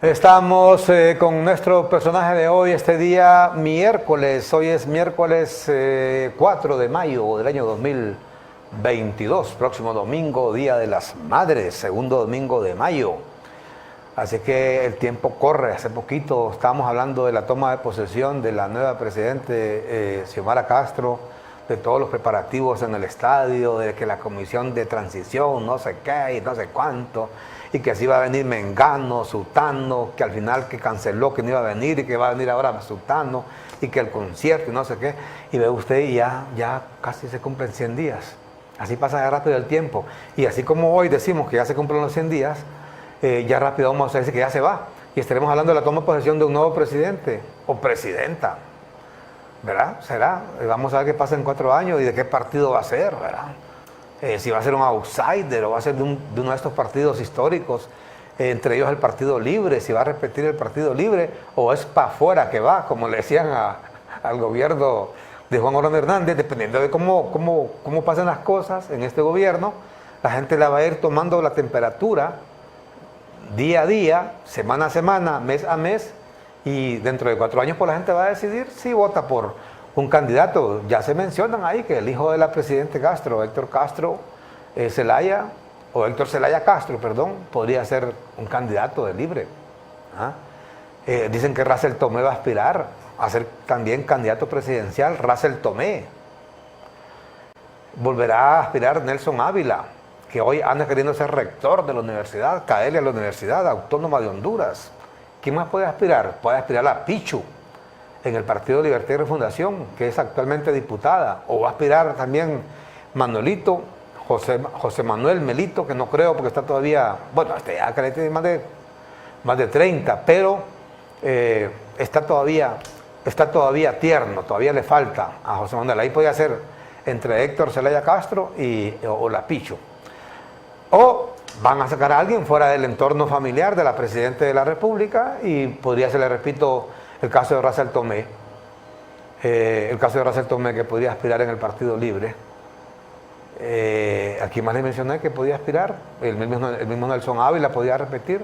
Estamos con nuestro personaje de hoy, este día miércoles. Hoy es miércoles 4 de mayo del año 2022, próximo domingo, Día de las Madres, segundo domingo de mayo. Así que el tiempo corre. Hace poquito estábamos hablando de la toma de posesión de la nueva presidente Xiomara Castro, de todos los preparativos en el estadio, de que la comisión de transición, no sé qué y no sé cuánto, y que así va a venir Mengano, Sutano, que al final que canceló que no iba a venir y que va a venir ahora Sutano, y que el concierto y no sé qué. Y ve usted, y ya casi se cumplen 100 días. Así pasa ya rápido el tiempo. Y así como hoy decimos que ya se cumplen los 100 días, ya rápido vamos a decir que ya se va. Y estaremos hablando de la toma de posesión de un nuevo presidente o presidenta. ¿Verdad? Será. Vamos a ver qué pasa en 4 años y de qué partido va a ser, ¿verdad? Si va a ser un outsider o va a ser de uno de estos partidos históricos, entre ellos el Partido Libre, si va a repetir el Partido Libre o es para afuera que va, como le decían al gobierno de Juan Orlando Hernández, dependiendo de cómo pasan las cosas en este gobierno, la gente la va a ir tomando la temperatura día a día, semana a semana, mes a mes, y dentro de 4 años pues la gente va a decidir si vota por un candidato. Ya se mencionan ahí que el hijo de la presidenta Castro, Héctor Castro Zelaya, o Héctor Zelaya Castro, perdón, podría ser un candidato de Libre. Dicen que Russell Tomé va a aspirar a ser también candidato presidencial. Russell Tomé. Volverá a aspirar Nelson Ávila, que hoy anda queriendo ser rector de la universidad, caerle a la Universidad Autónoma de Honduras. ¿Quién más puede aspirar? Puede aspirar a Pichu en el Partido Libertad y Refundación, que es actualmente diputada, o va a aspirar también Manuelito, José Manuel Melito, que no creo porque está todavía, bueno, ya que tiene más de 30, pero está todavía tierno, todavía le falta a José Manuel. Ahí podría ser entre Héctor Zelaya Castro o la Pichu. O van a sacar a alguien fuera del entorno familiar de la Presidenta de la República y podría ser, le repito, el caso de Russell Tomé. El caso de Russell Tomé, que podría aspirar en el Partido Libre. Aquí más le mencioné que podía aspirar. El mismo Nelson Ávila podía repetir.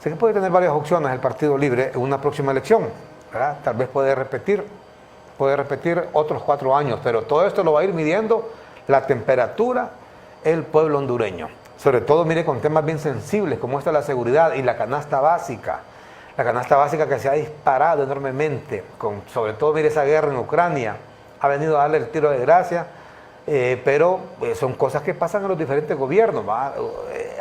Así que puede tener varias opciones el Partido Libre en una próxima elección, ¿verdad? Tal vez puede repetir otros 4 años, pero todo esto lo va a ir midiendo la temperatura el pueblo hondureño. Sobre todo, mire, con temas bien sensibles como esta, la seguridad y la canasta básica. La canasta básica que se ha disparado enormemente, sobre todo, mire, esa guerra en Ucrania, ha venido a darle el tiro de gracia, pero son cosas que pasan en los diferentes gobiernos, ¿va?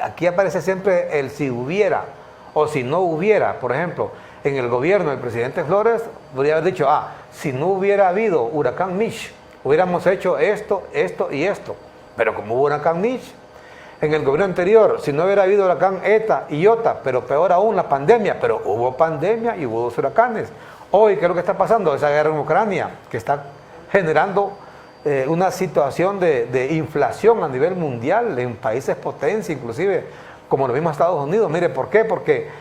Aquí aparece siempre el si hubiera o si no hubiera. Por ejemplo, en el gobierno del presidente Flores, podría haber dicho, si no hubiera habido huracán Mitch, hubiéramos hecho esto, esto y esto. Pero como hubo huracán Mitch, en el gobierno anterior, si no hubiera habido huracán ETA y IOTA, pero peor aún la pandemia, pero hubo pandemia y hubo 2 huracanes. Hoy, ¿qué es lo que está pasando? Esa guerra en Ucrania, que está generando una situación de inflación a nivel mundial, en países potencia, inclusive, como lo mismo Estados Unidos. Mire, ¿por qué? Porque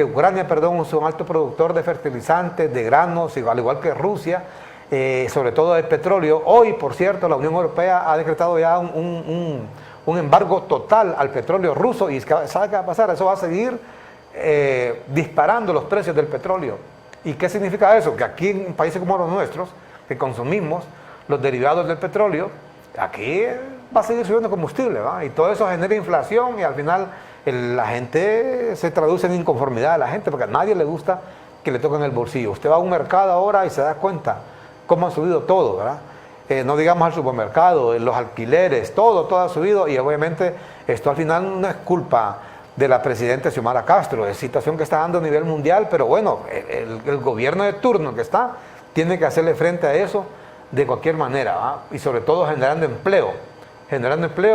Ucrania, es un alto productor de fertilizantes, de granos, al igual que Rusia, sobre todo de petróleo. Hoy, por cierto, la Unión Europea ha decretado ya un embargo total al petróleo ruso, y ¿sabe qué va a pasar? Eso va a seguir disparando los precios del petróleo. ¿Y qué significa eso? Que aquí en países como los nuestros, que consumimos los derivados del petróleo, aquí va a seguir subiendo combustible, ¿va? Y todo eso genera inflación y al final la gente se traduce en inconformidad a la gente, porque a nadie le gusta que le toquen el bolsillo. Usted va a un mercado ahora y se da cuenta cómo ha subido todo, ¿verdad? No digamos al supermercado, los alquileres, todo ha subido, y obviamente esto al final no es culpa de la presidenta Xiomara Castro, es situación que está dando a nivel mundial, pero bueno, el gobierno de turno que está tiene que hacerle frente a eso de cualquier manera, ¿verdad? Y sobre todo generando empleo,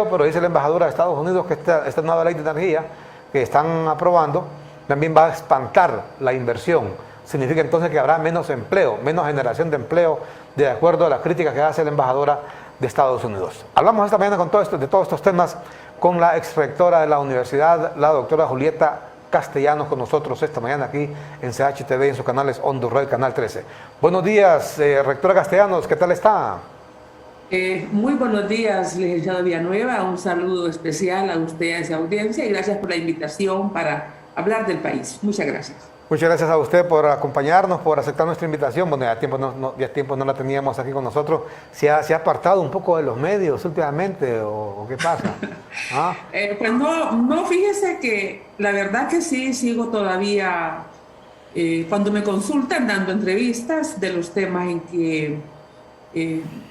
pero dice la embajadora de Estados Unidos que esta nueva ley de energía que están aprobando también va a espantar la inversión. Significa entonces que habrá menos empleo, menos generación de empleo, de acuerdo a las críticas que hace la embajadora de Estados Unidos. Hablamos esta mañana de todos estos temas con la exrectora de la universidad, la doctora Julieta Castellanos, con nosotros esta mañana aquí en CHTV, en sus canales Honduras, Canal 13. Buenos días, rectora Castellanos, ¿qué tal está? Muy buenos días, licenciado Villanueva. Un saludo especial a usted, a esa audiencia, y gracias por la invitación para hablar del país. Muchas gracias. Muchas gracias a usted por acompañarnos, por aceptar nuestra invitación. Bueno, ya tiempo no la teníamos aquí con nosotros. ¿Se ha apartado un poco de los medios últimamente o qué pasa? ¿Ah? Pues no, fíjese que la verdad que sí, sigo todavía, cuando me consultan dando entrevistas de los temas en que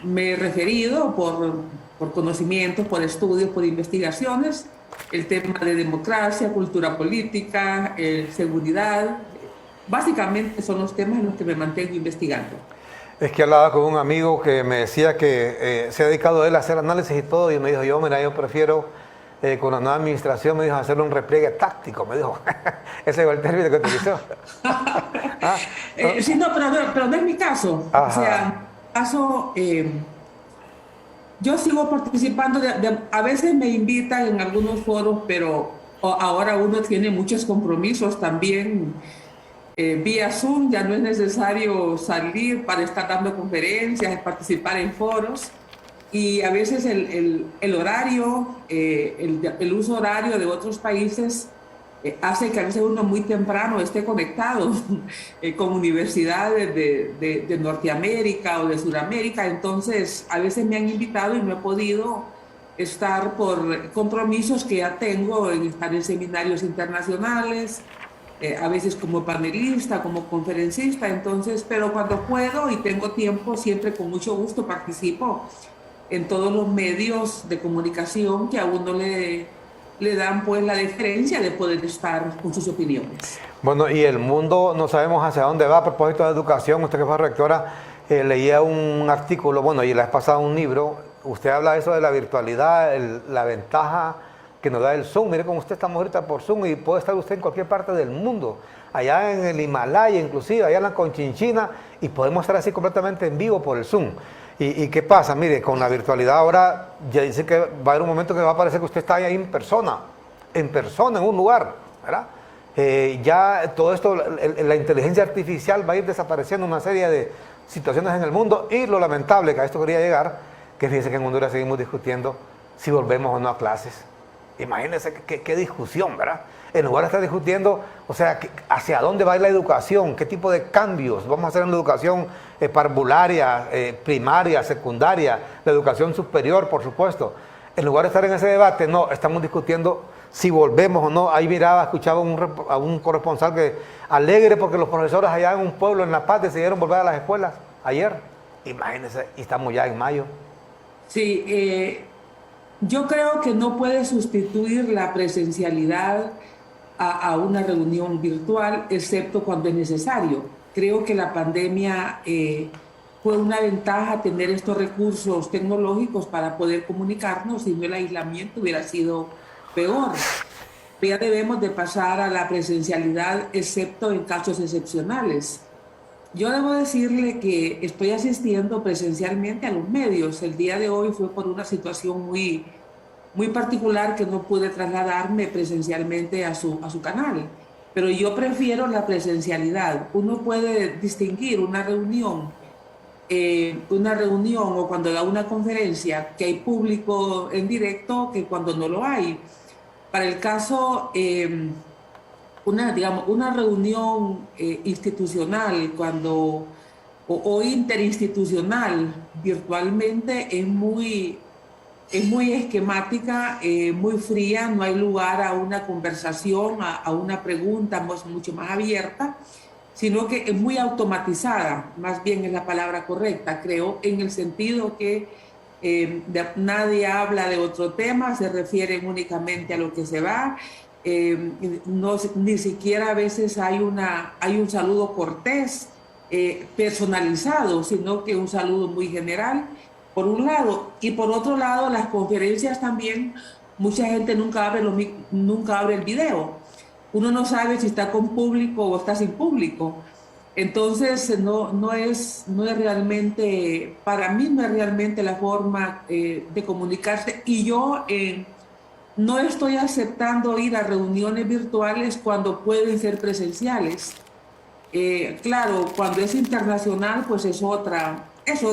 me he referido por conocimientos, por estudios, por investigaciones, el tema de democracia, cultura política, seguridad, básicamente son los temas en los que me mantengo investigando. Es que hablaba con un amigo que me decía que se ha dedicado él a hacer análisis y todo, y me dijo, mira, yo prefiero con la nueva administración, me dijo, hacerle un repliegue táctico, me dijo. Ese fue el término que utilizó. ¿Ah? Sí, no, pero no es mi caso. Ajá. O sea, en mi caso, yo sigo participando, a veces me invitan en algunos foros, pero ahora uno tiene muchos compromisos también. Vía Zoom ya no es necesario salir para estar dando conferencias, participar en foros, y a veces el horario, el uso horario de otros países hace que a veces uno muy temprano esté conectado con universidades de Norteamérica o de Sudamérica. Entonces a veces me han invitado y no he podido estar por compromisos que ya tengo, en estar en seminarios internacionales, a veces como panelista, como conferencista. Entonces, pero cuando puedo y tengo tiempo, siempre con mucho gusto participo en todos los medios de comunicación que a uno le dan pues la deferencia de poder estar con sus opiniones. Bueno, y el mundo no sabemos hacia dónde va. A propósito de educación, usted que fue rectora, leía un artículo, bueno, y le has pasado un libro, usted habla de eso de la virtualidad, la ventaja que nos da el Zoom. Mire cómo usted estamos ahorita por Zoom y puede estar usted en cualquier parte del mundo, allá en el Himalaya, inclusive allá en la Conchinchina, y podemos estar así completamente en vivo por el Zoom. ¿Y qué pasa? Mire, con la virtualidad ahora ya dice que va a haber un momento que va a parecer que usted está ahí en persona, en un lugar, ¿verdad? Ya todo esto, la inteligencia artificial va a ir desapareciendo una serie de situaciones en el mundo, y lo lamentable, que a esto quería llegar, que fíjense que en Honduras seguimos discutiendo si volvemos o no a clases. Imagínense qué discusión, ¿verdad? En lugar de estar discutiendo, o sea, hacia dónde va a ir la educación, qué tipo de cambios vamos a hacer en la educación parvularia, primaria, secundaria, la educación superior, por supuesto. En lugar de estar en ese debate, no, estamos discutiendo si volvemos o no. Ahí miraba, escuchaba a un corresponsal que alegre porque los profesores allá en un pueblo, en La Paz, decidieron volver a las escuelas ayer. Imagínense, y estamos ya en mayo. Sí, yo creo que no puede sustituir la presencialidad a una reunión virtual, excepto cuando es necesario. Creo que la pandemia fue una ventaja tener estos recursos tecnológicos para poder comunicarnos, si no el aislamiento hubiera sido peor. Ya debemos de pasar a la presencialidad, excepto en casos excepcionales. Yo debo decirle que estoy asistiendo presencialmente a los medios. El día de hoy fue por una situación muy particular que no pude trasladarme presencialmente a su canal. Pero yo prefiero la presencialidad. Uno puede distinguir una reunión o cuando da una conferencia que hay público en directo que cuando no lo hay. Para el caso, una reunión institucional o interinstitucional virtualmente es muy esquemática, muy fría, no hay lugar a una conversación, a una pregunta mucho más abierta, sino que es muy automatizada, más bien es la palabra correcta, creo, en el sentido que nadie habla de otro tema, se refieren únicamente a lo que se va, ni siquiera a veces hay un saludo cortés, personalizado, sino que un saludo muy general, por un lado. Y por otro lado, las conferencias también, mucha gente nunca abre el video. Uno no sabe si está con público o está sin público. Entonces, no es realmente, para mí no es realmente la forma de comunicarse. Y yo no estoy aceptando ir a reuniones virtuales cuando pueden ser presenciales. Claro, cuando es internacional, pues es otra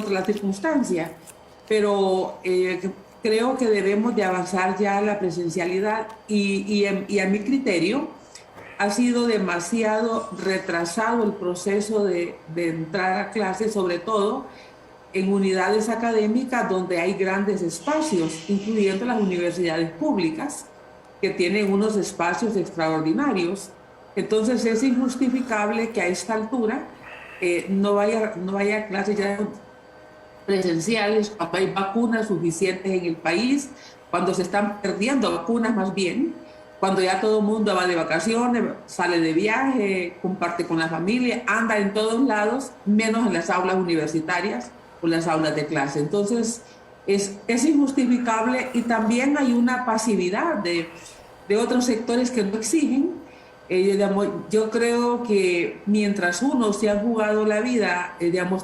la circunstancia, pero creo que debemos de avanzar ya a la presencialidad y a mi criterio, ha sido demasiado retrasado el proceso de entrar a clases, sobre todo en unidades académicas donde hay grandes espacios, incluyendo las universidades públicas, que tienen unos espacios extraordinarios. Entonces es injustificable que a esta altura no vaya a clases ya presenciales, cuando hay vacunas suficientes en el país, cuando se están perdiendo vacunas más bien, cuando ya todo el mundo va de vacaciones, sale de viaje, comparte con la familia, anda en todos lados, menos en las aulas universitarias o las aulas de clase. Entonces, es injustificable, y también hay una pasividad de otros sectores que no exigen. Yo creo que mientras unos se han jugado la vida,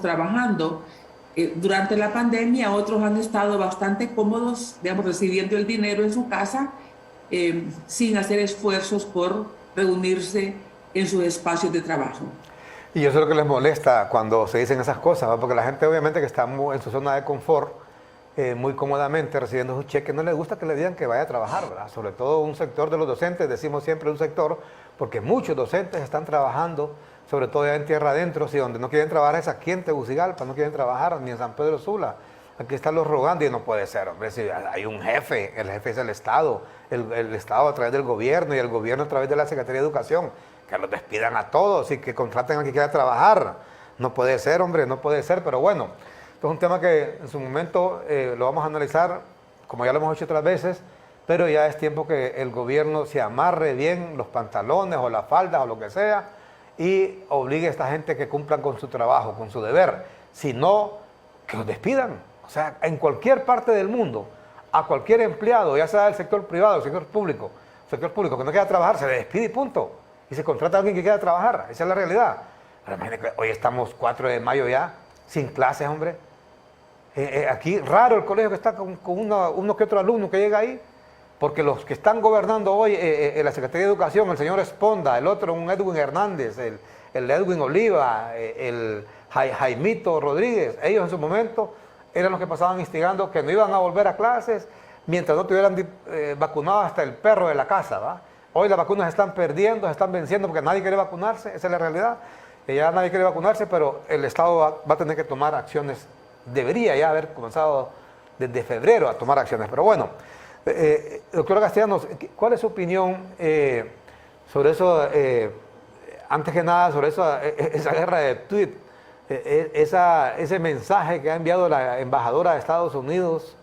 trabajando durante la pandemia, otros han estado bastante cómodos, recibiendo el dinero en su casa, sin hacer esfuerzos por reunirse en sus espacios de trabajo. Y eso es lo que les molesta cuando se dicen esas cosas, ¿va? Porque la gente obviamente que está en su zona de confort, muy cómodamente recibiendo sus cheques, no les gusta que le digan que vaya a trabajar, ¿verdad? Sobre todo un sector de los docentes, decimos siempre un sector, porque muchos docentes están trabajando, sobre todo ya en tierra adentro, si donde no quieren trabajar es aquí en Tegucigalpa, no quieren trabajar ni en San Pedro Sula. Aquí están los rogando y no puede ser, hombre. Si hay un jefe, el jefe es el Estado a través del gobierno y el gobierno a través de la Secretaría de Educación, que los despidan a todos y que contraten al que quiera trabajar. No puede ser, hombre, no puede ser, pero bueno, esto es un tema que en su momento lo vamos a analizar, como ya lo hemos hecho otras veces, pero ya es tiempo que el gobierno se amarre bien los pantalones o las faldas o lo que sea y obligue a esta gente que cumplan con su trabajo, con su deber. Si no, que los despidan. O sea, en cualquier parte del mundo, a cualquier empleado, ya sea del sector privado, del sector público que no quiera trabajar, se le despide y punto. Y se contrata a alguien que quiera trabajar. Esa es la realidad. Pero imagínate que hoy estamos 4 de mayo ya, sin clases, hombre. Aquí, raro el colegio que está con uno que otro alumno que llega ahí, porque los que están gobernando hoy, la Secretaría de Educación, el señor Esponda, el otro, un Edwin Hernández, el Edwin Oliva, el Jaimito Rodríguez, ellos en su momento eran los que pasaban instigando que no iban a volver a clases mientras no tuvieran vacunado hasta el perro de la casa, ¿va? Hoy las vacunas se están perdiendo, se están venciendo porque nadie quiere vacunarse, esa es la realidad. Ya nadie quiere vacunarse, pero el Estado va a tener que tomar acciones, debería ya haber comenzado desde febrero a tomar acciones. Pero bueno, doctora Castellanos, ¿cuál es su opinión sobre eso, antes que nada, sobre esa guerra de tweet? Ese mensaje que ha enviado la embajadora de Estados Unidos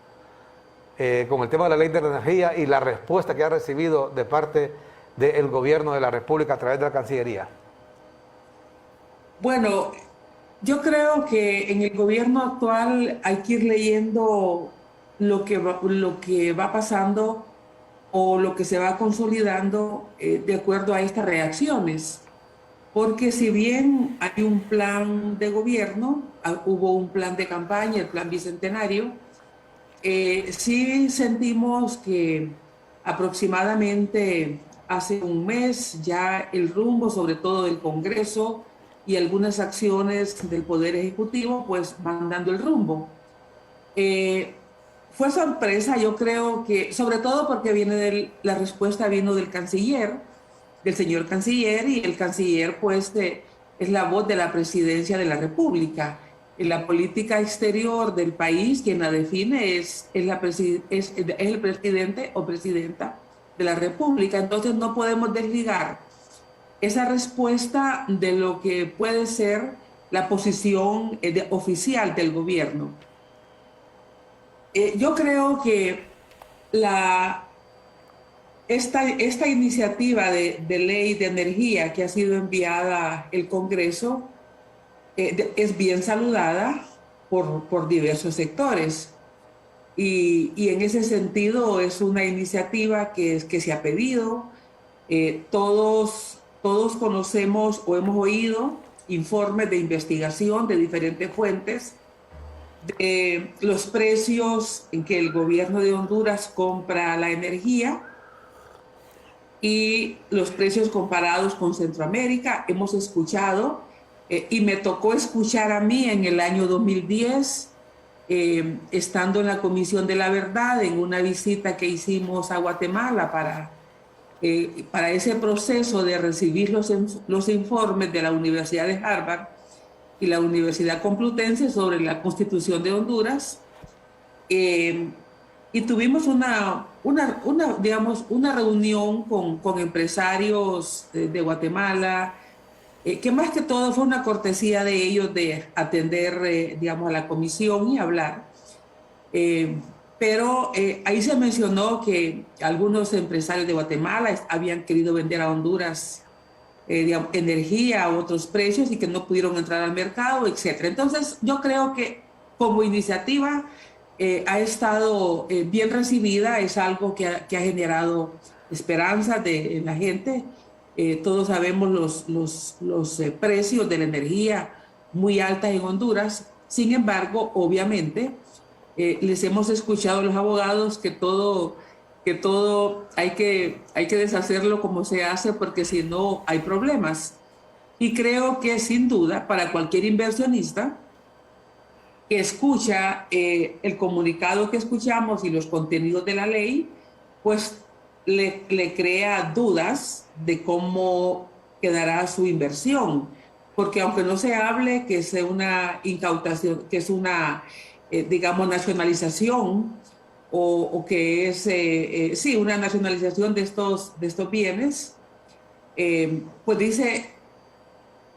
con el tema de la ley de la energía y la respuesta que ha recibido de parte del gobierno de la República a través de la Cancillería. Bueno, yo creo que en el gobierno actual hay que ir leyendo lo que va pasando o lo que se va consolidando de acuerdo a estas reacciones. Porque si bien hay un plan de gobierno, hubo un plan de campaña, el plan bicentenario, sí sentimos que aproximadamente hace un mes ya el rumbo, sobre todo del Congreso y algunas acciones del Poder Ejecutivo, pues van dando el rumbo. Fue sorpresa, yo creo que, sobre todo porque la respuesta vino del canciller, del señor canciller, y el canciller pues es la voz de la presidencia de la República. En la política exterior del país, quien la define es el presidente o presidenta de la República. Entonces no podemos desligar esa respuesta de lo que puede ser la posición oficial del gobierno. Yo creo que esta iniciativa de ley de energía que ha sido enviada al Congreso es bien saludada por diversos sectores. Y en ese sentido es una iniciativa que se ha pedido. Todos conocemos o hemos oído informes de investigación de diferentes fuentes de los precios en que el gobierno de Honduras compra la energía y los precios comparados con Centroamérica. Hemos escuchado, y me tocó escuchar a mí en el año 2010, estando en la Comisión de la Verdad, en una visita que hicimos a Guatemala para ese proceso de recibir los informes de la Universidad de Harvard y la Universidad Complutense sobre la Constitución de Honduras. Y tuvimos digamos, una reunión con empresarios de Guatemala, que más que todo fue una cortesía de ellos de atender, digamos, a la comisión y hablar. Pero ahí se mencionó que algunos empresarios de Guatemala habían querido vender a Honduras digamos, energía a otros precios y que no pudieron entrar al mercado, etc. Entonces, yo creo que como iniciativa ha estado bien recibida, es algo que ha generado esperanza en la gente. Todos sabemos los precios de la energía muy altos en Honduras. Sin embargo, obviamente, les hemos escuchado a los abogados que todo hay que deshacerlo como se hace porque si no hay problemas. Y creo que sin duda para cualquier inversionista que escucha el comunicado que escuchamos y los contenidos de la ley, pues le crea dudas de cómo quedará su inversión. Porque aunque no se hable que es una incautación, que es una, digamos, nacionalización, o que es, sí, una nacionalización de estos bienes, pues dice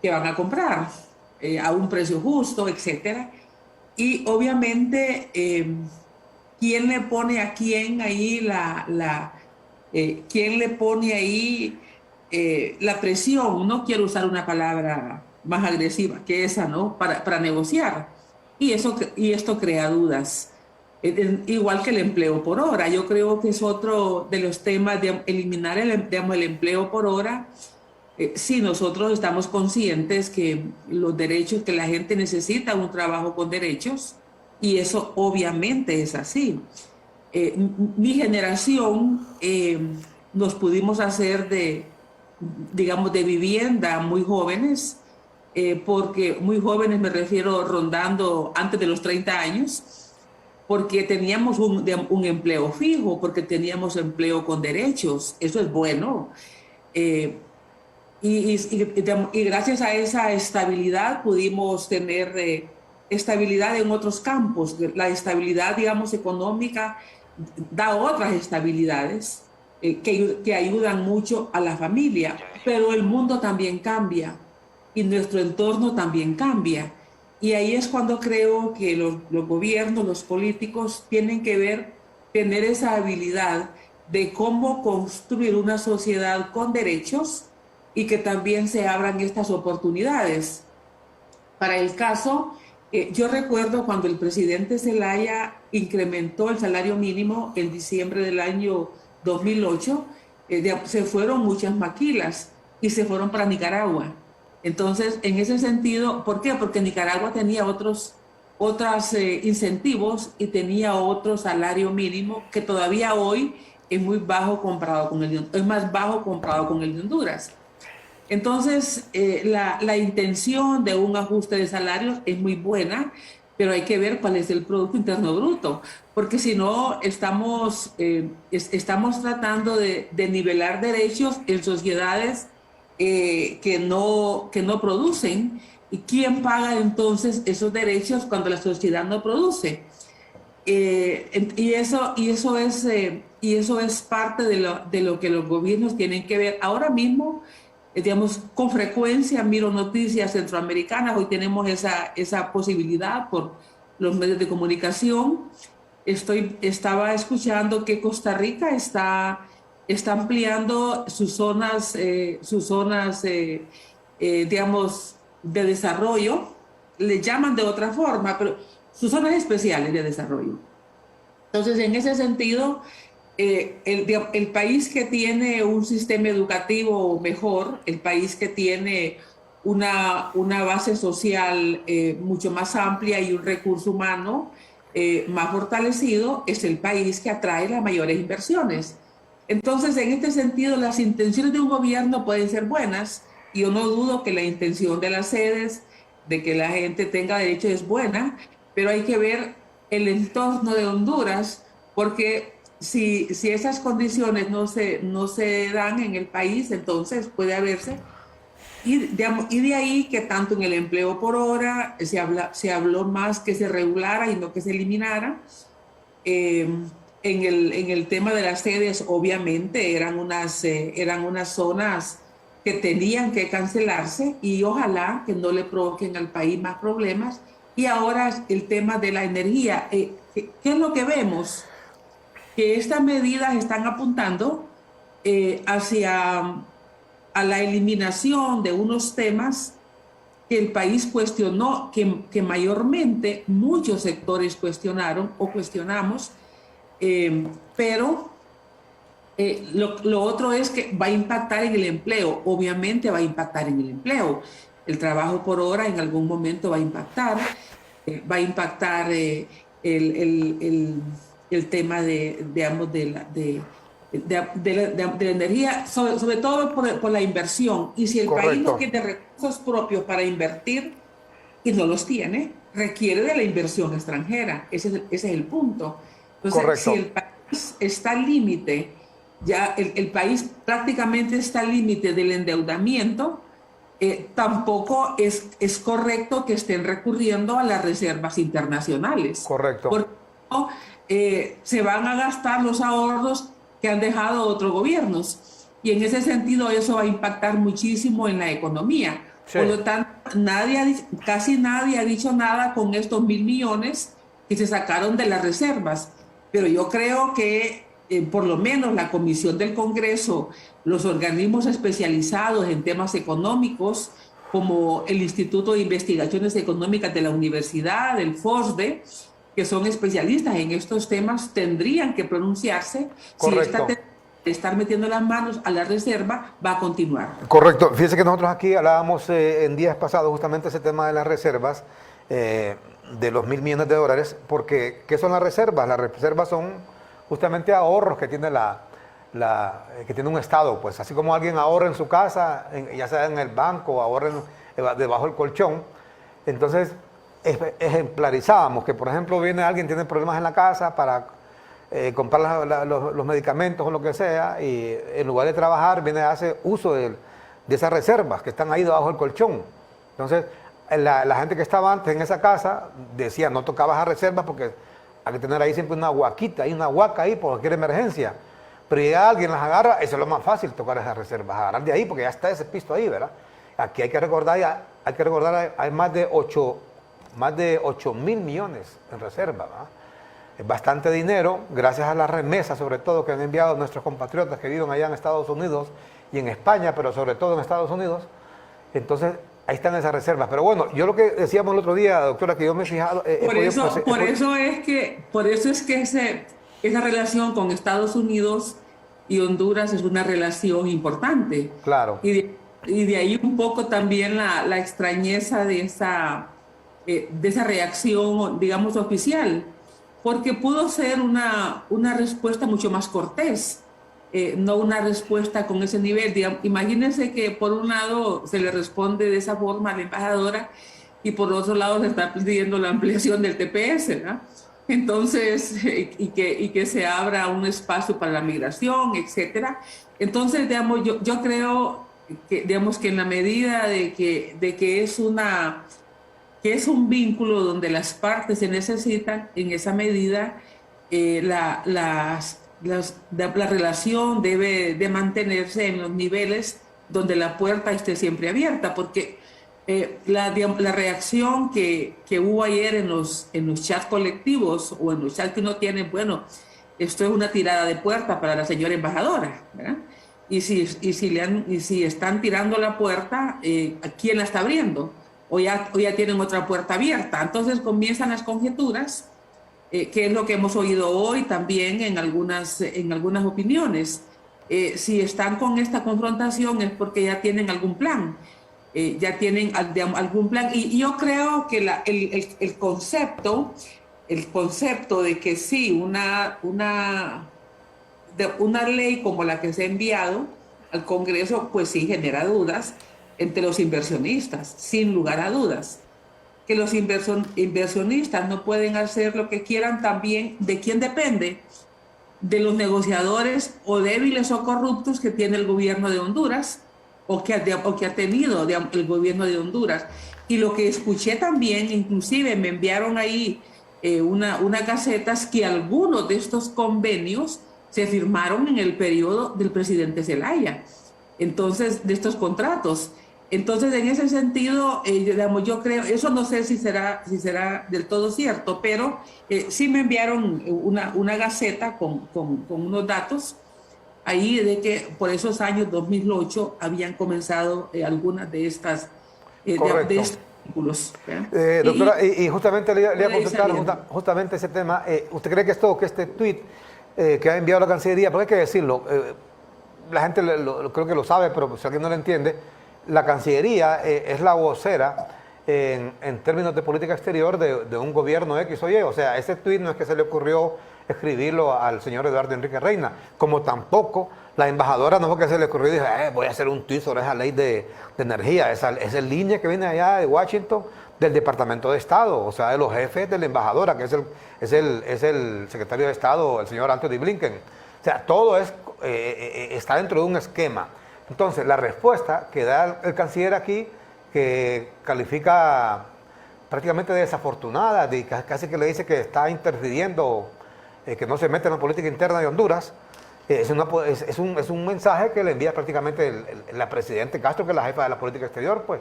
que van a comprar a un precio justo, etcétera. Y obviamente, ¿quién le pone a quién ahí quién le pone ahí la presión? No quiero usar una palabra más agresiva que esa, ¿no? Para negociar. Y esto crea dudas. Igual que el empleo por hora. Yo creo que es otro de los temas de eliminar digamos, el empleo por hora. Sí, nosotros estamos conscientes que los derechos, que la gente necesita un trabajo con derechos, y eso obviamente es así. Mi generación nos pudimos hacer digamos, de vivienda muy jóvenes, porque muy jóvenes me refiero rondando antes de los 30 años, porque teníamos un empleo fijo, porque teníamos empleo con derechos. Eso es bueno. Y gracias a esa estabilidad pudimos tener estabilidad en otros campos. La estabilidad, digamos, económica da otras estabilidades que ayudan mucho a la familia, pero el mundo también cambia y nuestro entorno también cambia. Y ahí es cuando creo que los gobiernos, los políticos tienen que tener esa habilidad de cómo construir una sociedad con derechos y que también se abran estas oportunidades. Para el caso, yo recuerdo cuando el presidente Zelaya incrementó el salario mínimo en diciembre del año 2008, se fueron muchas maquilas y se fueron para Nicaragua. Entonces, en ese sentido, ¿por qué? Porque Nicaragua tenía otros incentivos y tenía otro salario mínimo que todavía hoy es muy bajo comparado con es más bajo comparado con el de Honduras. Entonces, la intención de un ajuste de salarios es muy buena, pero hay que ver cuál es el Producto Interno Bruto, porque si no, estamos tratando de nivelar derechos en sociedades que no producen. ¿Y quién paga entonces esos derechos cuando la sociedad no produce? Y eso es parte de lo que los gobiernos tienen que ver. Ahora mismo, digamos, con frecuencia miro noticias centroamericanas. Hoy tenemos esa posibilidad por los medios de comunicación. Estaba escuchando que Costa Rica está ampliando sus zonas, digamos, de desarrollo. Le llaman de otra forma, pero sus zonas especiales de desarrollo. Entonces, en ese sentido, el país que tiene un sistema educativo mejor, el país que tiene una base social mucho más amplia y un recurso humano más fortalecido, es el país que atrae las mayores inversiones. Entonces, en este sentido, las intenciones de un gobierno pueden ser buenas. Yo no dudo que la intención de las sedes, de que la gente tenga derecho, es buena, pero hay que ver el entorno de Honduras, porque si esas condiciones no se dan en el país, entonces puede haberse. Y de ahí que tanto en el empleo por hora se habló más que se regulara y no que se eliminara. En el tema de las sedes, obviamente, eran unas zonas que tenían que cancelarse y ojalá que no le provoquen al país más problemas. Y ahora el tema de la energía. ¿Qué es lo que vemos? Que estas medidas están apuntando hacia a la eliminación de unos temas que el país cuestionó, que mayormente muchos sectores cuestionaron o cuestionamos, pero lo otro es que va a impactar en el empleo, obviamente va a impactar en el empleo. El trabajo por hora en algún momento va a impactar el tema de, digamos, de la energía, sobre todo por la inversión. Y si el país no tiene recursos propios para invertir y no los tiene, requiere de la inversión extranjera. Ese es el punto. Entonces, si el país está al límite, ya el país prácticamente está al límite del endeudamiento, tampoco es correcto que estén recurriendo a las reservas internacionales. Correcto. Porque se van a gastar los ahorros que han dejado otros gobiernos. Y en ese sentido eso va a impactar muchísimo en la economía. Sí. Por lo tanto, casi nadie ha dicho nada con estos 1.000 millones que se sacaron de las reservas. Pero yo creo que por lo menos la Comisión del Congreso, los organismos especializados en temas económicos, como el Instituto de Investigaciones Económicas de la Universidad, el FOSDE, que son especialistas en estos temas, tendrían que pronunciarse. Correcto. Si estar metiendo las manos a la reserva va a continuar. Correcto. Fíjese que nosotros aquí hablábamos en días pasados justamente ese tema de las reservas, de los 1.000 millones de dólares, porque ¿qué son las reservas? Las reservas son justamente ahorros que tiene que tiene un Estado, pues así como alguien ahorra en su casa, ya sea en el banco, ahorra debajo del colchón. Entonces ejemplarizábamos que, por ejemplo, viene alguien, tiene problemas en la casa para comprar los medicamentos o lo que sea, y en lugar de trabajar viene a hacer uso de esas reservas que están ahí debajo del colchón. Entonces la gente que estaba antes en esa casa decía no tocaba esas reservas porque hay que tener ahí siempre una huaquita, una huaca ahí por cualquier emergencia. Pero ya alguien las agarra, eso es lo más fácil, tocar esas reservas, agarrar de ahí porque ya está ese pisto ahí, ¿verdad? Aquí hay que recordar, hay más de 8.000 millones en reserva, ¿verdad? Es bastante dinero, gracias a las remesas sobre todo que han enviado nuestros compatriotas que viven allá en Estados Unidos y en España, pero sobre todo en Estados Unidos. Entonces, ahí están esas reservas. Pero bueno, yo lo que decíamos el otro día, doctora, que yo me he fijado... Por eso es que esa relación con Estados Unidos y Honduras es una relación importante. Claro. Y de ahí un poco también la extrañeza de esa reacción, digamos, oficial, porque pudo ser una respuesta mucho más cortés, no una respuesta con ese nivel. Digamos, imagínense que por un lado se le responde de esa forma a la embajadora y por otro lado se está pidiendo la ampliación del TPS, ¿no? Entonces, y que se abra un espacio para la migración, etcétera. Entonces, digamos, yo creo que, digamos, que en la medida de que es un vínculo donde las partes se necesitan, en esa medida la relación debe de mantenerse en los niveles donde la puerta esté siempre abierta, porque la reacción que hubo ayer en los chats colectivos o en los chats que uno tiene, bueno, esto es una tirada de puerta para la señora embajadora, ¿verdad? Y si están tirando la puerta, ¿quién la está abriendo? O ya tienen otra puerta abierta. Entonces comienzan las conjeturas, que es lo que hemos oído hoy también en algunas opiniones. Si están con esta confrontación es porque ya tienen algún plan. Ya tienen algún plan. Y yo creo que el concepto de que sí, una ley como la que se ha enviado al Congreso, pues sí genera dudas entre los inversionistas, sin lugar a dudas. Que los inversionistas no pueden hacer lo que quieran también, ¿de quién depende? de los negociadores o débiles o corruptos que tiene el gobierno de Honduras o que ha tenido el gobierno de Honduras. Y lo que escuché también, inclusive me enviaron ahí unas gacetas que algunos de estos convenios se firmaron en el periodo del presidente Zelaya. Entonces, de estos contratos. Entonces, en ese sentido, digamos, yo creo, eso no sé si será del todo cierto, pero sí me enviaron una gaceta con unos datos ahí de que por esos años 2008 habían comenzado algunas de estas de estos artículos. Doctora, y justamente le iba a consultar justamente ese tema. ¿Usted cree que este tuit que ha enviado la Cancillería, porque hay que decirlo, la gente creo que lo sabe, pero si alguien no lo entiende, la Cancillería es la vocera en términos de política exterior de un gobierno X o Y. O sea, ese tuit no es que se le ocurrió escribirlo al señor Eduardo Enrique Reina, como tampoco la embajadora no fue que se le ocurrió y dijo, voy a hacer un tuit sobre esa ley de energía. Esa línea que viene allá de Washington, del Departamento de Estado, o sea, de los jefes de la embajadora, que es el secretario de Estado, el señor Anthony Blinken. O sea, todo está dentro de un esquema. Entonces, la respuesta que da el canciller aquí, que califica prácticamente de desafortunada, casi que le dice que está interfiriendo, que no se mete en la política interna de Honduras, es un mensaje que le envía prácticamente la presidenta Castro, que es la jefa de la política exterior, pues.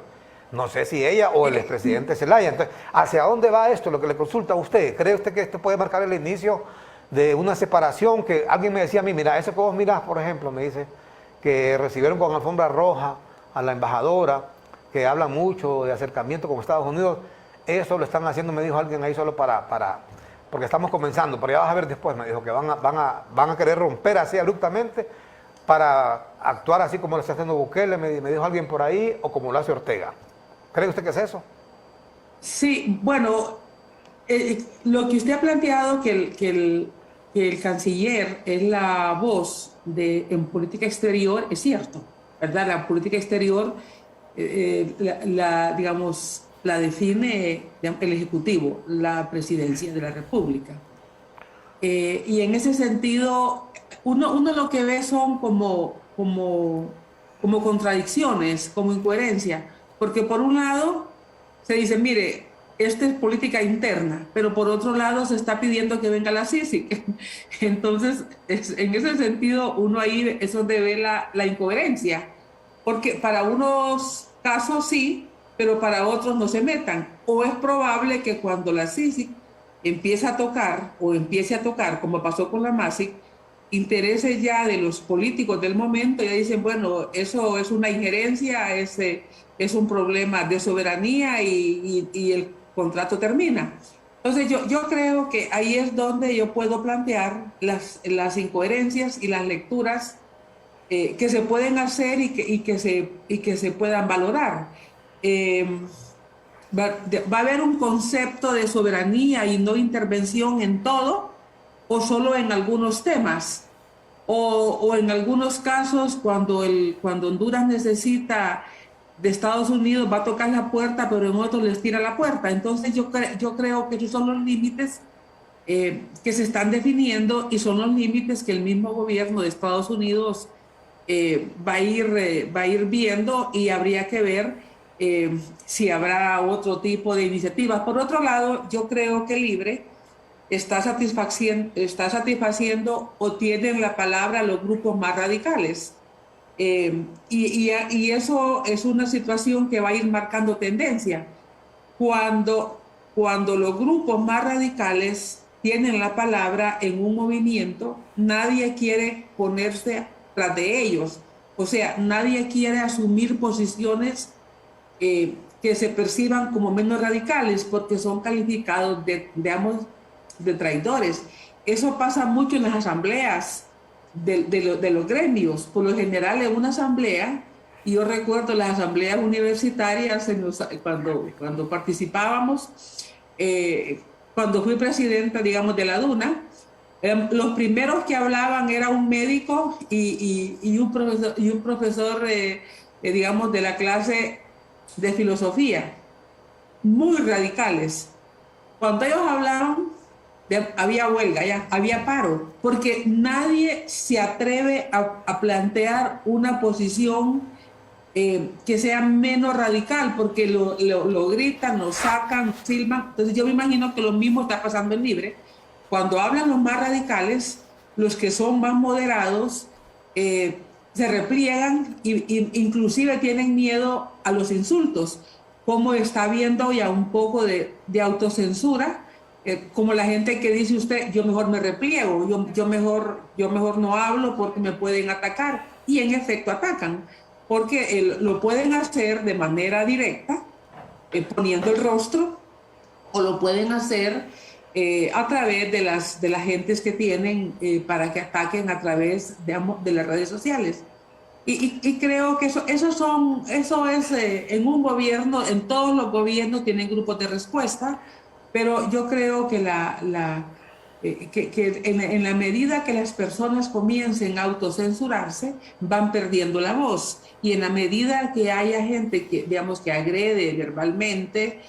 No sé si ella o el expresidente Zelaya. Entonces, ¿hacia dónde va esto? Lo que le consulta a usted. ¿Cree usted que esto puede marcar el inicio de una separación? Que alguien me decía a mí, mira, eso que vos mirás, por ejemplo, me dice, que recibieron con alfombra roja a la embajadora, que habla mucho de acercamiento con Estados Unidos, eso lo están haciendo, me dijo alguien ahí, solo porque estamos comenzando, pero ya vas a ver después, me dijo que van a querer romper así abruptamente para actuar así como lo está haciendo Bukele, me dijo alguien por ahí, o como lo hace Ortega. ¿Cree usted que es eso? Sí, bueno, lo que usted ha planteado, que el canciller es la voz en política exterior, es cierto, ¿verdad? La política exterior, digamos, la define el Ejecutivo, la Presidencia de la República. Y en ese sentido, uno lo que ve son como contradicciones, como incoherencia, porque por un lado se dice, mire, esta es política interna, pero por otro lado se está pidiendo que venga la CICIG. Entonces, en ese sentido, uno ahí es donde ve la incoherencia, porque para unos casos sí, pero para otros no se metan. O es probable que cuando la CICIG empiece a tocar, como pasó con la MASIC, intereses ya de los políticos del momento, ya dicen, bueno, eso es una injerencia, es un problema de soberanía y el contrato termina. Entonces yo creo que ahí es donde yo puedo plantear las incoherencias y las lecturas que se pueden hacer y que se puedan valorar. Va a haber un concepto de soberanía y no intervención en todo o solo en algunos temas. O en algunos casos, cuando Honduras necesita de Estados Unidos, va a tocar la puerta, pero en otros les tira la puerta. Entonces yo creo que esos son los límites que se están definiendo y son los límites que el mismo gobierno de Estados Unidos va a ir viendo, y habría que ver si habrá otro tipo de iniciativas. Por otro lado, yo creo que Libre está satisfaciendo o tienen la palabra los grupos más radicales. Y eso es una situación que va a ir marcando tendencia. Cuando los grupos más radicales tienen la palabra en un movimiento, nadie quiere ponerse tras de ellos. O sea, nadie quiere asumir posiciones que se perciban como menos radicales porque son calificados de traidores. Eso pasa mucho en las asambleas de los gremios. Por lo general, en una asamblea, y yo recuerdo las asambleas universitarias cuando participábamos, cuando fui presidenta, digamos, de la DUNA, los primeros que hablaban era un médico y un profesor digamos, de la clase de filosofía, muy radicales. Cuando ellos hablaban, había huelga, ya, había paro, porque nadie se atreve a plantear una posición que sea menos radical, porque lo gritan, lo sacan, lo silban. Entonces yo me imagino que lo mismo está pasando en Libre. Cuando hablan los más radicales, los que son más moderados se repliegan y inclusive tienen miedo a los insultos, como está habiendo ya un poco de autocensura, como la gente que dice usted, yo mejor me repliego, yo mejor no hablo porque me pueden atacar, y en efecto atacan porque lo pueden hacer de manera directa, poniendo el rostro, o lo pueden hacer a través de las gentes que tienen para que ataquen a través de las redes sociales. Y creo que eso es en un gobierno, en todos los gobiernos tienen grupos de respuesta, pero yo creo que que en la medida que las personas comiencen a autocensurarse, van perdiendo la voz. Y en la medida que haya gente que, digamos, que agrede verbalmente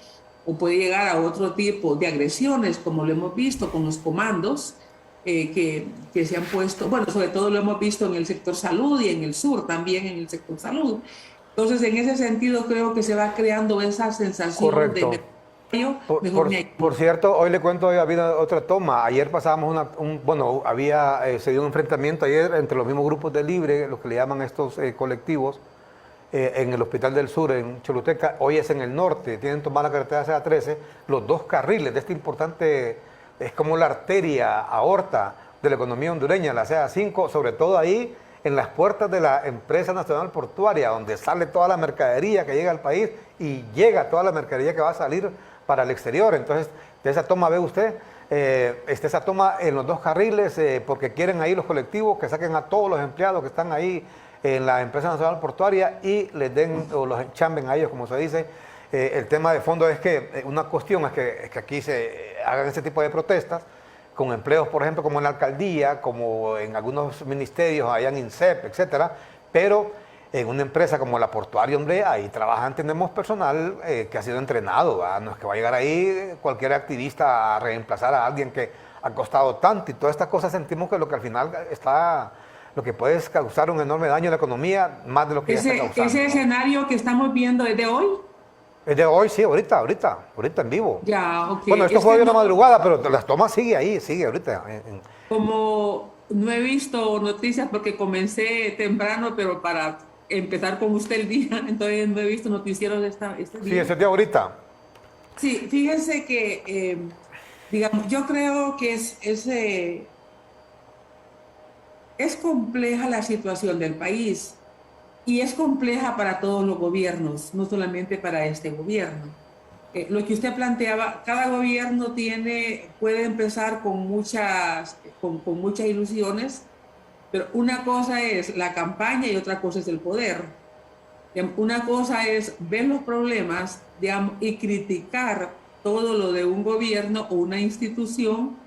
o puede llegar a otro tipo de agresiones, como lo hemos visto con los comandos que se han puesto, bueno, sobre todo lo hemos visto en el sector salud y en el sur también en el sector salud. Entonces, en ese sentido, creo que se va creando esa sensación Correcto. de Por cierto, hoy le cuento, hoy ha habido otra toma. Ayer pasábamos bueno, había se dio un enfrentamiento ayer entre los mismos grupos de Libre, los que le llaman estos colectivos, en el Hospital del Sur, en Choluteca. Hoy es en el norte, tienen tomada la carretera CA13, los dos carriles de este importante, es como la arteria aorta de la economía hondureña, la CA5, sobre todo ahí en las puertas de la empresa nacional portuaria, donde sale toda la mercadería que llega al país y llega toda la mercadería que va a salir para el exterior. Entonces, de esa toma ve usted, esa toma en los dos carriles, porque quieren ahí los colectivos que saquen a todos los empleados que están ahí en la empresa nacional portuaria y les den o los enchamben a ellos, como se dice. El tema de fondo es que una cuestión es que aquí se hagan ese tipo de protestas con empleos, por ejemplo, como en la alcaldía, como en algunos ministerios, allá en INSEP, etcétera, pero en una empresa como la portuaria, hombre, ahí trabajan, tenemos personal que ha sido entrenado, ¿verdad? No es que va a llegar ahí cualquier activista a reemplazar a alguien que ha costado tanto, y todas estas cosas sentimos que lo que al final está, lo que puede es causar un enorme daño a la economía, más de lo que ya está causando. Ese escenario que estamos viendo es de hoy. Es de hoy, sí, ahorita en vivo. Ya, ok. Bueno, esto fue hoy en la madrugada, pero las tomas sigue ahí, sigue ahorita. Como no he visto noticias porque comencé temprano, pero para empezar con usted el día, entonces no he visto noticieros de este día. Sí, ese día ahorita. Sí, fíjense que, digamos, yo creo que es compleja la situación del país. Y es compleja para todos los gobiernos, no solamente para este gobierno. Lo que usted planteaba, cada gobierno puede empezar con muchas ilusiones, pero una cosa es la campaña y otra cosa es el poder. Una cosa es ver los problemas, digamos, y criticar todo lo de un gobierno o una institución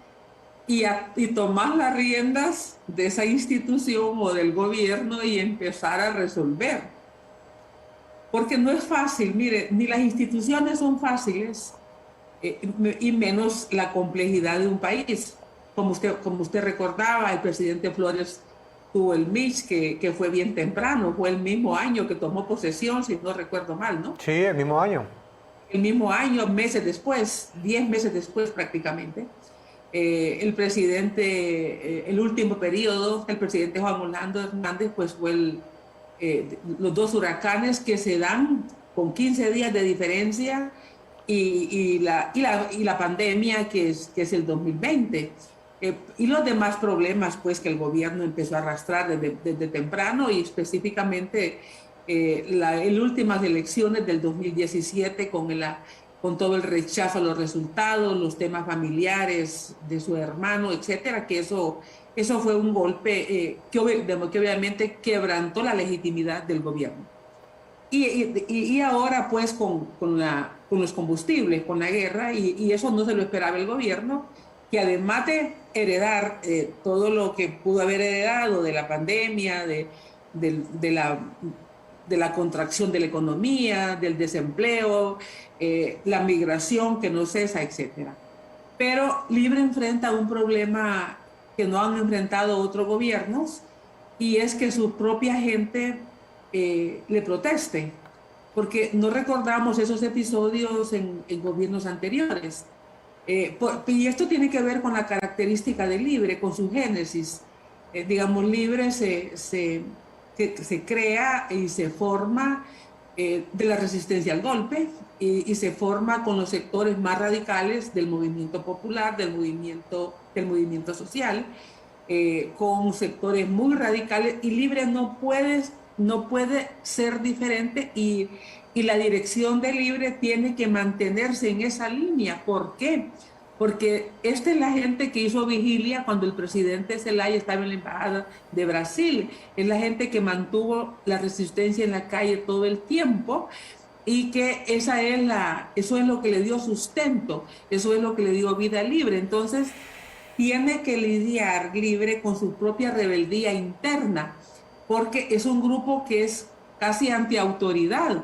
y tomar las riendas de esa institución o del gobierno y empezar a resolver. Porque no es fácil, mire, ni las instituciones son fáciles, y menos la complejidad de un país. Como usted recordaba, el presidente Flores tuvo el MICH, que fue bien temprano, fue el mismo año que tomó posesión, si no recuerdo mal, ¿no? Sí, el mismo año. El mismo año, meses después, 10 meses después prácticamente. El presidente, el último periodo, el presidente Juan Orlando Hernández, pues fue los dos huracanes que se dan con 15 días de diferencia y la pandemia que es el 2020. Y los demás problemas pues que el gobierno empezó a arrastrar desde temprano, y específicamente las últimas elecciones del 2017 con todo el rechazo a los resultados, los temas familiares de su hermano, etcétera, que eso fue un golpe que obviamente quebrantó la legitimidad del gobierno. Y ahora pues con los combustibles, con la guerra, y eso no se lo esperaba el gobierno, que además de heredar todo lo que pudo haber heredado de la pandemia, de la contracción de la economía, del desempleo, la migración que no cesa, etcétera. pero Libre enfrenta un problema que no han enfrentado otros gobiernos, y es que su propia gente le proteste, porque no recordamos esos episodios en gobiernos anteriores. Y esto tiene que ver con la característica de Libre, con su génesis. Digamos, Libre se crea y se forma de la resistencia al golpe, y se forma con los sectores más radicales del movimiento popular, del movimiento social, con sectores muy radicales, y Libre no puede ser diferente, y la dirección de Libre tiene que mantenerse en esa línea. ¿Por qué? Porque esta es la gente que hizo vigilia cuando el presidente Zelaya estaba en la embajada de Brasil. Es la gente que mantuvo la resistencia en la calle todo el tiempo, y que eso es lo que le dio sustento, eso es lo que le dio vida Libre. Entonces, tiene que lidiar Libre con su propia rebeldía interna, porque es un grupo que es casi antiautoridad,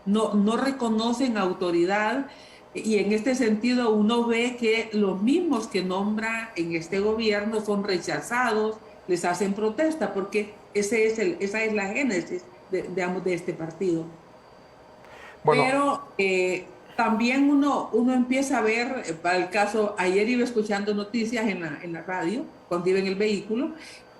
no reconocen autoridad, y en este sentido uno ve que los mismos que nombra en este gobierno son rechazados, les hacen protesta, porque esa es la génesis de este partido. Bueno, Pero también uno empieza a ver, para el caso, ayer iba escuchando noticias en la radio, cuando iba en el vehículo,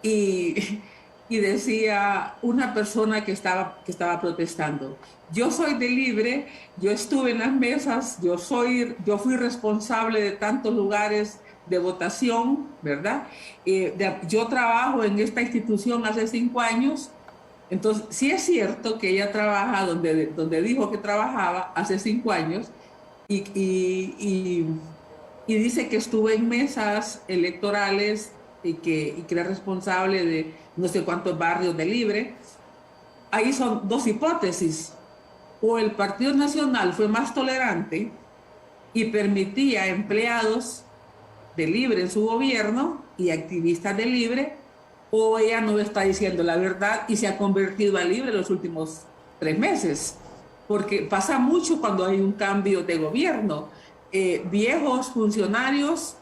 y, y decía una persona que estaba protestando: yo soy de Libre, yo estuve en las mesas, yo fui responsable de tantos lugares de votación, ¿verdad? Yo trabajo en esta institución hace 5 años. Entonces, sí es cierto que ella trabaja donde dijo que trabajaba hace 5 años, y, y, y dice que estuvo en mesas electorales, y que era responsable de no sé cuántos barrios de Libre. Ahí son dos hipótesis: o el Partido Nacional fue más tolerante y permitía empleados de Libre en su gobierno y activistas de Libre, o ella no está diciendo la verdad y se ha convertido a Libre los últimos 3 meses. Porque pasa mucho cuando hay un cambio de gobierno. Viejos funcionarios,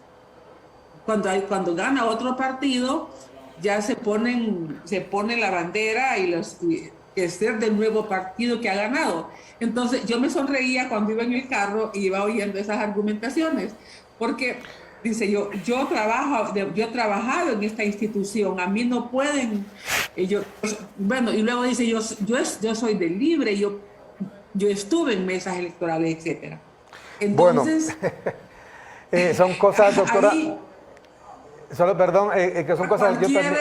cuando gana otro partido, ya se pone la bandera y que ser del nuevo partido que ha ganado. Entonces yo me sonreía cuando iba en el carro y iba oyendo esas argumentaciones, porque dice: yo he trabajado en esta institución, a mí no pueden, bueno, y luego dice: yo soy del Libre, yo estuve en mesas electorales, etcétera. bueno, Entonces, son cosas, doctora, ahí, solo perdón, que son cosas yo también...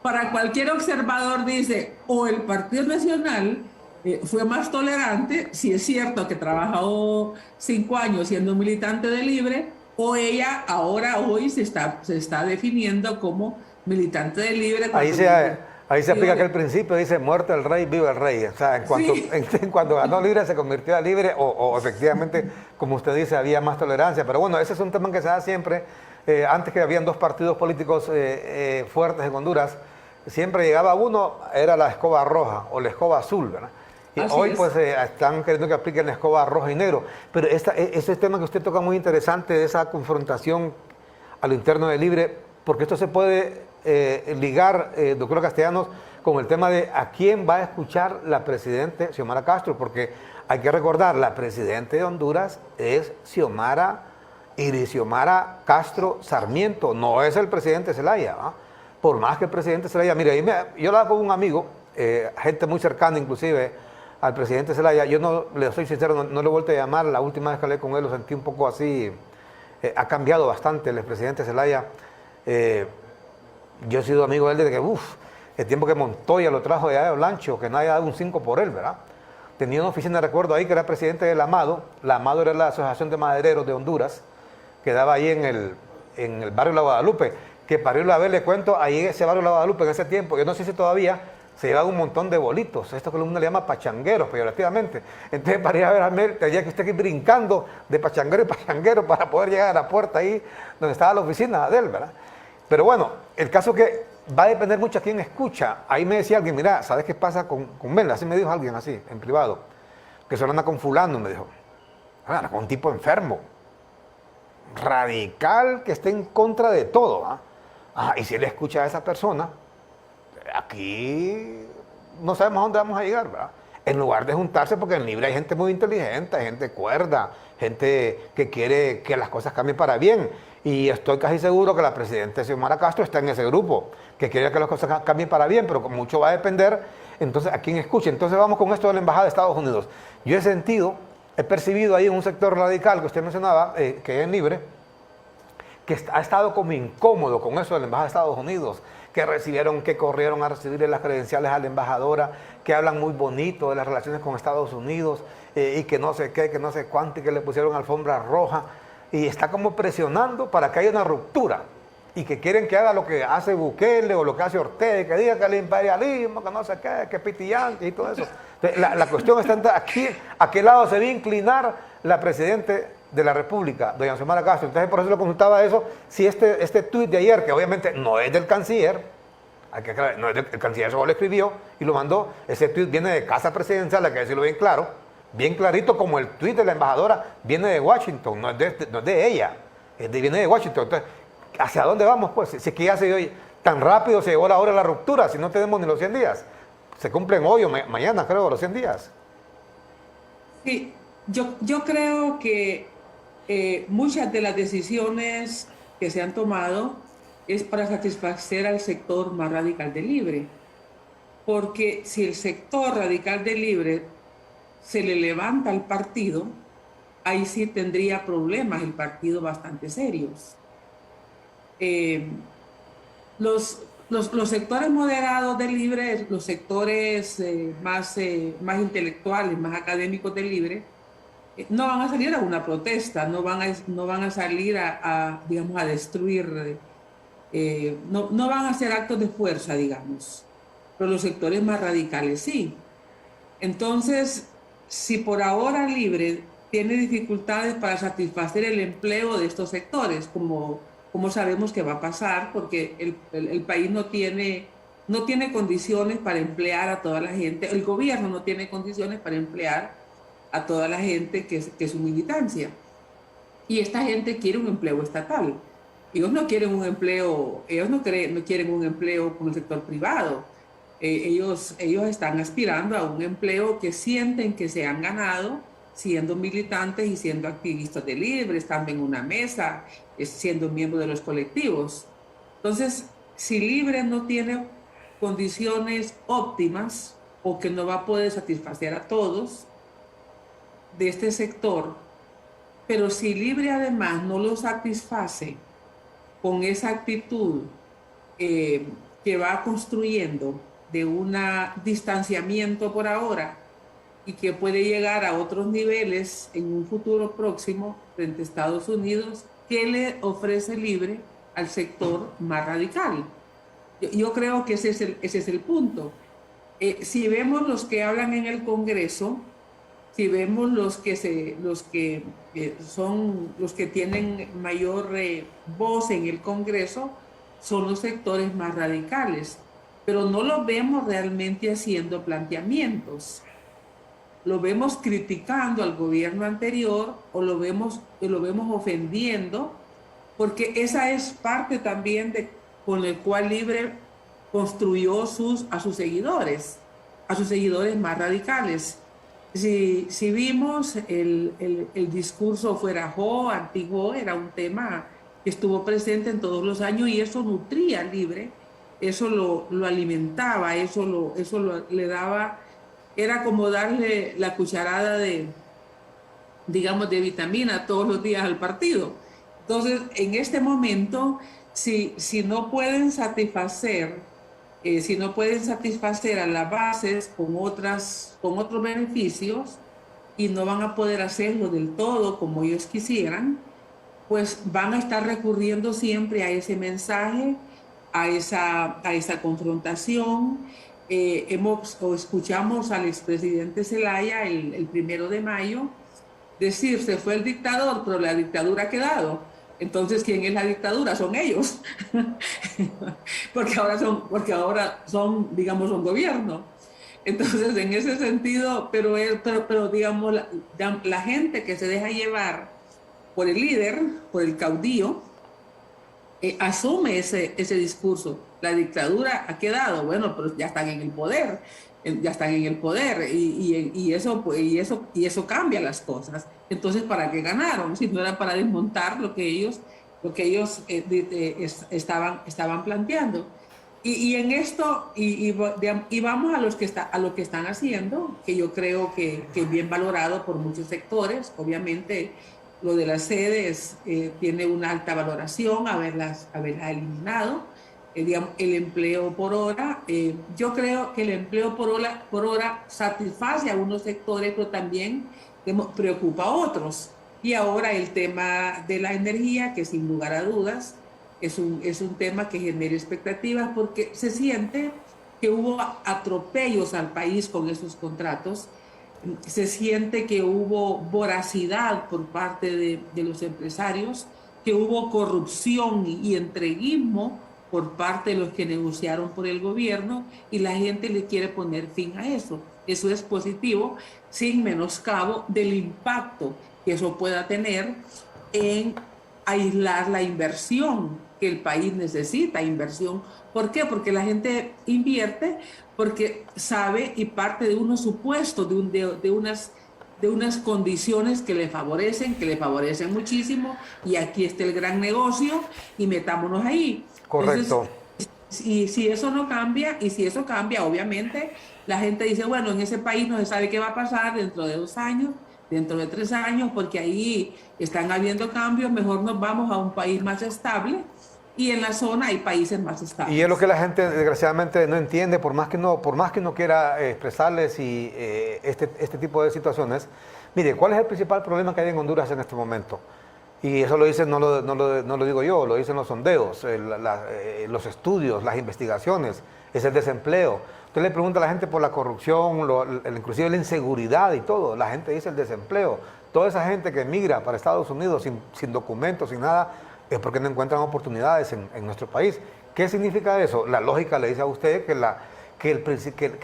para cualquier observador, dice, o el Partido Nacional fue más tolerante, si es cierto que trabajó 5 años siendo militante de Libre, o ella hoy se está definiendo como militante de Libre. Ahí se aplica aquel principio, dice: muerto el rey, viva el rey. O sea, en cuanto ganó Libre se convirtió a Libre, o efectivamente, como usted dice, había más tolerancia. Pero bueno, ese es un tema que se da siempre. Antes, que habían 2 partidos políticos fuertes en Honduras, siempre llegaba uno, era la escoba roja o la escoba azul, ¿verdad? Y hoy pues están queriendo que apliquen la escoba roja y negro. Pero ese tema que usted toca muy interesante, de esa confrontación a lo interno de Libre, porque esto se puede ligar, doctora Castellanos, con el tema de a quién va a escuchar la presidenta Xiomara Castro, porque hay que recordar, la presidenta de Honduras es Iris Xiomara Castro Sarmiento, no es el presidente Zelaya, ¿va? Por más que el presidente Zelaya, mire, yo hablaba con un amigo, gente muy cercana inclusive al presidente Zelaya. Yo no, le soy sincero, no le he vuelto a llamar. La última vez que hablé con él lo sentí un poco así, ha cambiado bastante el presidente Zelaya. Yo he sido amigo de él desde que, el tiempo que Montoya lo trajo de allá de Olancho, que nadie ha dado un 5 por él, ¿verdad? Tenía una oficina de recuerdo ahí que era presidente de la AMADO. La AMADO era la Asociación de Madereros de Honduras, que daba ahí en el barrio La Guadalupe, que para irlo a ver, le cuento, ahí en ese barrio La Guadalupe, en ese tiempo, yo no sé si todavía, se llevaba un montón de bolitos, esto que uno le llama pachangueros, peyorativamente. Entonces, para ir a ver a Mel, tenía que usted ir brincando de pachanguero y pachanguero para poder llegar a la puerta ahí donde estaba la oficina de él, ¿verdad? Pero bueno, el caso que va a depender mucho a quién escucha. Ahí me decía alguien: mira, ¿sabes qué pasa con Mel? Así me dijo alguien, así, en privado, que se anda con fulano, me dijo. Con un tipo enfermo. radical que esté en contra de todo. Y si él escucha a esa persona, aquí no sabemos a dónde vamos a llegar, ¿verdad? En lugar de juntarse, porque en Libre hay gente muy inteligente, hay gente cuerda, gente que quiere que las cosas cambien para bien. Y estoy casi seguro que la presidenta Xiomara Castro está en ese grupo, que quiere que las cosas cambien para bien, pero mucho va a depender, entonces, a quién escuche. Entonces vamos con esto de la Embajada de Estados Unidos. Yo he percibido ahí un sector radical que usted mencionaba, que es en Libre, que ha estado como incómodo con eso de la Embajada de Estados Unidos, que corrieron a recibirle las credenciales a la embajadora, que hablan muy bonito de las relaciones con Estados Unidos, y que no sé qué, que no sé cuánto, y que le pusieron alfombra roja, y está como presionando para que haya una ruptura, y que quieren que haga lo que hace Bukele o lo que hace Ortega, que diga que el imperialismo, que no sé qué, que Pitillán y todo eso. Entonces, la cuestión está aquí, a qué lado se va a inclinar la Presidenta de la República, doña Xiomara Castro. Entonces por eso le consultaba eso, si este tuit de ayer, que obviamente no es del canciller, hay que aclarar, no es el canciller solo lo escribió y lo mandó, ese tuit viene de Casa Presidencial, hay que decirlo bien claro, bien clarito, como el tuit de la embajadora viene de Washington, no es de ella, viene de Washington. Entonces, ¿hacia dónde vamos pues? Si es que ya se dio tan rápido, se llegó la hora de la ruptura, si no tenemos ni los 100 días. Se cumplen hoy o mañana, creo, los 100 días. Sí, yo creo que muchas de las decisiones que se han tomado es para satisfacer al sector más radical de Libre. Porque si el sector radical de Libre se le levanta al partido, ahí sí tendría problemas el partido bastante serios. Los sectores moderados de Libre, los sectores más intelectuales, más académicos de Libre, no van a salir a una protesta, no van a salir digamos, a destruir, no van a hacer actos de fuerza, digamos, pero los sectores más radicales sí. Entonces, si por ahora Libre tiene dificultades para satisfacer el empleo de estos sectores, como sabemos que va a pasar, porque el país no tiene condiciones para emplear a toda la gente, el gobierno no tiene condiciones para emplear a toda la gente que es su militancia. Y esta gente quiere un empleo estatal. Ellos no quieren un empleo, no quieren un empleo con el sector privado. Ellos están aspirando a un empleo que sienten que se han ganado siendo militantes y siendo activistas de Libre, estando en una mesa, siendo miembros de los colectivos. Entonces, si Libre no tiene condiciones óptimas o que no va a poder satisfacer a todos de este sector, pero si Libre además no lo satisface con esa actitud que va construyendo de un distanciamiento por ahora y que puede llegar a otros niveles en un futuro próximo frente a Estados Unidos, ¿qué le ofrece Libre al sector más radical? Yo creo que ese es el punto. Si vemos los que hablan en el Congreso, si vemos los que tienen mayor voz en el Congreso, son los sectores más radicales, pero no los vemos realmente haciendo planteamientos. Lo vemos criticando al gobierno anterior o lo vemos ofendiendo, porque esa es parte también con el cual Libre construyó a sus seguidores más radicales. Si vimos el discurso fuera Jo, anti-Jo, era un tema que estuvo presente en todos los años y eso nutría Libre, eso lo alimentaba, eso le daba, era como darle la cucharada de vitamina todos los días al partido. Entonces, en este momento, si no pueden satisfacer a las bases con otros beneficios y no van a poder hacerlo del todo como ellos quisieran, pues van a estar recurriendo siempre a ese mensaje, a esa confrontación. Escuchamos al expresidente Zelaya el 1 de mayo decir, se fue el dictador, pero la dictadura ha quedado. Entonces, ¿quién es la dictadura? Son ellos. porque ahora son gobierno. Entonces, en ese sentido, pero digamos, la gente que se deja llevar por el líder, por el caudillo, asume ese discurso. La dictadura ha quedado, bueno, pero ya están en el poder, ya están en el poder y eso cambia las cosas. Entonces, ¿para qué ganaron? Si no era para desmontar lo que ellos estaban planteando. Y en esto, vamos a lo que están haciendo, que yo creo que es bien valorado por muchos sectores. Obviamente, lo de las sedes tiene una alta valoración, haberlas eliminado. Digamos, el empleo por hora, yo creo que el empleo por hora satisface a unos sectores, pero también preocupa a otros. Y ahora el tema de la energía, que sin lugar a dudas es un tema que genera expectativas, porque se siente que hubo atropellos al país con esos contratos, se siente que hubo voracidad por parte de los empresarios, que hubo corrupción y entreguismo por parte de los que negociaron por el gobierno, y la gente le quiere poner fin a eso. Eso es positivo, sin menoscabo del impacto que eso pueda tener en aislar la inversión que el país necesita, inversión. ¿Por qué? Porque la gente invierte, porque sabe y parte de unos supuestos, de unas condiciones que le favorecen muchísimo, y aquí está el gran negocio y metámonos ahí. Correcto. Entonces, y si eso no cambia, y si eso cambia, obviamente la gente dice, bueno, en ese país no se sabe qué va a pasar dentro de 2 años, dentro de 3 años, porque ahí están habiendo cambios, mejor nos vamos a un país más estable, y en la zona hay países más estables. Y es lo que la gente desgraciadamente no entiende, por más que no quiera expresarles y este tipo de situaciones. Mire, ¿cuál es el principal problema que hay en Honduras en este momento? Y eso lo dicen, no lo digo yo, lo dicen los sondeos, los estudios, las investigaciones, es el desempleo. Usted le pregunta a la gente por la corrupción, inclusive la inseguridad y todo, la gente dice el desempleo. Toda esa gente que emigra para Estados Unidos sin documentos, sin nada, es porque no encuentran oportunidades en nuestro país. ¿Qué significa eso? La lógica le dice a usted que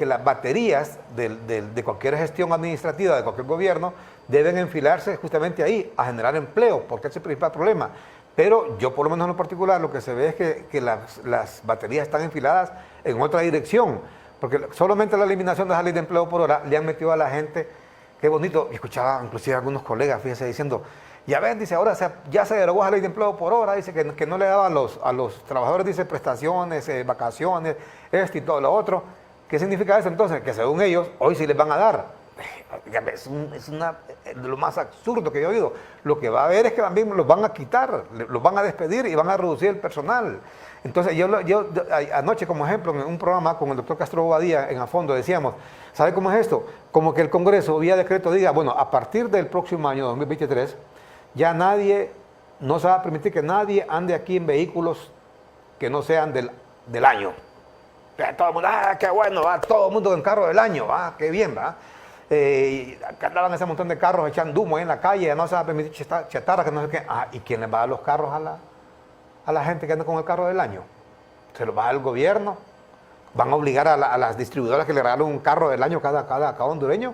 las baterías de cualquier gestión administrativa, de cualquier gobierno, deben enfilarse justamente ahí, a generar empleo, porque ese es el principal problema. Pero yo, por lo menos en lo particular, lo que se ve es que las baterías están enfiladas en otra dirección, porque solamente la eliminación de esa ley de empleo por hora le han metido a la gente, qué bonito, y escuchaba inclusive a algunos colegas, fíjese, diciendo, ya ven, dice, ahora ya se derogó esa ley de empleo por hora, dice que no le daba a los trabajadores, dice, prestaciones, vacaciones, esto y todo lo otro. ¿Qué significa eso entonces? Que según ellos, hoy sí les van a dar. Es de lo más absurdo que yo he oído. Lo que va a haber es que también los van a quitar, los van a despedir y van a reducir el personal. Entonces yo anoche, como ejemplo, en un programa con el doctor Castro Bobadilla en A Fondo, decíamos, ¿sabe cómo es esto? Como que el Congreso vía decreto diga, bueno, a partir del próximo año 2023, ya no se va a permitir que nadie ande aquí en vehículos que no sean del año. Todo el mundo, qué bueno, va, todo el mundo en carro del año, qué bien, va. Acá andaban ese montón de carros echando humo ahí en la calle, ya no se va a permitir chatarra, que no sé qué. ¿Y quién les va a dar los carros a la gente que anda con el carro del año? ¿Se los va a dar el gobierno? ¿Van a obligar a las distribuidoras que le regalen un carro del año cada hondureño?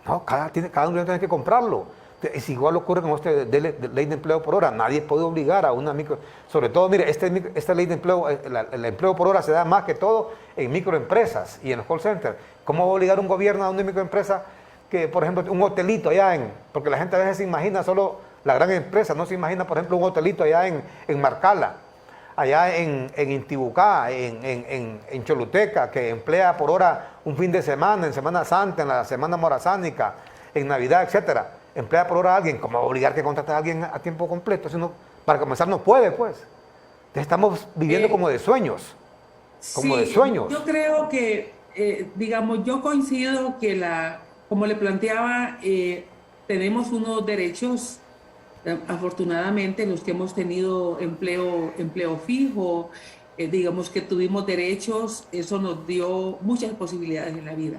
No, cada hondureño tiene que comprarlo. Es igual ocurre con esta ley de empleo por hora. Nadie puede obligar a una micro... Sobre todo, mire, esta ley de empleo, el empleo por hora se da más que todo en microempresas y en los call centers. ¿Cómo va a obligar un gobierno a una microempresa que, por ejemplo, un hotelito allá porque la gente a veces se imagina solo la gran empresa, no se imagina, por ejemplo, un hotelito allá en Marcala, allá en Intibucá, en Choluteca, que emplea por hora un fin de semana, en Semana Santa, en la Semana Morazánica, en Navidad, etcétera. Emplea por hora a alguien, ¿cómo va a obligar que contrate a alguien a tiempo completo? Si no, para comenzar no puede, pues. Entonces estamos viviendo como de sueños, Yo creo que, digamos, yo coincido que como le planteaba, tenemos unos derechos, afortunadamente, los que hemos tenido empleo fijo, digamos que tuvimos derechos, eso nos dio muchas posibilidades en la vida.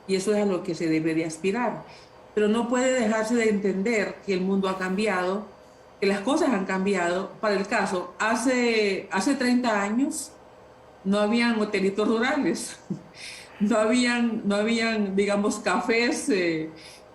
Y eso es a lo que se debe de aspirar. Pero no puede dejarse de entender que el mundo ha cambiado, que las cosas han cambiado. Para el caso, hace 30 años no habían hotelitos rurales, no habían, digamos, cafés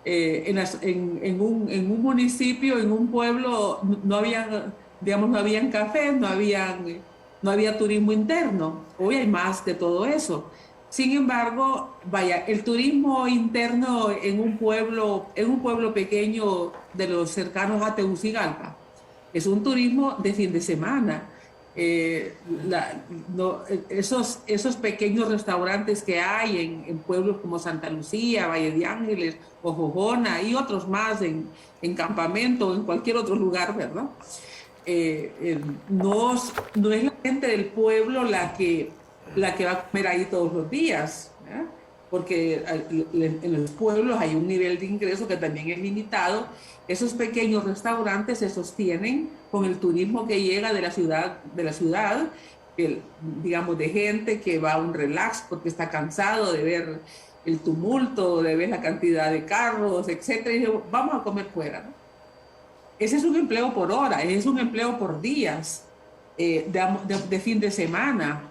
en un municipio, en un pueblo, no había, digamos, no habían cafés, no había turismo interno. Hoy hay más de todo eso. Sin embargo, vaya, el turismo interno en un pueblo pequeño de los cercanos a Tegucigalpa, es un turismo de fin de semana. Eh, esos pequeños restaurantes que hay en pueblos como Santa Lucía, Valle de Ángeles, Ojojona y otros más en Campamento o en cualquier otro lugar, ¿verdad? No, no es la gente del pueblo la que va a comer ahí todos los días, ¿verdad? Porque en los pueblos hay un nivel de ingreso que también es limitado. Esos pequeños restaurantes se sostienen con el turismo que llega de la ciudad, digamos, de gente que va a un relax porque está cansado de ver el tumulto, de ver la cantidad de carros, etcétera, y dice, vamos a comer fuera, ¿no? Ese es un empleo por hora, ese es un empleo por días, de fin de semana.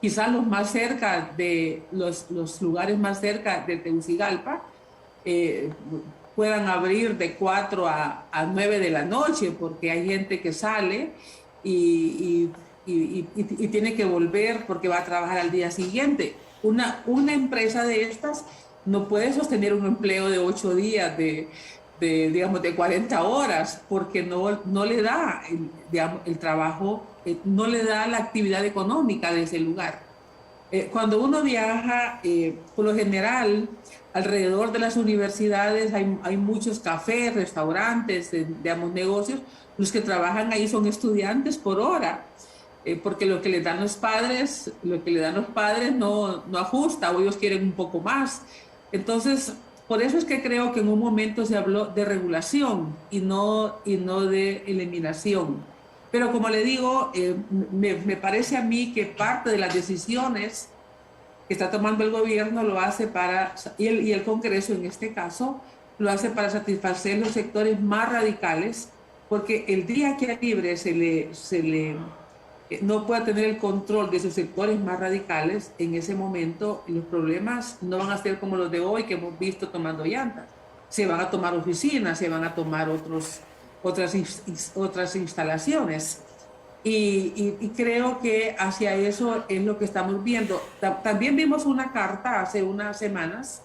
Quizás los lugares más cerca de Tegucigalpa puedan abrir de 4 a 9 de la noche, porque hay gente que sale y tiene que volver porque va a trabajar al día siguiente. Una empresa de estas no puede sostener un empleo de 8 días, digamos, de 40 horas, porque no le da, digamos, el trabajo, no le da la actividad económica de ese lugar. Cuando uno viaja, por lo general, alrededor de las universidades hay muchos cafés, restaurantes, digamos, negocios. Los que trabajan ahí son estudiantes por hora, porque lo que le dan los padres no ajusta, o ellos quieren un poco más. Entonces, por eso es que creo que en un momento se habló de regulación y no de eliminación. Pero como le digo, me parece a mí que parte de las decisiones que está tomando el gobierno lo hace y el Congreso en este caso, lo hace para satisfacer los sectores más radicales, porque el día que a Libre no pueda tener el control de sus sectores más radicales, en ese momento los problemas no van a ser como los de hoy que hemos visto tomando llantas. Se van a tomar oficinas, se van a tomar otras instalaciones. Y creo que hacia eso es lo que estamos viendo. También vimos una carta hace unas semanas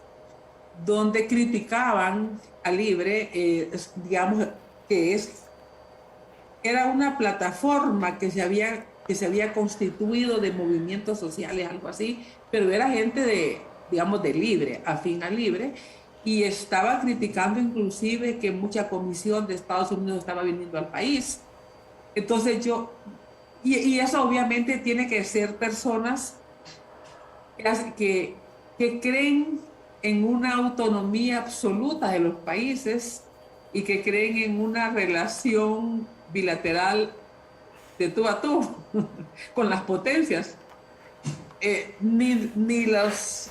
donde criticaban a Libre, digamos, era una plataforma que se había constituido de movimientos sociales, algo así, pero era gente digamos, de Libre, afín a Libre, y estaba criticando inclusive que mucha comisión de Estados Unidos estaba viniendo al país. Entonces y eso obviamente tiene que ser personas que creen en una autonomía absoluta de los países y que creen en una relación bilateral de tú a tú con las potencias. Ni los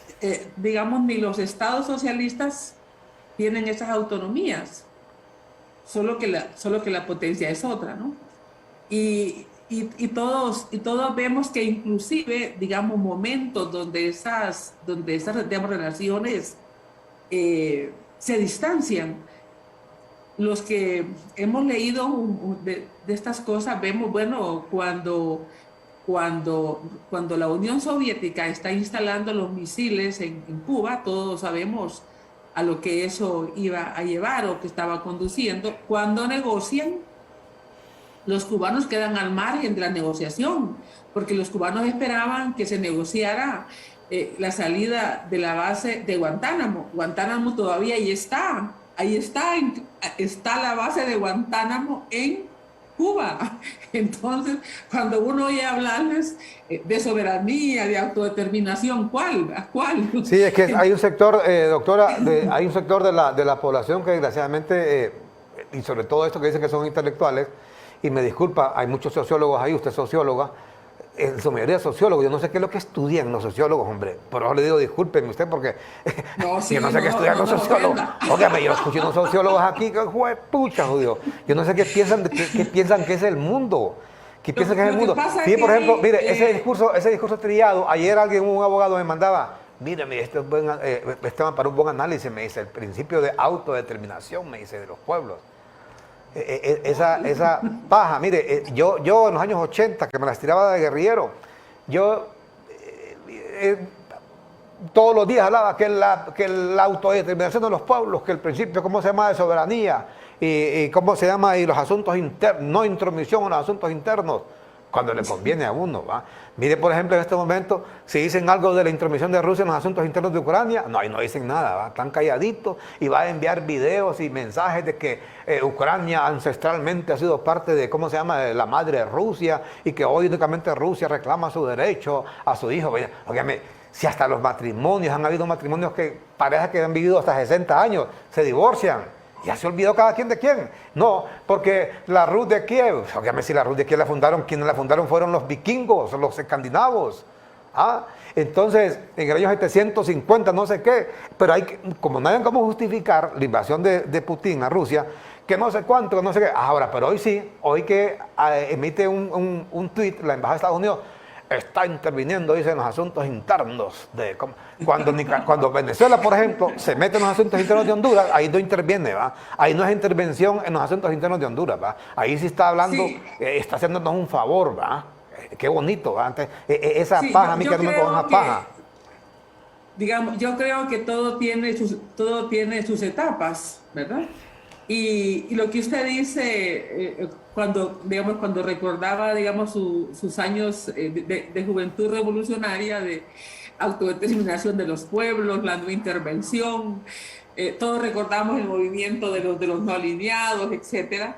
estados socialistas tienen esas autonomías, solo que la potencia es otra, ¿no? Y todos vemos que inclusive, digamos, momentos donde esas digamos, relaciones se distancian. Los que hemos leído de estas cosas vemos, bueno, cuando la Unión Soviética está instalando los misiles en Cuba, todos sabemos a lo que eso iba a llevar o que estaba conduciendo. Cuando negocian, los cubanos quedan al margen de la negociación, porque los cubanos esperaban que se negociara la salida de la base de Guantánamo. Guantánamo todavía ahí está la base de Guantánamo en Cuba. Entonces, cuando uno oye hablarles de soberanía, de autodeterminación, ¿cuál? Sí, es que hay un sector, doctora, hay un sector de la población que desgraciadamente, y sobre todo esto que dicen que son intelectuales, y me disculpa, hay muchos sociólogos ahí, usted es socióloga, en su mayoría sociólogos, yo no sé qué es lo que estudian los sociólogos, hombre, pero yo le digo discúlpenme usted porque yo no sé qué estudian los sociólogos. Óigame, yo escuché unos sociólogos aquí que pucha, judío. Yo no sé qué piensan que es el mundo. ¿Qué piensan que es el mundo? Sí, por ejemplo, mire, ese discurso trillado, ayer un abogado me mandaba, Mire, este es tema para un buen análisis, me dice, el principio de autodeterminación, me dice, de los pueblos. Esa paja, mire, yo en los años 80, que me las tiraba de guerrillero, yo todos los días hablaba que la autodeterminación de los pueblos, que el principio, ¿cómo se llama?, de soberanía, y cómo se llama, y los asuntos internos, no intromisión en los asuntos internos, cuando le conviene a uno, ¿va? Mire, por ejemplo, en este momento, si dicen algo de la intromisión de Rusia en los asuntos internos de Ucrania, no, ahí no dicen nada, ¿va? Están calladitos y va a enviar videos y mensajes de que Ucrania ancestralmente ha sido parte de, ¿cómo se llama?, de la madre de Rusia, y que hoy únicamente Rusia reclama su derecho a su hijo. Óigame, si hasta los matrimonios, han habido matrimonios que parejas que han vivido hasta 60 años, se divorcian. Ya se olvidó cada quien de quién. No, porque la Rus de Kiev, obviamente si la Rus de Kiev la fundaron, quienes la fundaron fueron los vikingos, los escandinavos. ¿Ah? Entonces, en el año 750, no sé qué, pero como no hay cómo justificar la invasión de Putin a Rusia, que no sé cuánto, que no sé qué. Ahora, pero hoy sí, hoy que emite un tuit la Embajada de Estados Unidos, está interviniendo, dice, en los asuntos internos. Cuando Venezuela, por ejemplo, se mete en los asuntos internos de Honduras, ahí no interviene, ¿va? Ahí no es intervención en los asuntos internos de Honduras, ¿va? Ahí sí está hablando, sí. Está haciéndonos un favor, ¿va? Qué bonito, ¿va? Entonces, esa sí, paja, a mí que no me pongan una paja. Digamos, yo creo que todo tiene sus etapas, ¿verdad? Y lo que usted dice, cuando recordaba, digamos, sus años de juventud revolucionaria, de autodeterminación de los pueblos, la no intervención, todos recordamos el movimiento de los no alineados, etc.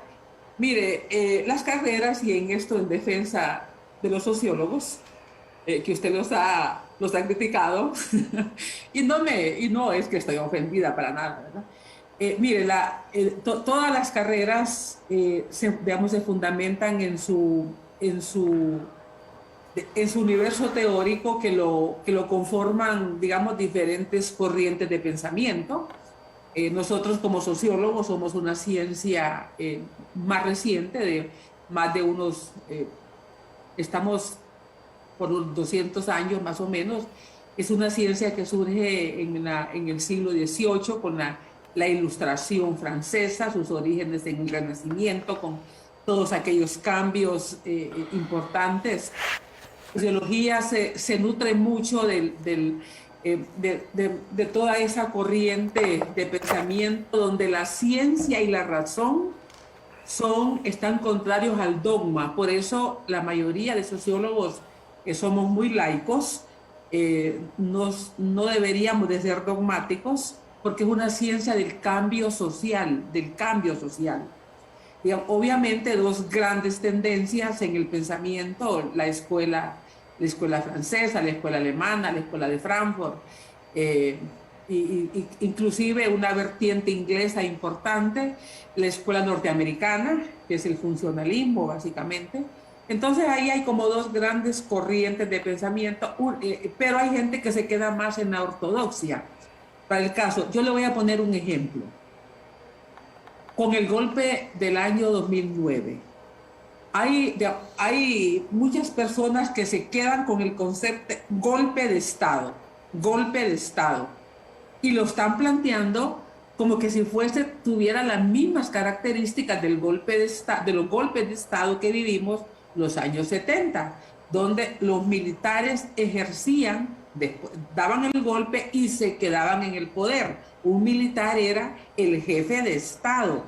Mire, las carreras, y en esto en defensa de los sociólogos, que usted los ha criticado, y no es que estoy ofendida para nada, ¿verdad? Mire, todas las carreras se fundamentan en su universo teórico que lo conforman, digamos, diferentes corrientes de pensamiento. Nosotros como sociólogos somos una ciencia más reciente, de más de unos, estamos por unos 200 años más o menos. Es una ciencia que surge en el siglo XVIII con la Ilustración francesa, sus orígenes en el Renacimiento, con todos aquellos cambios importantes. La sociología se nutre mucho de toda esa corriente de pensamiento donde la ciencia y la razón están contrarios al dogma. Por eso la mayoría de sociólogos que somos muy laicos, no deberíamos de ser dogmáticos, porque es una ciencia del cambio social, Obviamente, dos grandes tendencias en el pensamiento, la escuela francesa, la escuela alemana, la escuela de Frankfurt, inclusive una vertiente inglesa importante, la escuela norteamericana, que es el funcionalismo, básicamente. Entonces ahí hay como dos grandes corrientes de pensamiento, pero hay gente que se queda más en la ortodoxia. Para el caso, yo le voy a poner un ejemplo. Con el golpe del año 2009, hay muchas personas que se quedan con el concepto golpe de Estado, y lo están planteando como que si tuviera las mismas características de los golpes de Estado que vivimos los años 70, donde los militares daban el golpe y se quedaban en el poder. Un militar era el jefe de Estado.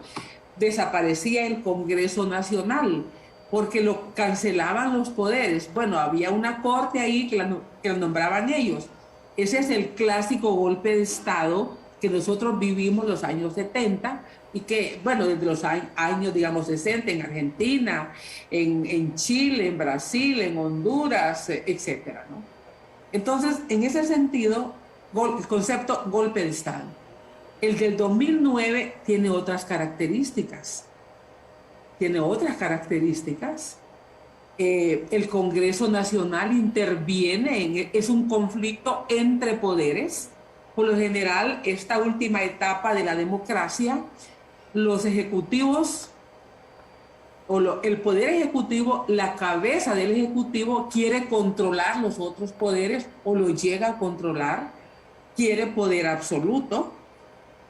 Desaparecía el Congreso Nacional porque lo cancelaban los poderes. Bueno, había una corte ahí que la nombraban ellos. Ese es el clásico golpe de Estado que nosotros vivimos los años 70 y que, bueno, desde los años, digamos, 60 en Argentina, en Chile, en Brasil, en Honduras, etcétera, ¿no? Entonces, en ese sentido, el concepto golpe de Estado. El del 2009 tiene otras características. El Congreso Nacional interviene, es un conflicto entre poderes. Por lo general, esta última etapa de la democracia, los ejecutivos, el poder ejecutivo, la cabeza del ejecutivo quiere controlar los otros poderes o lo llega a controlar quiere poder absoluto.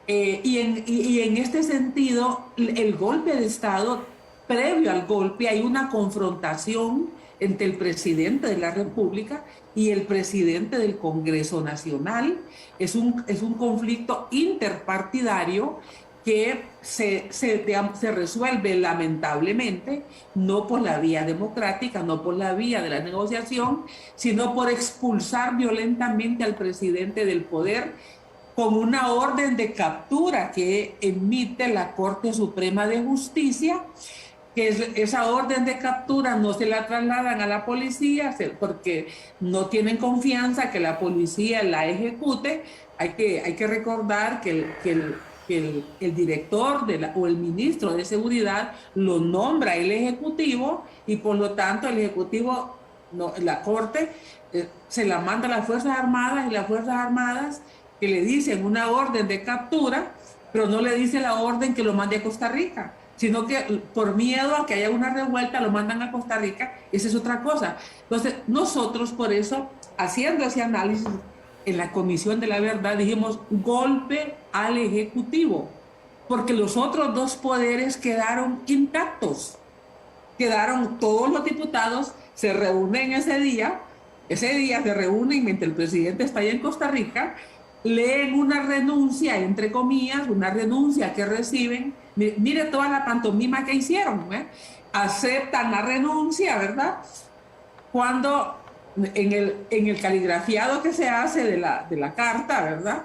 Y en este sentido, el golpe de Estado, previo al golpe, hay una confrontación entre el presidente de la República y el presidente del Congreso Nacional. Es un conflicto interpartidario que se resuelve lamentablemente no por la vía democrática, no por la vía de la negociación, sino por expulsar violentamente al presidente del poder con una orden de captura que emite la Corte Suprema de Justicia, que esa orden de captura no se la trasladan a la policía porque no tienen confianza que la policía la ejecute. Hay que recordar que el director o el ministro de Seguridad lo nombra el Ejecutivo y por lo tanto el Ejecutivo, la Corte, se la manda a las Fuerzas Armadas y las Fuerzas Armadas que le dicen una orden de captura, pero no le dice la orden que lo mande a Costa Rica, sino que por miedo a que haya una revuelta lo mandan a Costa Rica. Esa es otra cosa. Entonces, nosotros por eso, haciendo ese análisis en la Comisión de la Verdad, dijimos golpe al Ejecutivo, porque los otros dos poderes quedaron intactos. Quedaron todos los diputados, se reúnen ese día se reúnen mientras el presidente está allá en Costa Rica, leen una renuncia, entre comillas, una renuncia que reciben. Mire toda la pantomima que hicieron, ¿eh? Aceptan la renuncia, ¿verdad? Cuando en el caligrafiado que se hace de la carta, ¿verdad?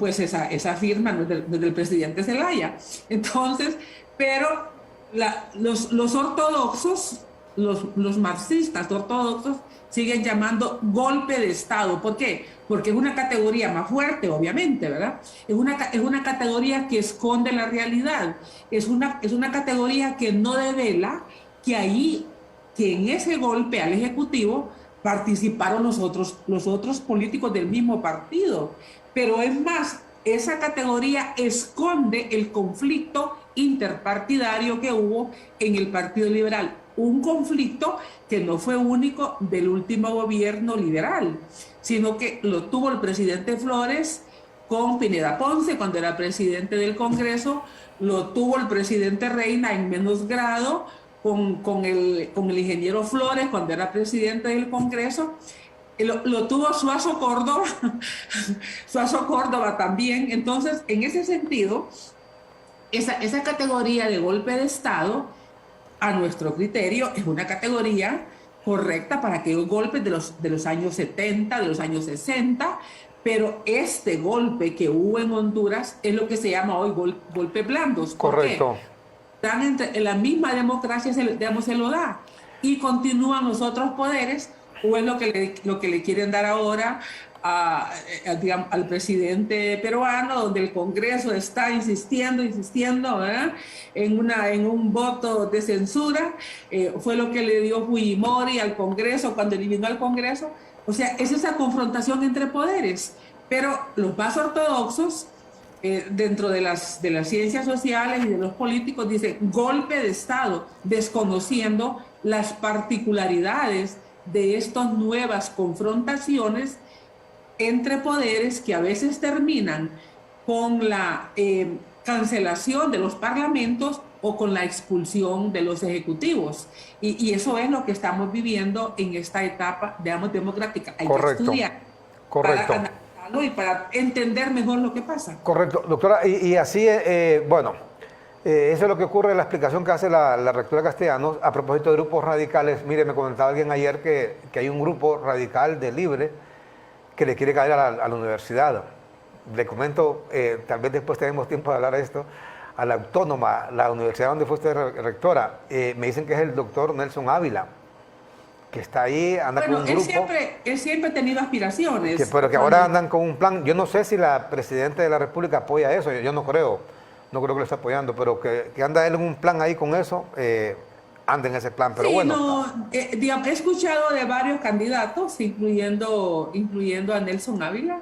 Pues esa firma no es del presidente Zelaya. Entonces, pero los ortodoxos, los marxistas ortodoxos, siguen llamando golpe de Estado. ¿Por qué? Porque es una categoría más fuerte, obviamente, ¿verdad? Es una categoría que esconde la realidad. Es una categoría que no devela que en ese golpe al Ejecutivo participaron los otros políticos del mismo partido. Pero es más, esa categoría esconde el conflicto interpartidario que hubo en el Partido Liberal. Un conflicto que no fue único del último gobierno liberal, sino que lo tuvo el presidente Flores con Pineda Ponce cuando era presidente del Congreso, lo tuvo el presidente Reina en menos grado con el ingeniero Flores cuando era presidente del Congreso, lo tuvo Suazo Córdoba, Suazo Córdoba también. Entonces, en ese sentido, esa categoría de golpe de Estado, a nuestro criterio, es una categoría correcta para aquellos golpes de los años 70, de los años 60, pero este golpe que hubo en Honduras es lo que se llama hoy golpes blandos. Correcto. En la misma democracia se lo da y continúan los otros poderes, o es lo que le quieren dar ahora digamos, al presidente peruano, donde el Congreso está insistiendo, ¿verdad? En un voto de censura. Fue lo que le dio Fujimori al Congreso cuando eliminó al Congreso. O sea, es esa confrontación entre poderes. Pero los más ortodoxos, dentro de las ciencias sociales y de los políticos, dicen golpe de Estado, desconociendo las particularidades de estas nuevas confrontaciones entre poderes que a veces terminan con la cancelación de los parlamentos o con la expulsión de los ejecutivos. Y eso es lo que estamos viviendo en esta etapa, digamos, democrática. Hay que estudiar para analizarlo y para entender mejor lo que pasa. Correcto, doctora. Y así, bueno, eso es lo que ocurre en la explicación que hace la rectora Castellanos a propósito de grupos radicales. Mire, me comentaba alguien ayer que hay un grupo radical de Libre que le quiere caer a la universidad. Le comento, tal vez después tenemos tiempo de hablar de esto, a la Autónoma, la universidad donde fue usted rectora. Me dicen que es el doctor Nelson Ávila, que está ahí, anda con un grupo. Él siempre ha tenido aspiraciones. Pero que ahora andan con un plan. Yo no sé si la Presidenta de la República apoya eso, yo no creo que lo está apoyando, pero que anda él en un plan ahí con eso. Anda en ese plan, pero sí, bueno. No, digamos, he escuchado de varios candidatos, incluyendo a Nelson Ávila,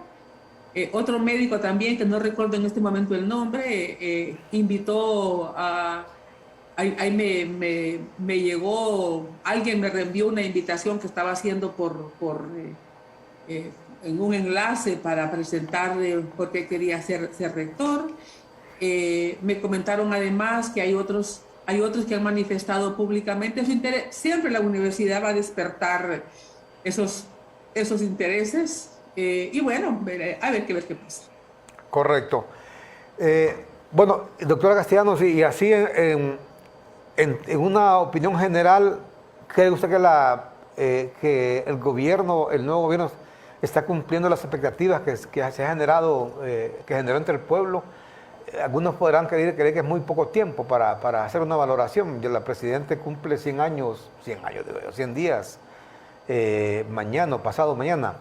otro médico también, que no recuerdo en este momento el nombre, invitó a... Ahí me llegó, alguien me reenvió una invitación que estaba haciendo en un enlace para presentar por qué quería ser rector. Me comentaron además que hay otros que han manifestado públicamente su interés. Siempre la universidad va a despertar esos intereses y bueno, a ver qué pasa. Correcto. Bueno, doctora Castellanos, y así en una opinión general, ¿cree usted que el gobierno, el nuevo gobierno, está cumpliendo las expectativas que se ha generado, que generó entre el pueblo? Algunos podrán creer que es muy poco tiempo para hacer una valoración. La Presidenta cumple 100 años, 100 días, mañana, pasado mañana.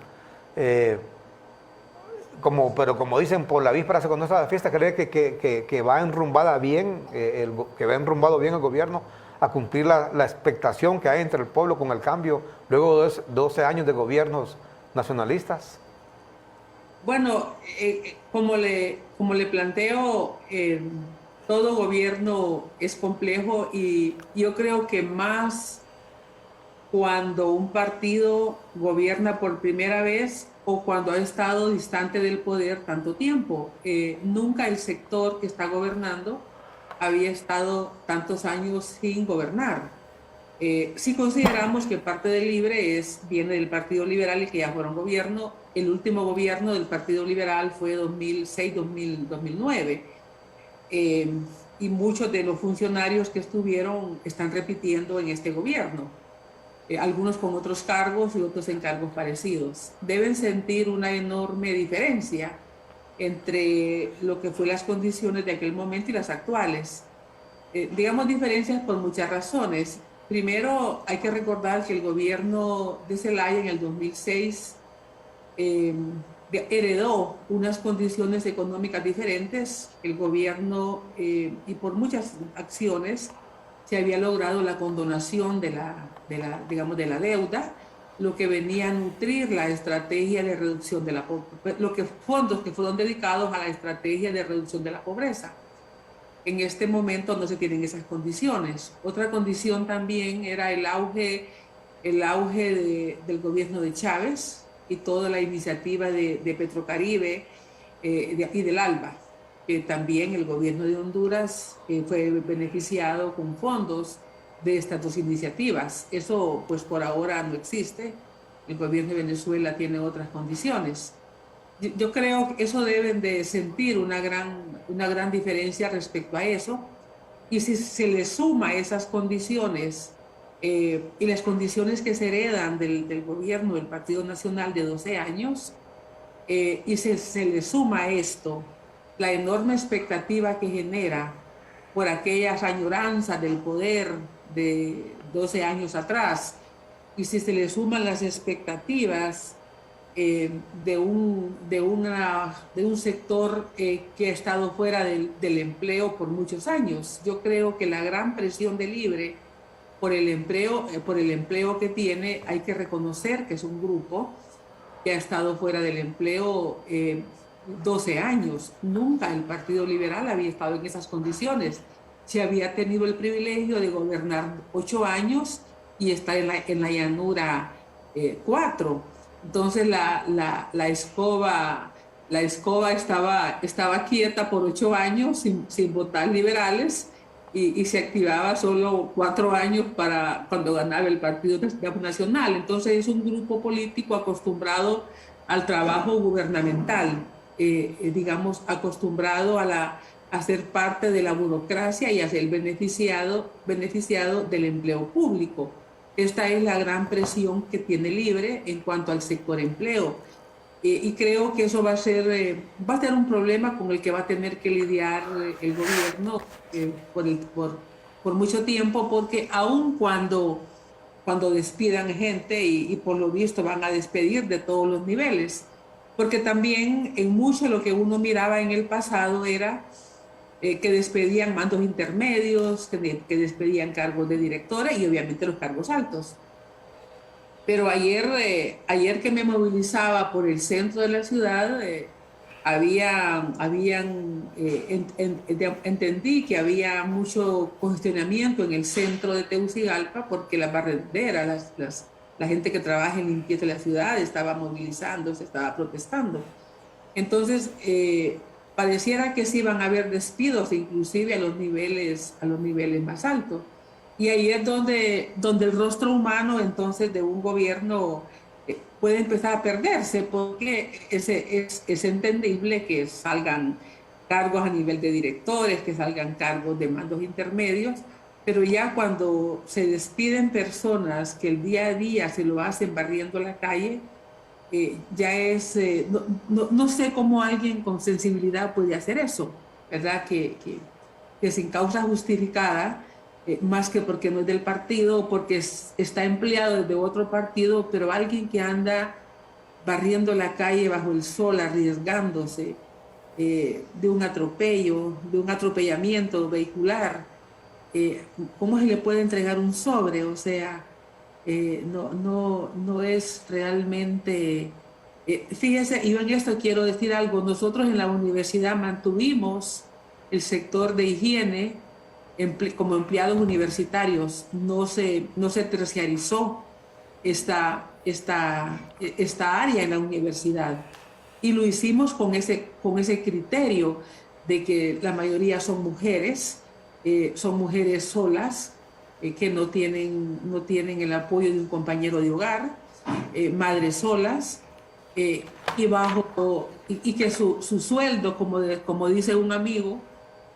Pero como dicen, por la víspera se conoce la fiesta. ¿Cree que va enrumbada bien, que va enrumbado bien el gobierno a cumplir la expectación que hay entre el pueblo con el cambio luego de 12 años de gobiernos nacionalistas? Bueno, como le planteo, todo gobierno es complejo y yo creo que más cuando un partido gobierna por primera vez o cuando ha estado distante del poder tanto tiempo. Nunca el sector que está gobernando había estado tantos años sin gobernar. Si consideramos que parte del Libre viene del Partido Liberal y que ya fueron gobierno, el último gobierno del Partido Liberal fue 2006-2009. Y muchos de los funcionarios que estuvieron están repitiendo en este gobierno. Algunos con otros cargos y otros en cargos parecidos. Deben sentir una enorme diferencia entre lo que fue las condiciones de aquel momento y las actuales. Digamos diferencias por muchas razones. Primero, hay que recordar que el gobierno de Zelaya en el 2006 heredó unas condiciones económicas diferentes. El gobierno, y por muchas acciones, se había logrado la condonación de la deuda, lo que venía a nutrir la estrategia de reducción de la pobreza, fondos que fueron dedicados a la estrategia de reducción de la pobreza. En este momento no se tienen esas condiciones. Otra condición también era el auge del gobierno de Chávez y toda la iniciativa de Petrocaribe y del ALBA, que también el gobierno de Honduras fue beneficiado con fondos de estas dos iniciativas. Eso pues por ahora no existe. El gobierno de Venezuela tiene otras condiciones. Yo creo que eso deben de sentir una gran diferencia respecto a eso. Y si se le suma esas condiciones y las condiciones que se heredan del gobierno del Partido Nacional de 12 años, y se le suma a esto la enorme expectativa que genera por aquellas añoranzas del poder de 12 años atrás, y si se le suman las expectativas de un sector que ha estado fuera del empleo por muchos años. Yo creo que la gran presión del Libre por el empleo que tiene, hay que reconocer que es un grupo que ha estado fuera del empleo 12 años. Nunca el Partido Liberal había estado en esas condiciones. Se había tenido el privilegio de gobernar 8 años y está en la llanura 4. Entonces la escoba estaba quieta por 8 años sin votar liberales y se activaba solo 4 años para cuando ganaba el Partido Nacional. Entonces es un grupo político acostumbrado al trabajo gubernamental, digamos, acostumbrado a ser parte de la burocracia y a ser beneficiado del empleo público. Esta es la gran presión que tiene Libre en cuanto al sector empleo. Y creo que eso va a ser un problema con el que va a tener que lidiar el gobierno por mucho tiempo, porque aun cuando despidan gente, y por lo visto van a despedir de todos los niveles, porque también en mucho lo que uno miraba en el pasado era que despedían mandos intermedios, que despedían cargos de directora y obviamente los cargos altos. Pero ayer que me movilizaba por el centro de la ciudad, entendí que había mucho congestionamiento en el centro de Tegucigalpa porque las barrenderas, la gente que trabaja en limpieza de la ciudad estaba movilizándose, estaba protestando. Entonces, pareciera que sí van a haber despidos, inclusive a los niveles más altos. Y ahí es donde el rostro humano entonces de un gobierno puede empezar a perderse, porque es entendible que salgan cargos a nivel de directores, que salgan cargos de mandos intermedios, pero ya cuando se despiden personas que el día a día se lo hacen barriendo la calle, ya es, no sé cómo alguien con sensibilidad puede hacer eso, ¿verdad? Que sin causa justificada, más que porque no es del partido, porque está empleado de otro partido, pero alguien que anda barriendo la calle bajo el sol, arriesgándose de un atropello, de un atropellamiento vehicular, ¿cómo se le puede entregar un sobre? O sea, no es realmente... fíjese, y yo en esto quiero decir algo, nosotros en la universidad mantuvimos el sector de higiene como empleados universitarios, no se terciarizó esta área en la universidad. Y lo hicimos con ese criterio de que la mayoría son mujeres solas, que no tienen el apoyo de un compañero de hogar, madres solas, y que su sueldo, como dice un amigo,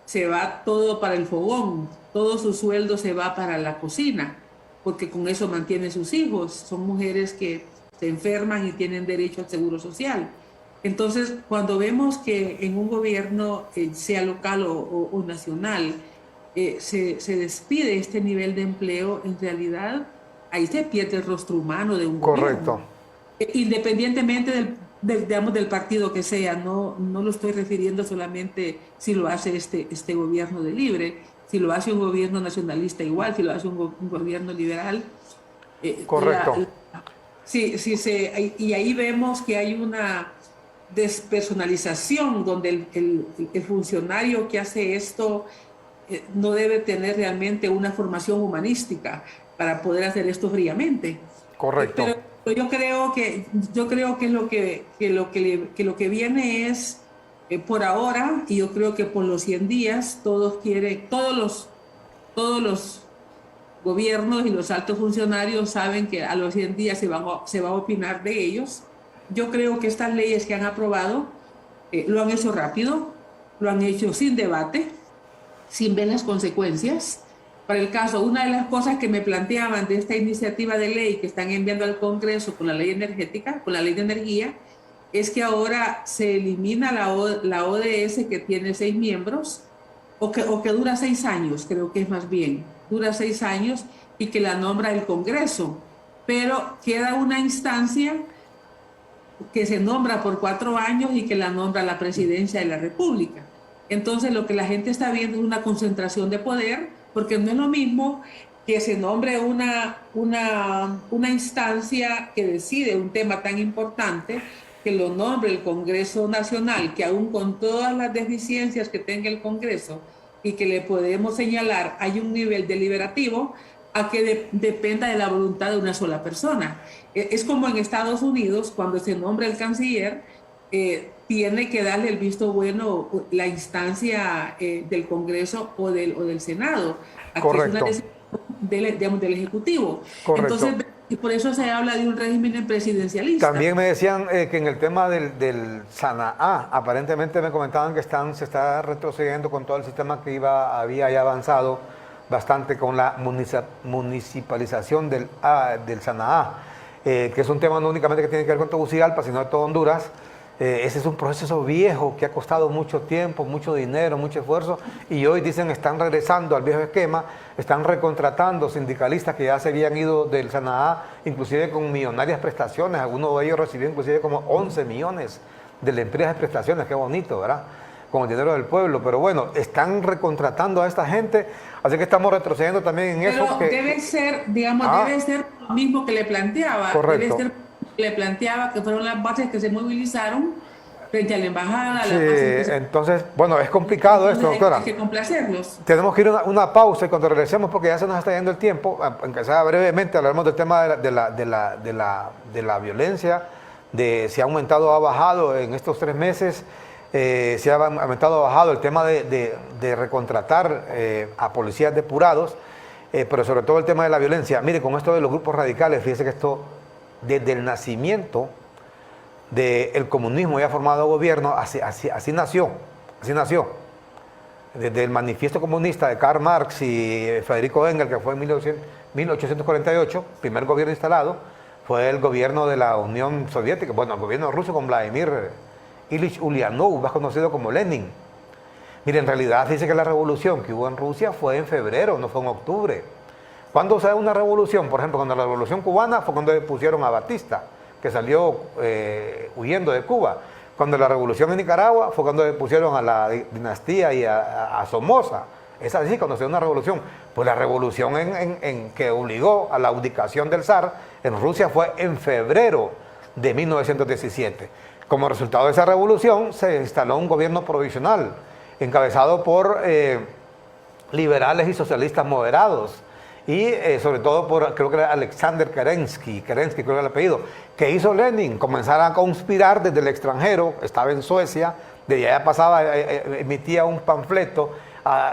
se va todo para el fogón, todo su sueldo se va para la cocina, porque con eso mantiene sus hijos. Son mujeres que se enferman y tienen derecho al seguro social. Entonces, cuando vemos que en un gobierno, sea local o nacional, se despide este nivel de empleo, en realidad ahí se pierde el rostro humano de un Correcto. gobierno. Independientemente del partido que sea, no lo estoy refiriendo solamente si lo hace este gobierno de Libre, si lo hace un gobierno nacionalista igual, si lo hace un gobierno liberal. Correcto. Y ahí vemos que hay una despersonalización donde el funcionario que hace esto no debe tener realmente una formación humanística para poder hacer esto fríamente. Correcto. Pero yo creo que lo que viene es, por ahora, y yo creo que por los 100 días, todos los gobiernos y los altos funcionarios saben que a los 100 días se va a opinar de ellos. Yo creo que estas leyes que han aprobado lo han hecho rápido, lo han hecho sin debate, sin ver las consecuencias. Para el caso, una de las cosas que me planteaban de esta iniciativa de ley que están enviando al Congreso con la ley energética, con la ley de energía, es que ahora se elimina la ODS, que tiene 6 miembros, o que dura 6 años, creo que es más bien, dura 6 años, y que la nombra el Congreso. Pero queda una instancia que se nombra por 4 años y que la nombra la Presidencia de la República. Entonces, lo que la gente está viendo es una concentración de poder, porque no es lo mismo que se nombre una instancia que decide un tema tan importante, que lo nombre el Congreso Nacional, que aún con todas las deficiencias que tenga el Congreso y que le podemos señalar, hay un nivel deliberativo, a que dependa de la voluntad de una sola persona. Es como en Estados Unidos, cuando se nombra el canciller, tiene que darle el visto bueno la instancia del Congreso o del Senado. Correcto. Es una decisión del Ejecutivo. Correcto. Entonces, y por eso se habla de un régimen presidencialista. También me decían que en el tema del SANAA, aparentemente me comentaban que se está retrocediendo con todo el sistema que había ya avanzado bastante con la municipalización del SANAA, que es un tema no únicamente que tiene que ver con Tegucigalpa, sino de todo Honduras. Ese es un proceso viejo que ha costado mucho tiempo, mucho dinero, mucho esfuerzo, y hoy dicen están regresando al viejo esquema, están recontratando sindicalistas que ya se habían ido del SANAA, inclusive con millonarias prestaciones. Algunos de ellos recibían inclusive como 11 millones de la empresa de prestaciones. Qué bonito, ¿verdad? Con el dinero del pueblo. Pero bueno, están recontratando a esta gente, así que estamos retrocediendo también en eso. Pero debe ser, digamos, debe ser lo mismo que le planteaba. Correcto. Debe ser, le planteaba que fueron las bases que se movilizaron frente a la embajada. Sí, entonces, bueno, es complicado esto, doctora. Hay que complacerlos. Tenemos que ir a una pausa y cuando regresemos, porque ya se nos está yendo el tiempo, aunque sea brevemente, hablaremos del tema de la violencia, de si ha aumentado o ha bajado en estos 3 meses, si ha aumentado o ha bajado el tema de recontratar a policías depurados, pero sobre todo el tema de la violencia. Mire, con esto de los grupos radicales, fíjese que esto, desde el nacimiento del comunismo ya formado gobierno, así nació. Desde el manifiesto comunista de Karl Marx y Federico Engels, que fue en 1848, primer gobierno instalado, fue el gobierno de la Unión Soviética, bueno, el gobierno ruso con Vladimir Ilich Ulyanov, más conocido como Lenin. Mire, en realidad dice que la revolución que hubo en Rusia fue en febrero, no fue en octubre. ¿Cuándo se da una revolución? Por ejemplo, cuando la revolución cubana fue cuando pusieron a Batista, que salió huyendo de Cuba. Cuando la revolución en Nicaragua fue cuando pusieron a la dinastía y a Somoza. Es así, cuando se dio una revolución. Pues la revolución que obligó a la abdicación del zar en Rusia fue en febrero de 1917. Como resultado de esa revolución se instaló un gobierno provisional, encabezado por liberales y socialistas moderados. Y sobre todo por, creo que era Alexander Kerensky creo que era el apellido, que hizo Lenin, comenzar a conspirar desde el extranjero, estaba en Suecia, desde allá pasaba, emitía un panfleto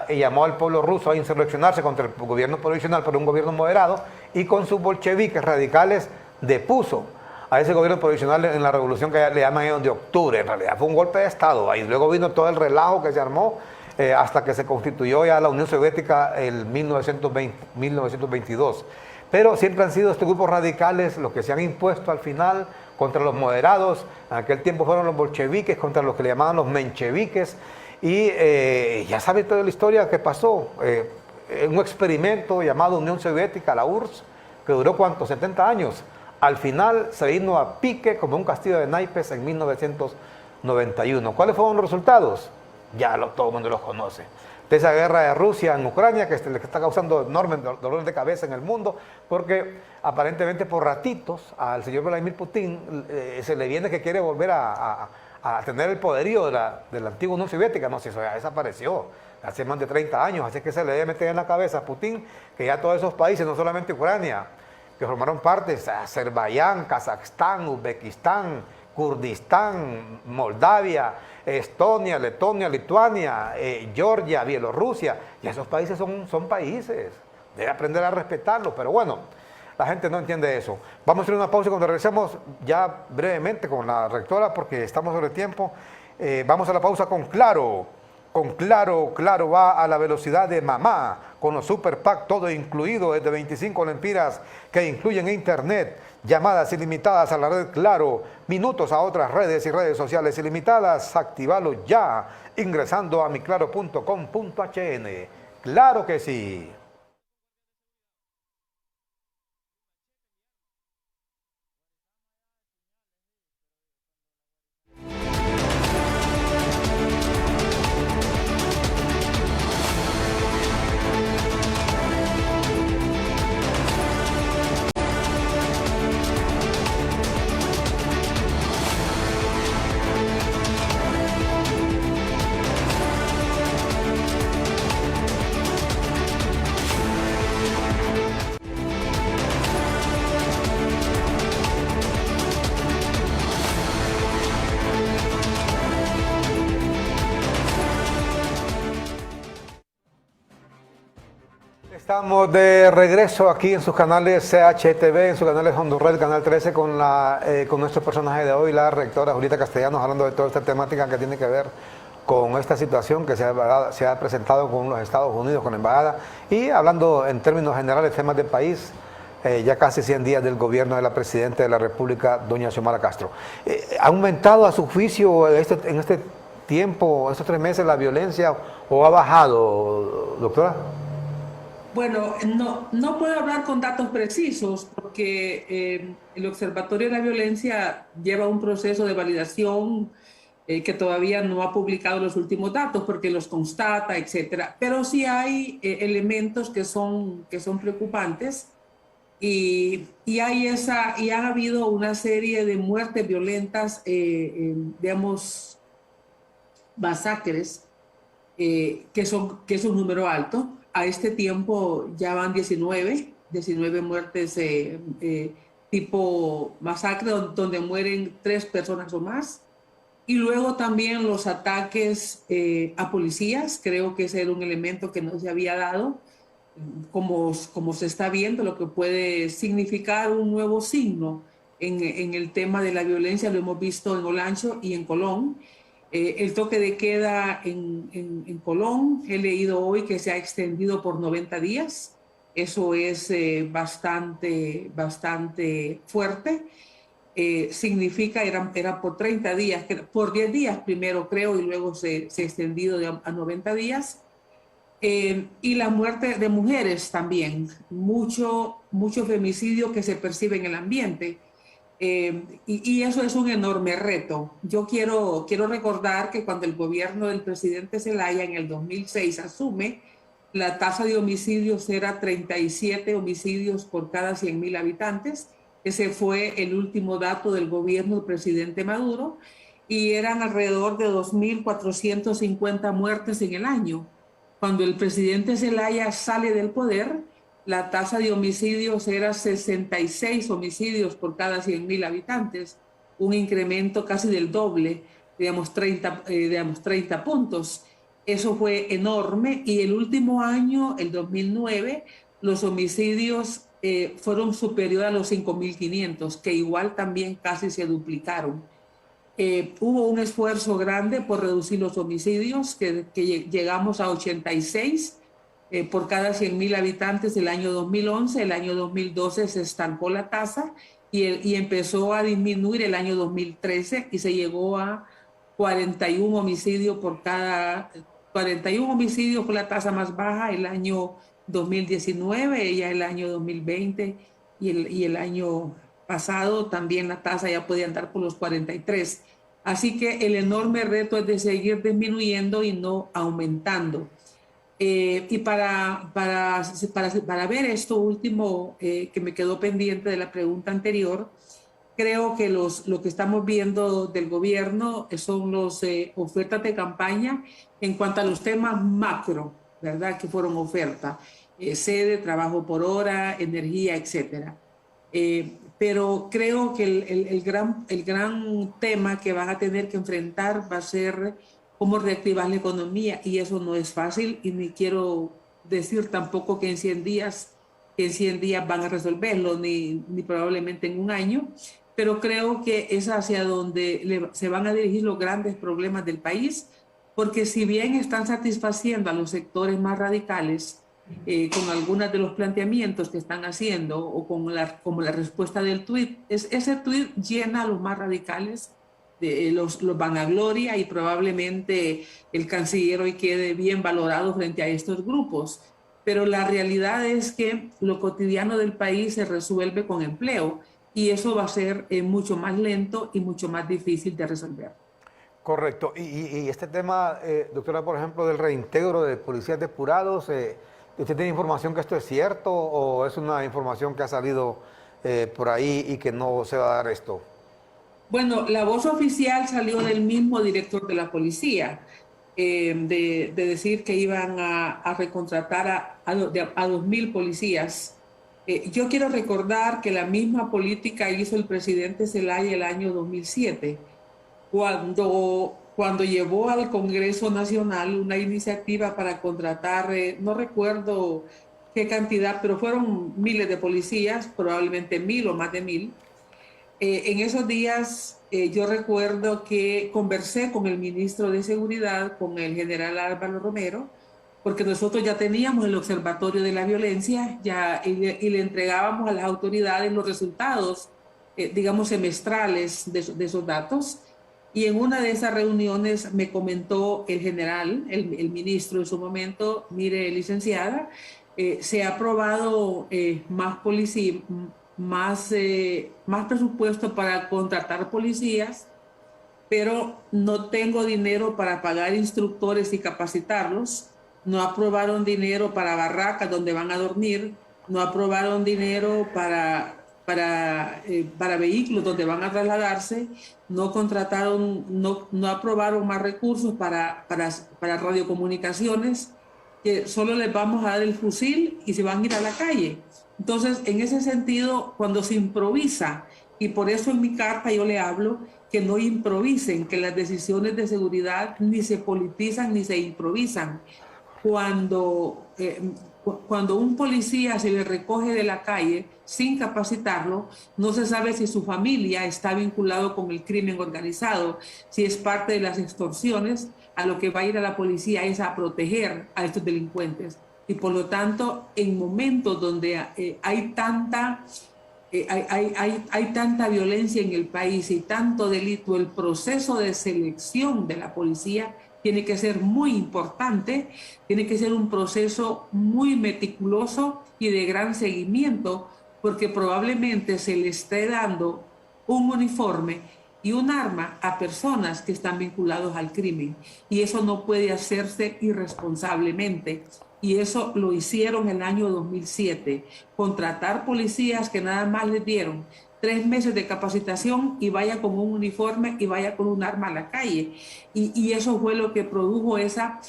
y llamó al pueblo ruso a insurreccionarse contra el gobierno provisional, por un gobierno moderado, y con sus bolcheviques radicales depuso a ese gobierno provisional en la revolución que le llaman ellos de octubre. En realidad fue un golpe de Estado, ahí luego vino todo el relajo que se armó, hasta que se constituyó ya la Unión Soviética en 1922. Pero siempre han sido estos grupos radicales los que se han impuesto al final contra los moderados. En aquel tiempo fueron los bolcheviques contra los que le llamaban los mencheviques. Y ya sabe toda la historia que pasó. Un experimento llamado Unión Soviética, la URSS, que duró ¿cuánto? 70 años. Al final se vino a pique como un castillo de naipes en 1991. ¿Cuáles fueron los resultados? Ya todo el mundo los conoce. De esa guerra de Rusia en Ucrania, que está causando enormes dolores de cabeza en el mundo, porque aparentemente por ratitos al señor Vladimir Putin se le viene que quiere volver a tener el poderío de la antigua Unión Soviética. No, si eso ya desapareció hace más de 30 años, así que se le debe meter en la cabeza a Putin que ya todos esos países, no solamente Ucrania, que formaron parte, Azerbaiyán, Kazajstán, Uzbekistán, Kurdistán, Moldavia, Estonia, Letonia, Lituania, Georgia, Bielorrusia, y esos países son países, debe aprender a respetarlos, pero bueno, la gente no entiende eso. Vamos a hacer una pausa y cuando regresemos ya brevemente con la rectora, porque estamos sobre tiempo, vamos a la pausa con Claro. Con Claro va a la velocidad de mamá, con los Super Pack todo incluido desde 25 lempiras que incluyen internet, llamadas ilimitadas a la red Claro, minutos a otras redes y redes sociales ilimitadas. Actívalo ya ingresando a miclaro.com.hn. ¡Claro que sí! Estamos de regreso aquí en sus canales CHTV, en sus canales Honduras, Canal 13, con nuestro personaje de hoy, la rectora Julieta Castellanos, hablando de toda esta temática que tiene que ver con esta situación que se ha presentado con los Estados Unidos, con la embajada, y hablando en términos generales temas del país, ya casi 100 días del gobierno de la Presidenta de la República, doña Xiomara Castro. ¿Ha aumentado a su juicio en este tiempo, estos 3 meses, la violencia o ha bajado, doctora? Bueno, no puedo hablar con datos precisos porque el Observatorio de la Violencia lleva un proceso de validación que todavía no ha publicado los últimos datos porque los constata, etcétera. Pero sí hay elementos que son preocupantes. Y ha habido una serie de muertes violentas, digamos, masacres, que es un número alto. A este tiempo ya van 19 muertes tipo masacre, donde mueren 3 personas o más. Y luego también los ataques a policías, creo que ese era un elemento que no se había dado, como se está viendo, lo que puede significar un nuevo signo en el tema de la violencia, lo hemos visto en Olancho y en Colón. El toque de queda en Colón, he leído hoy que se ha extendido por 90 días. Eso es bastante fuerte. Significa, era por 30 días, por 10 días primero creo, y luego se ha extendido a 90 días. Y la muerte de mujeres también, mucho femicidio que se percibe en el ambiente. Y eso es un enorme reto. Yo quiero recordar que cuando el gobierno del presidente Zelaya en el 2006 asume, la tasa de homicidios era 37 homicidios por cada 100.000 habitantes. Ese fue el último dato del gobierno del presidente Maduro, y eran alrededor de 2.450 muertes en el año. Cuando el presidente Zelaya sale del poder, la tasa de homicidios era 66 homicidios por cada 100.000 habitantes, un incremento casi del doble, digamos 30 puntos. Eso fue enorme, y el último año, el 2009, los homicidios fueron superiores a los 5.500, que igual también casi se duplicaron. Hubo un esfuerzo grande por reducir los homicidios, que llegamos a 86 por cada 100.000 habitantes el año 2011. El año 2012 se estancó la tasa y empezó a disminuir el año 2013, y se llegó a 41 homicidios por cada... 41 homicidios fue la tasa más baja el año 2019, ya el año 2020 y el año pasado también la tasa ya podía andar por los 43. Así que el enorme reto es de seguir disminuyendo y no aumentando. Y para ver esto último que me quedó pendiente de la pregunta anterior, creo que lo que estamos viendo del gobierno son las ofertas de campaña en cuanto a los temas macro, ¿verdad? Que fueron ofertas, sede, trabajo por hora, energía, etcétera. Pero creo que el gran tema que van a tener que enfrentar va a ser cómo reactivar la economía, y eso no es fácil, y ni quiero decir tampoco que en 100 días, van a resolverlo, ni probablemente en un año, pero creo que es hacia donde se van a dirigir los grandes problemas del país, porque si bien están satisfaciendo a los sectores más radicales, con algunos de los planteamientos que están haciendo, o como la respuesta del tuit, ese tuit llena a los más radicales, los vanagloria, y probablemente el canciller hoy quede bien valorado frente a estos grupos. Pero la realidad es que lo cotidiano del país se resuelve con empleo, y eso va a ser mucho más lento y mucho más difícil de resolver. Correcto. Y este tema, doctora, por ejemplo, del reintegro de policías depurados, ¿usted tiene información que esto es cierto, o es una información que ha salido por ahí y que no se va a dar esto? Bueno, la voz oficial salió del mismo director de la policía, de decir que iban a recontratar a 2.000 policías. Yo quiero recordar que la misma política hizo el presidente Zelaya el año 2007, cuando llevó al Congreso Nacional una iniciativa para contratar, no recuerdo qué cantidad, pero fueron miles de policías, probablemente 1.000 o más de 1.000. En esos días yo recuerdo que conversé con el ministro de Seguridad, con el general Álvaro Romero, porque nosotros ya teníamos el Observatorio de la Violencia y le entregábamos a las autoridades los resultados, digamos, semestrales de esos datos. Y en una de esas reuniones me comentó el general, el ministro en su momento: mire, licenciada, se ha aprobado más presupuesto para contratar policías, pero no tengo dinero para pagar instructores y capacitarlos. No aprobaron dinero para barracas donde van a dormir, no aprobaron dinero para vehículos donde van a trasladarse, no contrataron, no aprobaron más recursos para radiocomunicaciones, que solo les vamos a dar el fusil y se van a ir a la calle. Entonces, en ese sentido, cuando se improvisa, y por eso en mi carta yo le hablo que no improvisen, que las decisiones de seguridad ni se politizan ni se improvisan. Cuando, cuando un policía se le recoge de la calle sin capacitarlo, no se sabe si su familia está vinculado con el crimen organizado, si es parte de las extorsiones. A lo que va a ir a la policía es a proteger a estos delincuentes. Y por lo tanto, en momentos donde hay tanta violencia en el país y tanto delito, el proceso de selección de la policía tiene que ser muy importante, tiene que ser un proceso muy meticuloso y de gran seguimiento, porque probablemente se le esté dando un uniforme y un arma a personas que están vinculados al crimen. Y eso no puede hacerse irresponsablemente. Y eso lo hicieron en el año 2007. Contratar policías que nada más les dieron 3 meses de capacitación y vaya con un uniforme y vaya con un arma a la calle. Y eso fue lo que produjo esa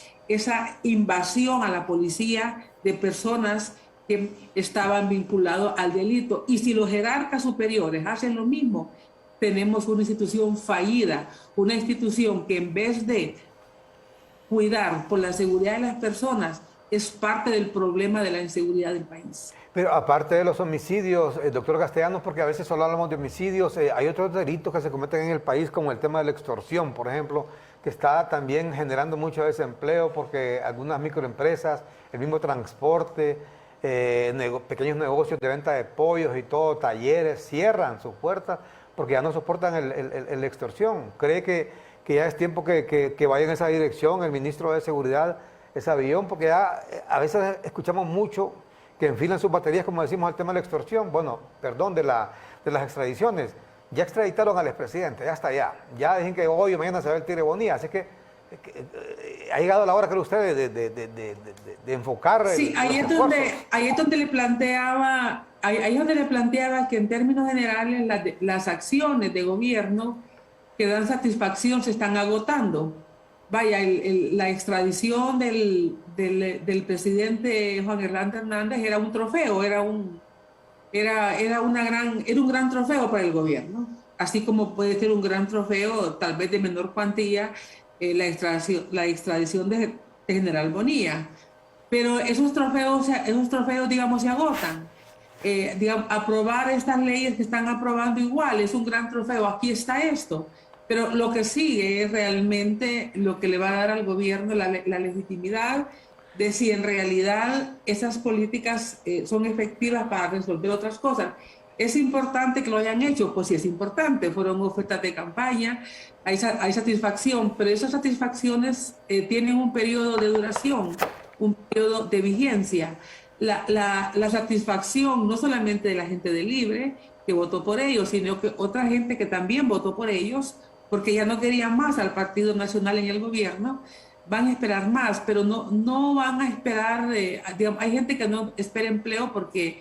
invasión a la policía de personas que estaban vinculados al delito. Y si los jerarcas superiores hacen lo mismo, tenemos una institución fallida, una institución que en vez de cuidar por la seguridad de las personas, es parte del problema de la inseguridad del país. Pero aparte de los homicidios, doctor Castellanos, porque a veces solo hablamos de homicidios, hay otros delitos que se cometen en el país, como el tema de la extorsión, por ejemplo, que está también generando mucho desempleo porque algunas microempresas, el mismo transporte, pequeños negocios de venta de pollos y todo, talleres, cierran sus puertas porque ya no soportan la extorsión. ¿Cree que ya es tiempo que vaya en esa dirección el ministro de Seguridad, ese avión? Porque ya a veces escuchamos mucho que enfilan sus baterías, como decimos, al tema de la extorsión, bueno, perdón, de las extradiciones. Ya extraditaron al expresidente, ya está allá. Ya dicen que hoy o mañana se va el Tigre Bonilla, así que ha llegado la hora, creo usted, de enfocar. Sí, ahí es donde le planteaba, ahí es donde le planteaba que en términos generales las acciones de gobierno que dan satisfacción se están agotando. Vaya, la extradición del presidente Juan Orlando Hernández era un trofeo, era un gran trofeo para el gobierno, así como puede ser un gran trofeo, tal vez de menor cuantía, la extradición de General Bonilla. Pero esos trofeos, digamos, se agotan. Digamos, aprobar estas leyes que están aprobando igual es un gran trofeo. Aquí está esto. Pero lo que sigue es realmente lo que le va a dar al gobierno la legitimidad de si en realidad esas políticas son efectivas para resolver otras cosas. ¿Es importante que lo hayan hecho? Pues sí, es importante. Fueron ofertas de campaña, hay satisfacción, pero esas satisfacciones tienen un periodo de duración, un periodo de vigencia. La satisfacción no solamente de la gente de Libre, que votó por ellos, sino que otra gente que también votó por ellos, porque ya no querían más al Partido Nacional en el gobierno, van a esperar más, pero no van a esperar, digamos, hay gente que no espera empleo porque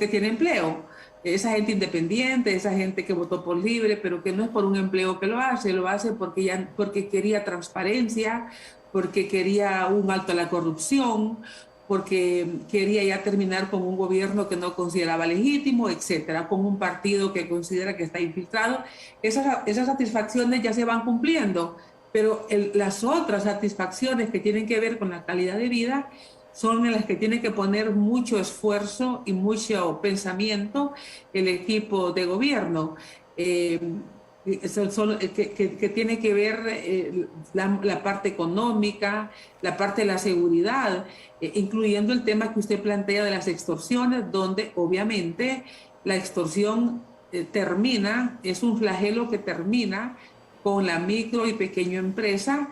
tiene empleo. Esa gente independiente, esa gente que votó por Libre, pero que no es por un empleo que lo hace porque quería transparencia, porque quería un alto a la corrupción, porque quería ya terminar con un gobierno que no consideraba legítimo, etcétera, con un partido que considera que está infiltrado. Esas satisfacciones ya se van cumpliendo, pero las otras satisfacciones que tienen que ver con la calidad de vida son en las que tiene que poner mucho esfuerzo y mucho pensamiento el equipo de gobierno. Que tiene que ver la parte económica, la parte de la seguridad, incluyendo el tema que usted plantea de las extorsiones, donde obviamente la extorsión es un flagelo que termina con la micro y pequeña empresa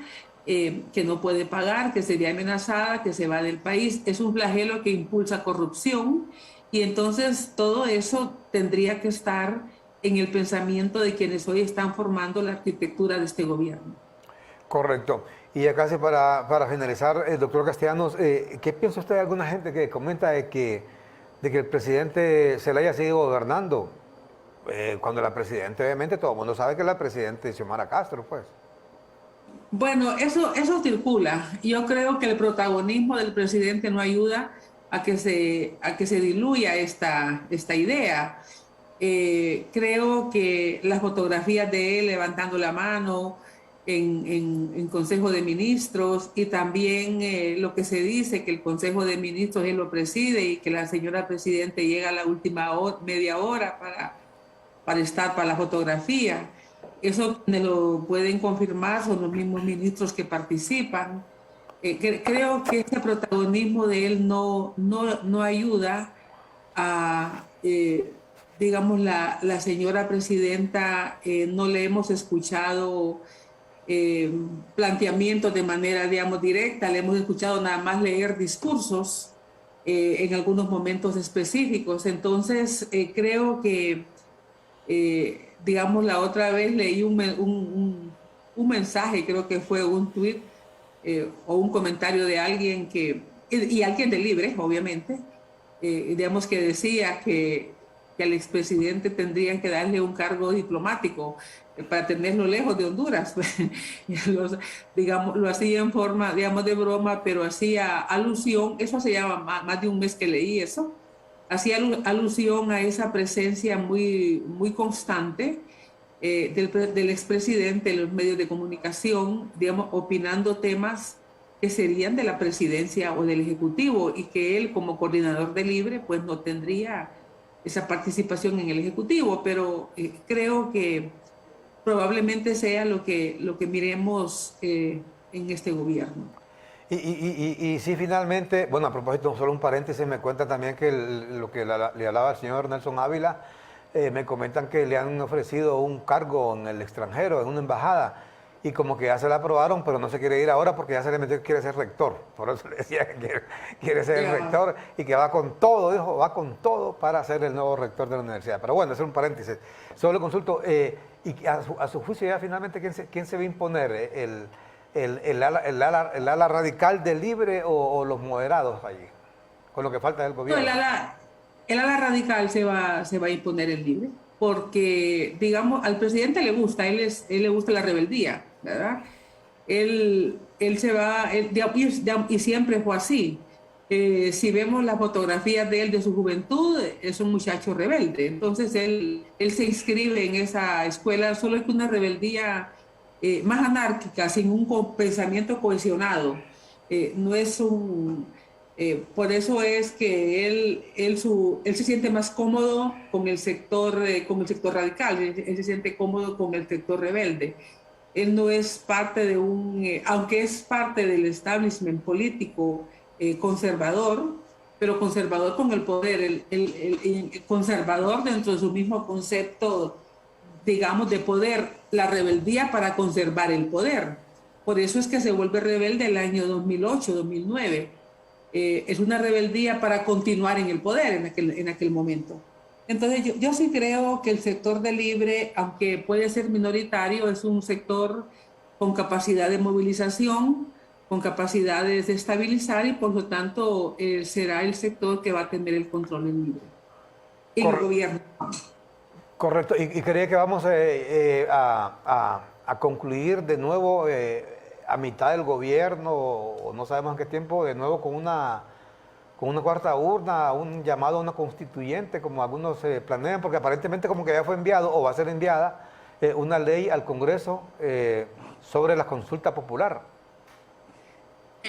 que no puede pagar, que se ve amenazada, que se va del país. Es un flagelo que impulsa corrupción y entonces todo eso tendría que estar en el pensamiento de quienes hoy están formando la arquitectura de este gobierno. Correcto. Y ya casi para finalizar, doctor Castellanos, ¿qué piensa usted de alguna gente que comenta de que de que el presidente Zelaya sigue gobernando. Cuando la presidenta, obviamente, todo el mundo sabe que es la presidenta Xiomara Castro, pues. Bueno, eso circula. Yo creo que el protagonismo del presidente no ayuda a que se diluya esta idea. Creo que las fotografías de él levantando la mano en Consejo de Ministros y también lo que se dice que el Consejo de Ministros él lo preside y que la señora presidente llega a la última media hora para estar para la fotografía. Eso me lo pueden confirmar, son los mismos ministros que participan. Creo que este protagonismo de él no ayuda a, digamos, la señora presidenta, no le hemos escuchado planteamientos de manera, digamos, directa, le hemos escuchado nada más leer discursos en algunos momentos específicos. Entonces, creo que digamos, la otra vez leí un mensaje, creo que fue un tweet o un comentario de alguien y alguien de Libre, obviamente, digamos que decía que al expresidente tendrían que darle un cargo diplomático para tenerlo lejos de Honduras. Digamos, lo hacía en forma, digamos, de broma, pero hacía alusión, eso se llama más de un mes que leí eso, hacía alusión a esa presencia muy constante del expresidente en los medios de comunicación, digamos, opinando temas que serían de la presidencia o del Ejecutivo y que él como coordinador de Libre pues no tendría esa participación en el Ejecutivo, pero creo que probablemente sea lo que miremos en este gobierno. Y sí, finalmente, bueno, a propósito, solo un paréntesis, me cuentan también que lo que le hablaba el señor Nelson Ávila, me comentan que le han ofrecido un cargo en el extranjero, en una embajada, y como que ya se la aprobaron, pero no se quiere ir ahora porque ya se le metió que quiere ser rector. Por eso le decía que quiere ser el rector y que va con todo, dijo, va con todo para ser el nuevo rector de la universidad. Pero bueno, eso es un paréntesis. Solo le consulto, y a su juicio ya finalmente, ¿quién se va a imponer? ¿El ala radical del Libre o los moderados allí? Con lo que falta del No, gobierno. el ala radical se va a imponer el Libre, porque, digamos, al presidente le gusta, él le gusta la rebeldía, ¿verdad? Él se va, y siempre fue así. Si vemos las fotografías de él de su juventud, es un muchacho rebelde. Entonces él se inscribe en esa escuela, solo que una rebeldía más anárquica, sin un pensamiento cohesionado. No es por eso es que él se siente más cómodo con el sector radical, él se siente cómodo con el sector rebelde. Él no es parte de aunque es parte del establishment político conservador, pero conservador con el poder, el conservador dentro de su mismo concepto, digamos, de poder, la rebeldía para conservar el poder. Por eso es que se vuelve rebelde el año 2008, 2009. Es una rebeldía para continuar en el poder en aquel momento. Entonces yo sí creo que el sector de Libre, aunque puede ser minoritario, es un sector con capacidad de movilización, con capacidad de estabilizar y por lo tanto será el sector que va a tener el control en Libre, en el gobierno. Correcto, y creía que vamos a concluir de nuevo a mitad del gobierno, o no sabemos en qué tiempo, de nuevo con una cuarta urna, un llamado a una constituyente, como algunos planean, porque aparentemente como que ya fue enviado o va a ser enviada una ley al Congreso sobre la consulta popular.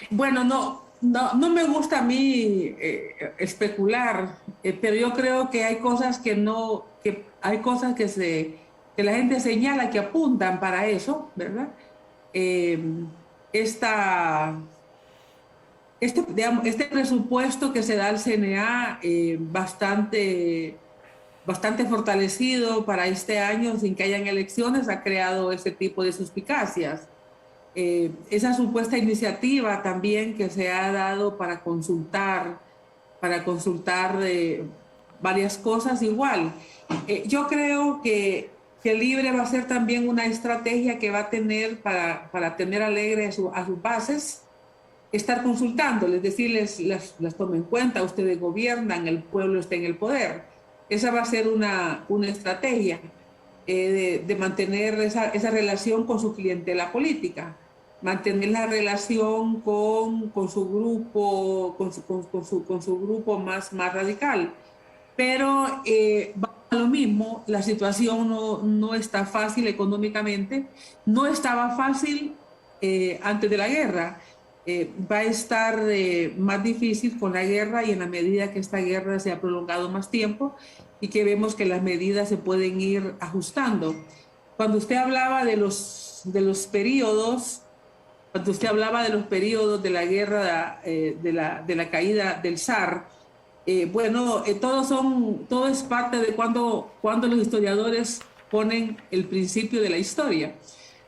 Bueno, no me gusta a mí especular, pero yo creo que hay cosas que hay cosas que la gente señala que apuntan para eso, ¿verdad? Esta digamos, este presupuesto que se da al CNA bastante fortalecido para este año sin que hayan elecciones ha creado ese tipo de suspicacias. Esa supuesta iniciativa también que se ha dado para consultar varias cosas igual. Yo creo que Libre va a ser también una estrategia que va a tener para tener alegre a sus bases, estar consultándoles, decirles, las tomen en cuenta, ustedes gobiernan, el pueblo está en el poder. Esa va a ser una estrategia de mantener esa relación con su clientela política, mantener la relación con su grupo, con su grupo más radical. Pero va a lo mismo, la situación no está fácil económicamente, no estaba fácil antes de la guerra. Va a estar más difícil con la guerra, y en la medida que esta guerra se ha prolongado más tiempo y que vemos que las medidas se pueden ir ajustando. Cuando usted hablaba de los periodos, cuando usted hablaba de los periodos de la guerra, de la caída del zar, bueno, todo es parte de cuando los historiadores ponen el principio de la historia.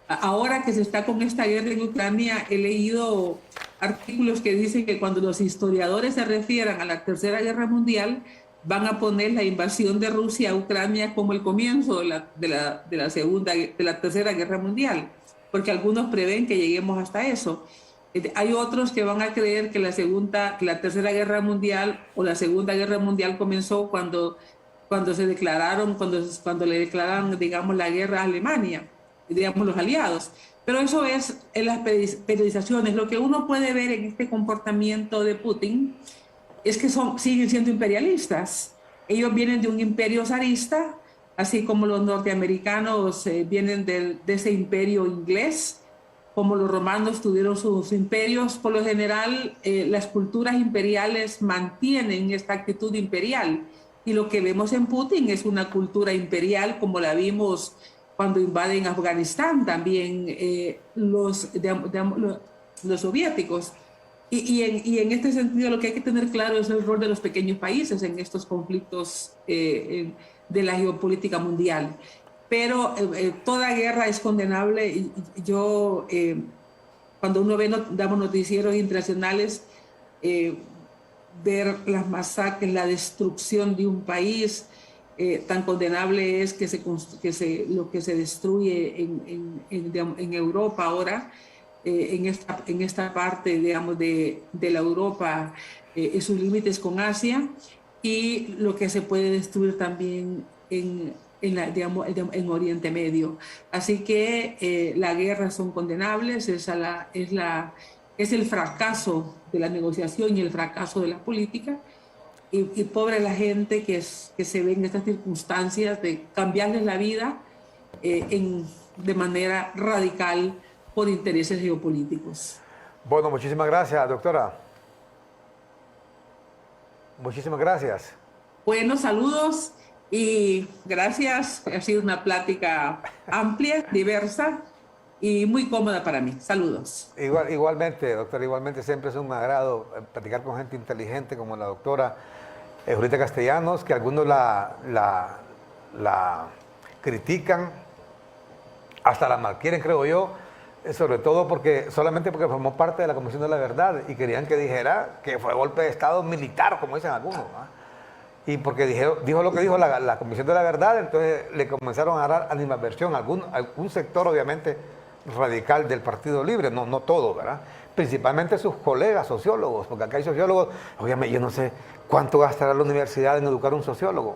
Ahora que se está con esta guerra en Ucrania, he leído artículos que dicen que cuando los historiadores se refieran a la Tercera Guerra Mundial, van a poner la invasión de Rusia a Ucrania como el comienzo de la Tercera Guerra Mundial, porque algunos prevén que lleguemos hasta eso. Hay otros que van a creer que la Tercera Guerra Mundial o la Segunda Guerra Mundial comenzó cuando le declararon, digamos, la guerra a Alemania, digamos, los aliados. Pero eso es en las periodizaciones. Lo que uno puede ver en este comportamiento de Putin es que siguen siendo imperialistas. Ellos vienen de un imperio zarista, así como los norteamericanos vienen de ese imperio inglés, como los romanos tuvieron sus imperios. Por lo general, las culturas imperiales mantienen esta actitud imperial. Y lo que vemos en Putin es una cultura imperial, como la vimos cuando invaden Afganistán también los soviéticos. Y en este sentido, lo que hay que tener claro es el rol de los pequeños países en estos conflictos de la geopolítica mundial. Pero toda guerra es condenable. Yo, cuando uno ve, damos noticieros internacionales, ver las masacres, la destrucción de un país, tan condenable es lo que se destruye en Europa ahora, en esta parte, digamos, de la Europa, en sus límites con Asia, y lo que se puede destruir también en Oriente Medio. Así que las guerras son condenables, es el fracaso de la negociación y el fracaso de la política, y pobre la gente que se ve en estas circunstancias de cambiarles la vida de manera radical por intereses geopolíticos. Bueno, muchísimas gracias, doctora. Muchísimas gracias. Bueno, saludos y gracias. Ha sido una plática amplia, diversa y muy cómoda para mí. Saludos. Igualmente, doctora, igualmente siempre es un agrado platicar con gente inteligente como la doctora Julieta Castellanos, que algunos la critican, hasta la malquieren, creo yo, sobre todo solamente porque formó parte de la Comisión de la Verdad y querían que dijera que fue golpe de Estado militar, como dicen algunos, ¿no? Y porque dijo lo que dijo la Comisión de la Verdad, entonces le comenzaron a dar animadversión a algún sector, obviamente, radical del Partido Libre, no todo, ¿verdad? Principalmente sus colegas sociólogos, porque acá hay sociólogos, obviamente yo no sé cuánto gastará la universidad en educar a un sociólogo.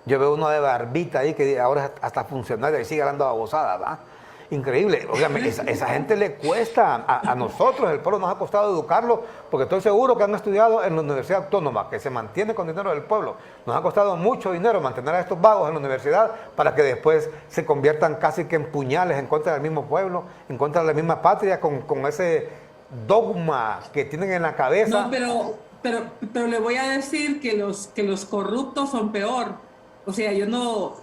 Yo veo uno de barbita ahí que ahora es hasta funcionario y sigue hablando babosada, ¿verdad? Increíble. Obviamente, esa gente le cuesta a nosotros, el pueblo nos ha costado educarlo, porque estoy seguro que han estudiado en la Universidad Autónoma, que se mantiene con dinero del pueblo. Nos ha costado mucho dinero mantener a estos vagos en la universidad para que después se conviertan casi que en puñales en contra del mismo pueblo, en contra de la misma patria, con ese dogma que tienen en la cabeza. No, pero le voy a decir que los corruptos son peor. O sea, yo no,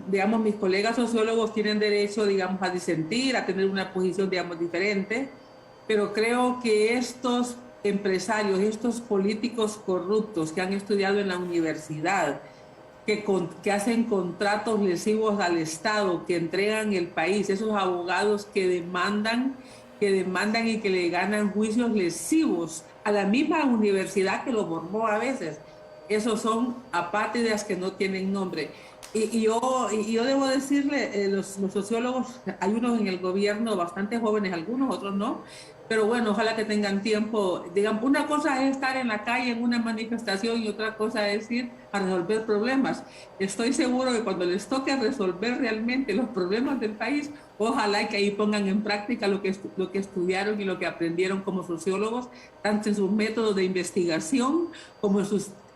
digamos, mis colegas sociólogos tienen derecho, digamos, a disentir, a tener una posición, digamos, diferente, pero creo que estos empresarios, estos políticos corruptos que han estudiado en la universidad, que hacen contratos lesivos al Estado, que entregan el país, esos abogados que demandan y que le ganan juicios lesivos a la misma universidad que lo formó a veces. Esos son apátridas que no tienen nombre. Y yo debo decirle, los sociólogos, hay unos en el gobierno bastante jóvenes, algunos, otros no, pero bueno, ojalá que tengan tiempo. Digamos, una cosa es estar en la calle en una manifestación y otra cosa es ir a resolver problemas. Estoy seguro que cuando les toque resolver realmente los problemas del país, ojalá que ahí pongan en práctica lo que estudiaron y lo que aprendieron como sociólogos, tanto en sus métodos de investigación como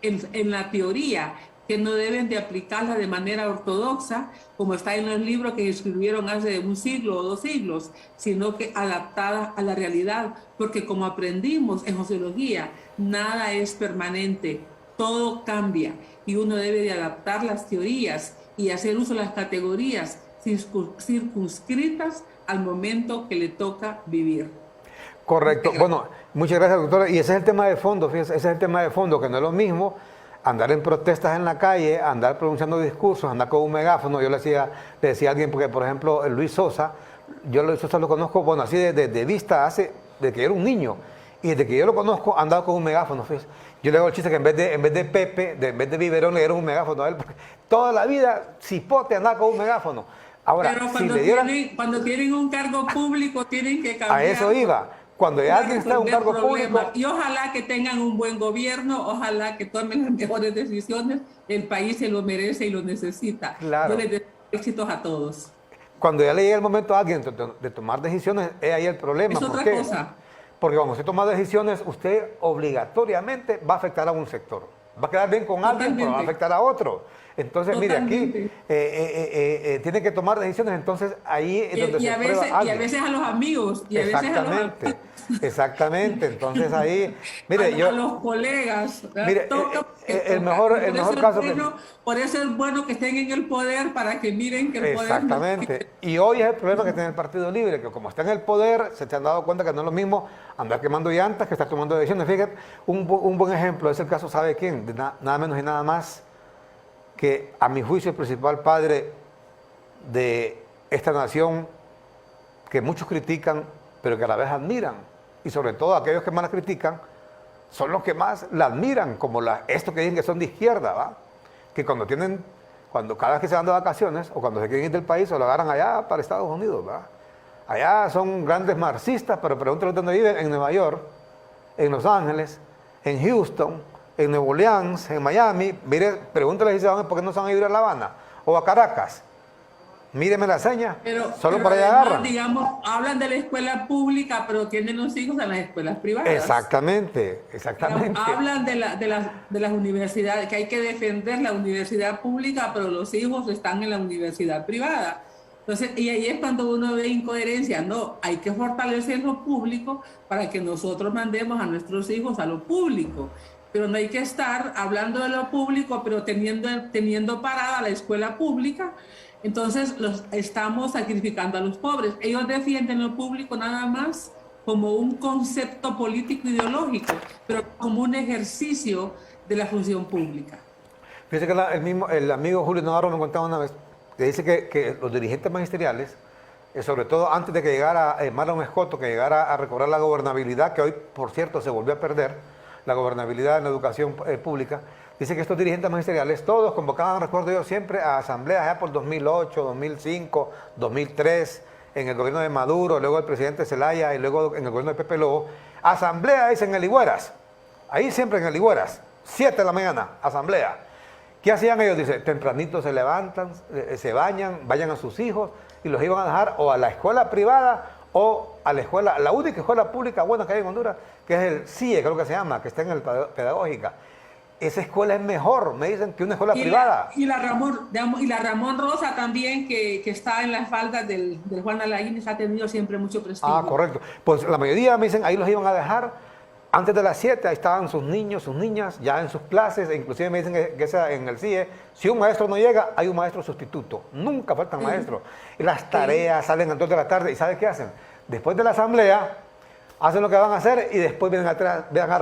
en la teoría, que no deben de aplicarla de manera ortodoxa, como está en los libros que escribieron hace un siglo o 2 siglos, sino que adaptada a la realidad, porque como aprendimos en sociología, nada es permanente, todo cambia y uno debe de adaptar las teorías y hacer uso de las categorías circunscritas al momento que le toca vivir. Correcto. Bueno, muchas gracias, doctora. Y ese es el tema de fondo, fíjese, ese es el tema de fondo, que no es lo mismo andar en protestas en la calle, andar pronunciando discursos, andar con un megáfono. Yo le decía a alguien, porque por ejemplo Luis Sosa, yo a Luis Sosa lo conozco, bueno, así de vista de que yo era un niño. Y desde que yo lo conozco, andaba con un megáfono, fíjese. Yo le hago el chiste que en vez de Pepe, en vez de biberón, le dieron un megáfono a él, porque toda la vida, cipote, andaba con un megáfono. Ahora, pero si le dieran... cuando tienen un cargo público, tienen que cambiar. A eso iba. Cuando alguien está en un cargo público... Y ojalá que tengan un buen gobierno, ojalá que tomen las mejores decisiones. El país se lo merece y lo necesita. Claro. Yo les deseo éxitos a todos. Cuando ya le llega el momento a alguien de tomar decisiones, es ahí el problema. Es otra cosa. Porque cuando usted toma decisiones, usted obligatoriamente va a afectar a un sector. Va a quedar bien con alguien, pero va a afectar a otro. Entonces, mire, aquí tiene que tomar decisiones, entonces ahí es donde se prueba alguien. Y a veces a los amigos. Y a exactamente, veces a los exactamente. Entonces ahí, mire, a los colegas. Mire, el mejor caso por eso es bueno que estén en el poder, para que miren que el poder... Exactamente. Y hoy es el problema que tiene el Partido Libre, que como está en el poder, se han dado cuenta que no es lo mismo andar quemando llantas que estar tomando decisiones. Fíjate, un buen ejemplo es el caso, ¿sabe quién? De nada menos y nada más que, a mi juicio, el principal padre de esta nación, que muchos critican, pero que a la vez admiran. Y sobre todo aquellos que más la critican, son los que más la admiran, como estos que dicen que son de izquierda, ¿va? Que cuando cada vez que se van de vacaciones, o cuando se quieren ir del país, o lo agarran allá para Estados Unidos, ¿va? Allá son grandes marxistas, pero pregúntale dónde viven: en Nueva York, en Los Ángeles, en Houston, en Nueva Orleans, en Miami. Mire, pregúntale si se van, ¿por qué no se van a ir a La Habana o a Caracas? Míreme la seña, solo para allá agarran. Digamos, hablan de la escuela pública, pero tienen los hijos en las escuelas privadas. Exactamente, exactamente. Digamos, hablan de las universidades, que hay que defender la universidad pública, pero los hijos están en la universidad privada. Entonces, y ahí es cuando uno ve incoherencia. No, hay que fortalecer lo público para que nosotros mandemos a nuestros hijos a lo público. Pero no hay que estar hablando de lo público, pero teniendo parada la escuela pública. Entonces estamos sacrificando a los pobres. Ellos defienden lo público nada más como un concepto político ideológico, pero como un ejercicio de la función pública. Fíjese que el amigo Julio Navarro me contaba una vez, que dice que los dirigentes magisteriales, sobre todo antes de que llegara Marlon Escoto, que llegara a recobrar la gobernabilidad, que hoy, por cierto, se volvió a perder, la gobernabilidad en la educación pública, dice que estos dirigentes magisteriales todos convocaban, recuerdo yo, siempre a asambleas ya por 2008, 2005, 2003, en el gobierno de Maduro, luego el presidente Zelaya y luego en el gobierno de Pepe Lobo. Asamblea es en el Higueras, ahí siempre en el Higueras, 7 de la mañana, asamblea. ¿Qué hacían ellos? Dice, tempranito se levantan, se bañan, vayan a sus hijos y los iban a dejar o a la escuela privada o a la escuela, la única escuela pública buena que hay en Honduras, que es el CIE, creo que se llama, que está en el pedagógica. Esa escuela es mejor, me dicen, que una escuela privada. Y la Ramón Rosa también, que está en las faldas del Juan Alaínez, ha tenido siempre mucho prestigio. Ah, correcto. Pues la mayoría me dicen, ahí los iban a dejar antes de las 7, ahí estaban sus niños, sus niñas, ya en sus clases, e inclusive me dicen que en el CIE, si un maestro no llega, hay un maestro sustituto. Nunca faltan maestros. Y las tareas salen a las 2 de la tarde, ¿y ¿sabe qué hacen? Después de la asamblea, hacen lo que van a hacer y después vienen atrás, van a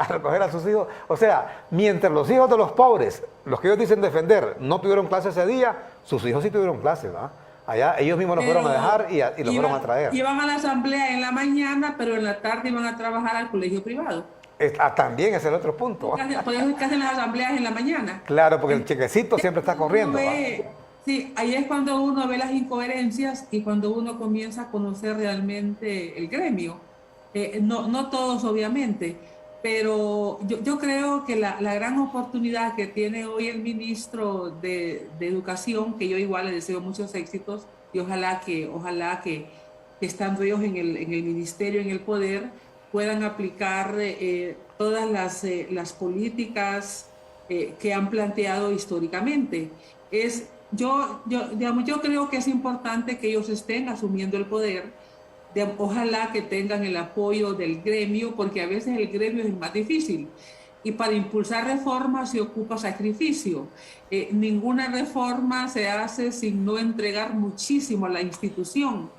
recoger a sus hijos. O sea, mientras los hijos de los pobres, los que ellos dicen defender, no tuvieron clases ese día, sus hijos sí tuvieron clases, ¿no? Allá ellos mismos los fueron a dejar y los fueron a traer. Iban a la asamblea en la mañana, pero en la tarde iban a trabajar al colegio privado. También es el otro punto. Por eso es que hacen las asambleas en la mañana. Claro, porque el chequecito siempre está corriendo. Sí, ahí es cuando uno ve las incoherencias y cuando uno comienza a conocer realmente el gremio. No todos, obviamente, pero yo creo que la gran oportunidad que tiene hoy el ministro de Educación, que yo igual le deseo muchos éxitos y ojalá que estando ellos en el ministerio, en el poder, puedan aplicar todas las políticas que han planteado históricamente. Digamos, yo creo que es importante que ellos estén asumiendo el poder. Ojalá que tengan el apoyo del gremio, porque a veces el gremio es más difícil. Y para impulsar reformas se ocupa sacrificio. Ninguna reforma se hace sin no entregar muchísimo a la institución.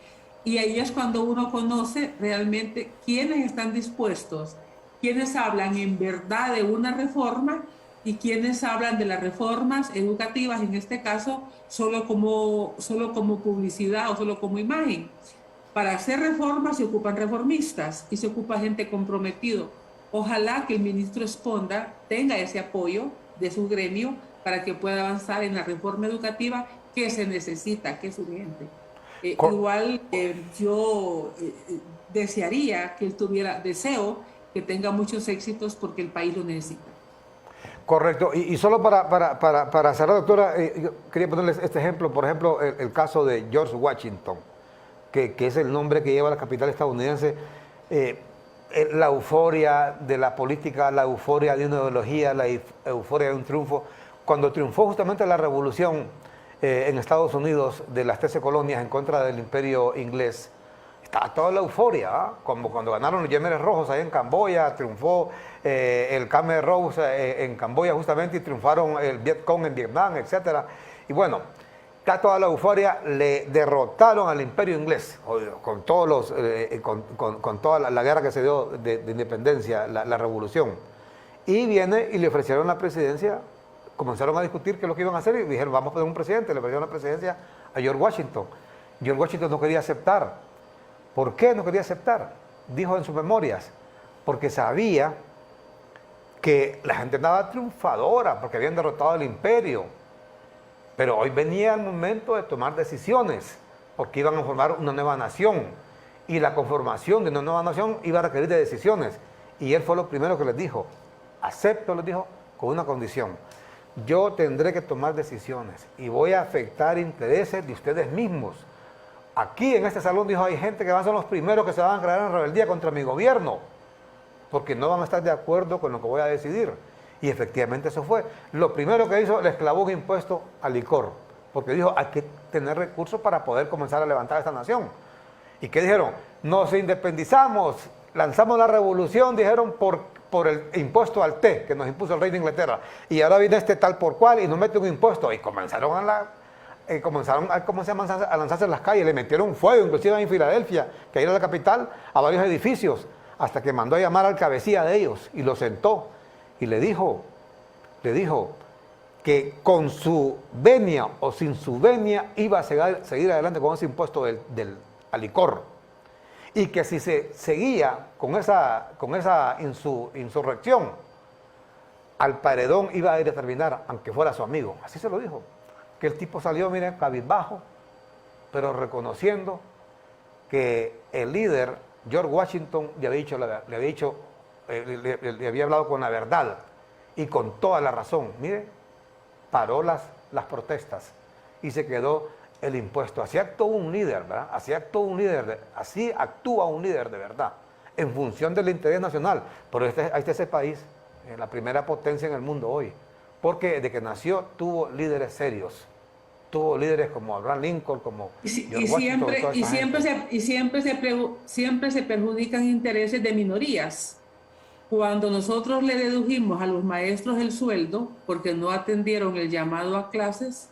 Y ahí es cuando uno conoce realmente quiénes están dispuestos, quiénes hablan en verdad de una reforma y quienes hablan de las reformas educativas, en este caso, solo como publicidad o solo como imagen. Para hacer reformas se ocupan reformistas y se ocupa gente comprometido. Ojalá que el ministro Esponda tenga ese apoyo de su gremio para que pueda avanzar en la reforma educativa que se necesita, que es urgente. Igual yo desearía que él deseo que tenga muchos éxitos porque el país lo necesita. Correcto. Y solo para cerrar, doctora, yo quería ponerles este ejemplo, por ejemplo, el caso de George Washington, que es el nombre que lleva la capital estadounidense. La euforia de la política, la euforia de una ideología, la euforia de un triunfo. Cuando triunfó justamente la revolución en Estados Unidos de las 13 colonias en contra del imperio inglés, estaba toda la euforia, como cuando ganaron los Yemeres Rojos ahí en Camboya, triunfó el Khmer Rouge en Camboya justamente y triunfaron el Viet Cong en Vietnam, etc. Y bueno, está toda la euforia, le derrotaron al imperio inglés con todos con toda la guerra que se dio de independencia, la revolución. Y viene y le ofrecieron la presidencia, comenzaron a discutir qué es lo que iban a hacer y dijeron, vamos a poner un presidente, le ofrecieron la presidencia a George Washington. George Washington no quería aceptar. ¿Por qué no quería aceptar? Dijo en sus memorias, porque sabía que la gente andaba triunfadora, porque habían derrotado al imperio. Pero hoy venía el momento de tomar decisiones, porque iban a formar una nueva nación. Y la conformación de una nueva nación iba a requerir de decisiones. Y él fue lo primero que les dijo. Acepto, les dijo, con una condición. Yo tendré que tomar decisiones y voy a afectar intereses de ustedes mismos. Aquí en este salón dijo, hay gente que van a ser los primeros que se van a crear en rebeldía contra mi gobierno, porque no van a estar de acuerdo con lo que voy a decidir. Y efectivamente eso fue. Lo primero que hizo, les clavó un impuesto al licor, porque dijo, hay que tener recursos para poder comenzar a levantar esta nación. ¿Y qué dijeron? Nos independizamos, lanzamos la revolución, dijeron, por el impuesto al té que nos impuso el rey de Inglaterra. Y ahora viene este tal por cual y nos mete un impuesto. Y comenzaron a lanzarse en las calles, le metieron fuego, inclusive en Filadelfia, que era la capital, a varios edificios, hasta que mandó a llamar al cabecilla de ellos y lo sentó y le dijo que con su venia o sin su venia iba a seguir adelante con ese impuesto al licor, y que si se seguía con esa insurrección, al paredón iba a ir a terminar, aunque fuera su amigo. Así se lo dijo. Que el tipo salió, miren, cabizbajo, pero reconociendo que el líder, George Washington, le había hablado con la verdad y con toda la razón. Mire, paró las protestas y se quedó el impuesto. Así actuó un líder, ¿verdad? Así actúa un líder de verdad, en función del interés nacional. Pero ahí está ese país, la primera potencia en el mundo hoy, porque desde que nació tuvo líderes serios. Tuvo líderes como Abraham Lincoln, como siempre se perjudican intereses de minorías. Cuando nosotros le dedujimos a los maestros el sueldo, porque no atendieron el llamado a clases,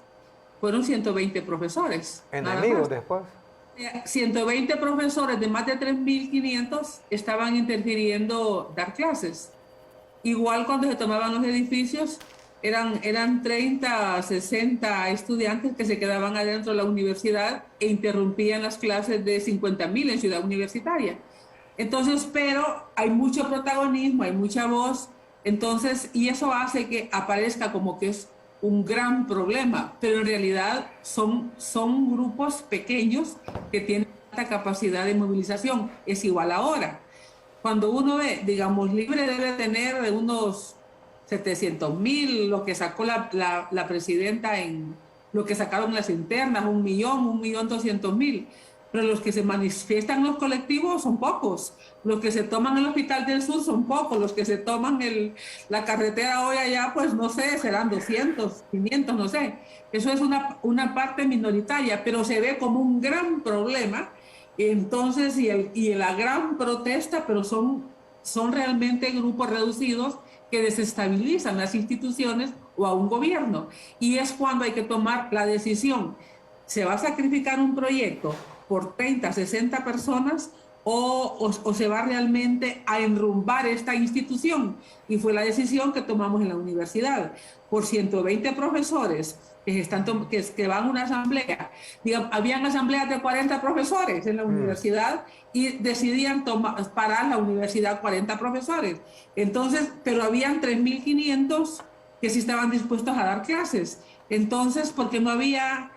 fueron 120 profesores. Enemigos después. 120 profesores de más de 3.500 estaban interfiriendo dar clases. Igual cuando se tomaban los edificios, eran 30, 60 estudiantes que se quedaban adentro de la universidad e interrumpían las clases de 50.000 en Ciudad Universitaria. Entonces, pero hay mucho protagonismo, hay mucha voz, entonces, y eso hace que aparezca como que es un gran problema, pero en realidad son grupos pequeños que tienen alta capacidad de movilización. Es igual ahora. Cuando uno ve, digamos, Libre debe tener de unos 700.000, lo que sacó la presidenta en lo que sacaron las internas, 1.200.000. Pero los que se manifiestan en los colectivos son pocos. Los que se toman el Hospital del Sur son pocos. Los que se toman la carretera hoy allá, pues no sé, serán 200, 500, no sé. Eso es una parte minoritaria, pero se ve como un gran problema. Entonces, y la gran protesta, pero son realmente grupos reducidos que desestabilizan las instituciones o a un gobierno. Y es cuando hay que tomar la decisión. ¿Se va a sacrificar un proyecto por 30, 60 personas o se va realmente a enrumbar esta institución? Y fue la decisión que tomamos en la universidad. Por 120 profesores que van a una asamblea, digamos, habían asambleas de 40 profesores en la universidad y decidían parar la universidad 40 profesores. Entonces, pero habían 3.500 que sí estaban dispuestos a dar clases. Entonces, porque no había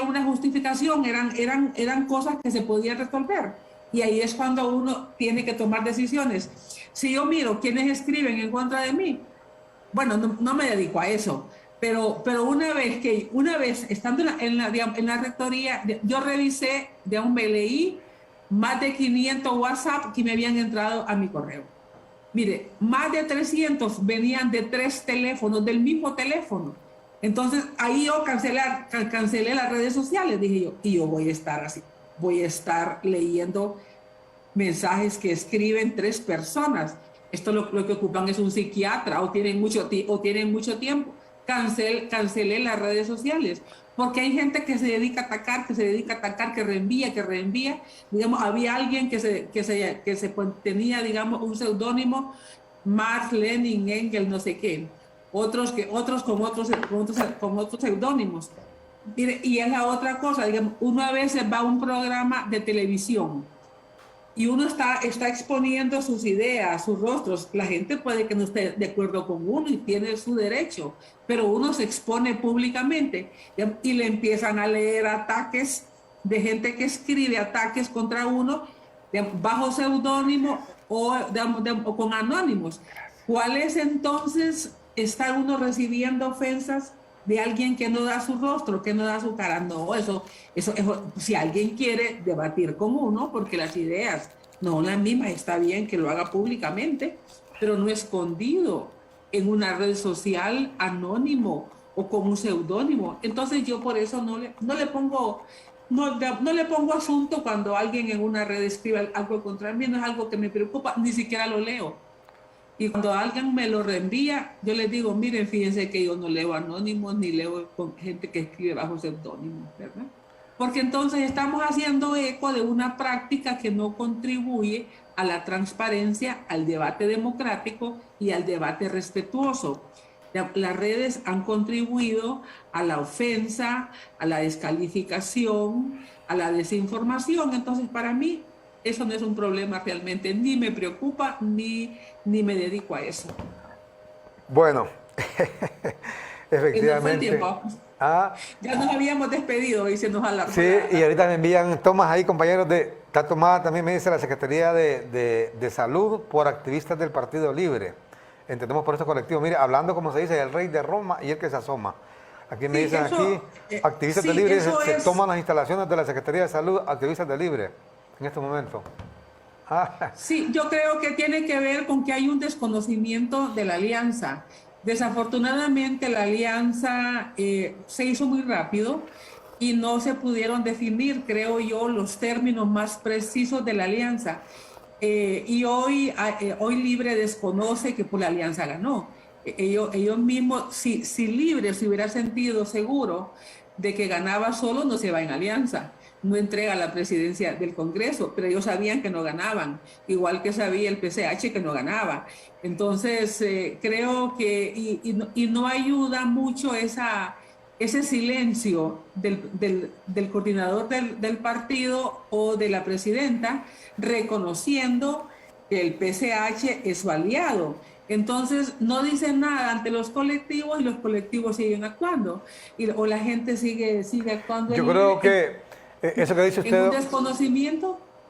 una justificación, eran cosas que se podían resolver. Y ahí es cuando uno tiene que tomar decisiones. Si yo miro quienes escriben en contra de mí, bueno, no me dedico a eso, pero una vez estando en la rectoría, yo revisé, me leí más de 500 WhatsApp que me habían entrado a mi correo. Mire, más de 300 venían de 3 teléfonos, del mismo teléfono. Entonces, ahí yo cancelé las redes sociales, dije yo, y yo voy a estar así, voy a estar leyendo mensajes que escriben 3 personas. Esto lo que ocupan es un psiquiatra o tienen mucho tiempo. Cancelé las redes sociales, porque hay gente que se dedica a atacar, que reenvía. Digamos, había alguien que tenía, digamos, un seudónimo, Marx, Lenin, Engels, no sé qué. Otros con otros seudónimos. Y es la otra cosa, digamos, uno a veces va a un programa de televisión y uno está exponiendo sus ideas, sus rostros. La gente puede que no esté de acuerdo con uno y tiene su derecho, pero uno se expone públicamente y le empiezan a leer ataques de gente que escribe ataques contra uno bajo seudónimo o con anónimos. ¿Cuál es entonces estar uno recibiendo ofensas de alguien que no da su rostro, que no da su cara? No, eso, si alguien quiere debatir con uno, porque las ideas no las mismas, está bien que lo haga públicamente, pero no escondido en una red social anónimo o con un seudónimo. Entonces yo por eso no le pongo asunto cuando alguien en una red escribe algo contra mí, no es algo que me preocupa, ni siquiera lo leo. Y cuando alguien me lo reenvía, yo les digo, miren, fíjense que yo no leo anónimos ni leo con gente que escribe bajo seudónimos, ¿verdad? Porque entonces estamos haciendo eco de una práctica que no contribuye a la transparencia, al debate democrático y al debate respetuoso. Las redes han contribuido a la ofensa, a la descalificación, a la desinformación. Entonces, para mí, eso no es un problema realmente, ni me preocupa, ni me dedico a eso. Bueno, efectivamente. No fue el tiempo. Ya nos habíamos despedido y se nos alargó. Sí, y ahorita me envían tomas ahí, compañeros, está tomada también, me dice la Secretaría de Salud por activistas del Partido Libre. Entendemos por este colectivo. Mire, hablando como se dice, el rey de Roma y el que se asoma. Aquí me dicen activistas de Libre, se toman las instalaciones de la Secretaría de Salud, activistas de Libre, en este momento. Sí, yo creo que tiene que ver con que hay un desconocimiento de la alianza. Desafortunadamente la alianza se hizo muy rápido y no se pudieron definir, creo yo, los términos más precisos de la alianza. Y hoy Libre desconoce que por la alianza ganó. Ellos mismos, si Libre se hubiera sentido seguro de que ganaba solo, no se va en alianza, no entrega la presidencia del Congreso, pero ellos sabían que no ganaban, igual que sabía el PCH que no ganaba. Entonces, creo que, y no ayuda mucho esa ese silencio del coordinador del partido o de la presidenta reconociendo que el PCH es su aliado. Entonces no dicen nada ante los colectivos y los colectivos siguen actuando o la gente sigue actuando. Yo creo que eso que dice usted...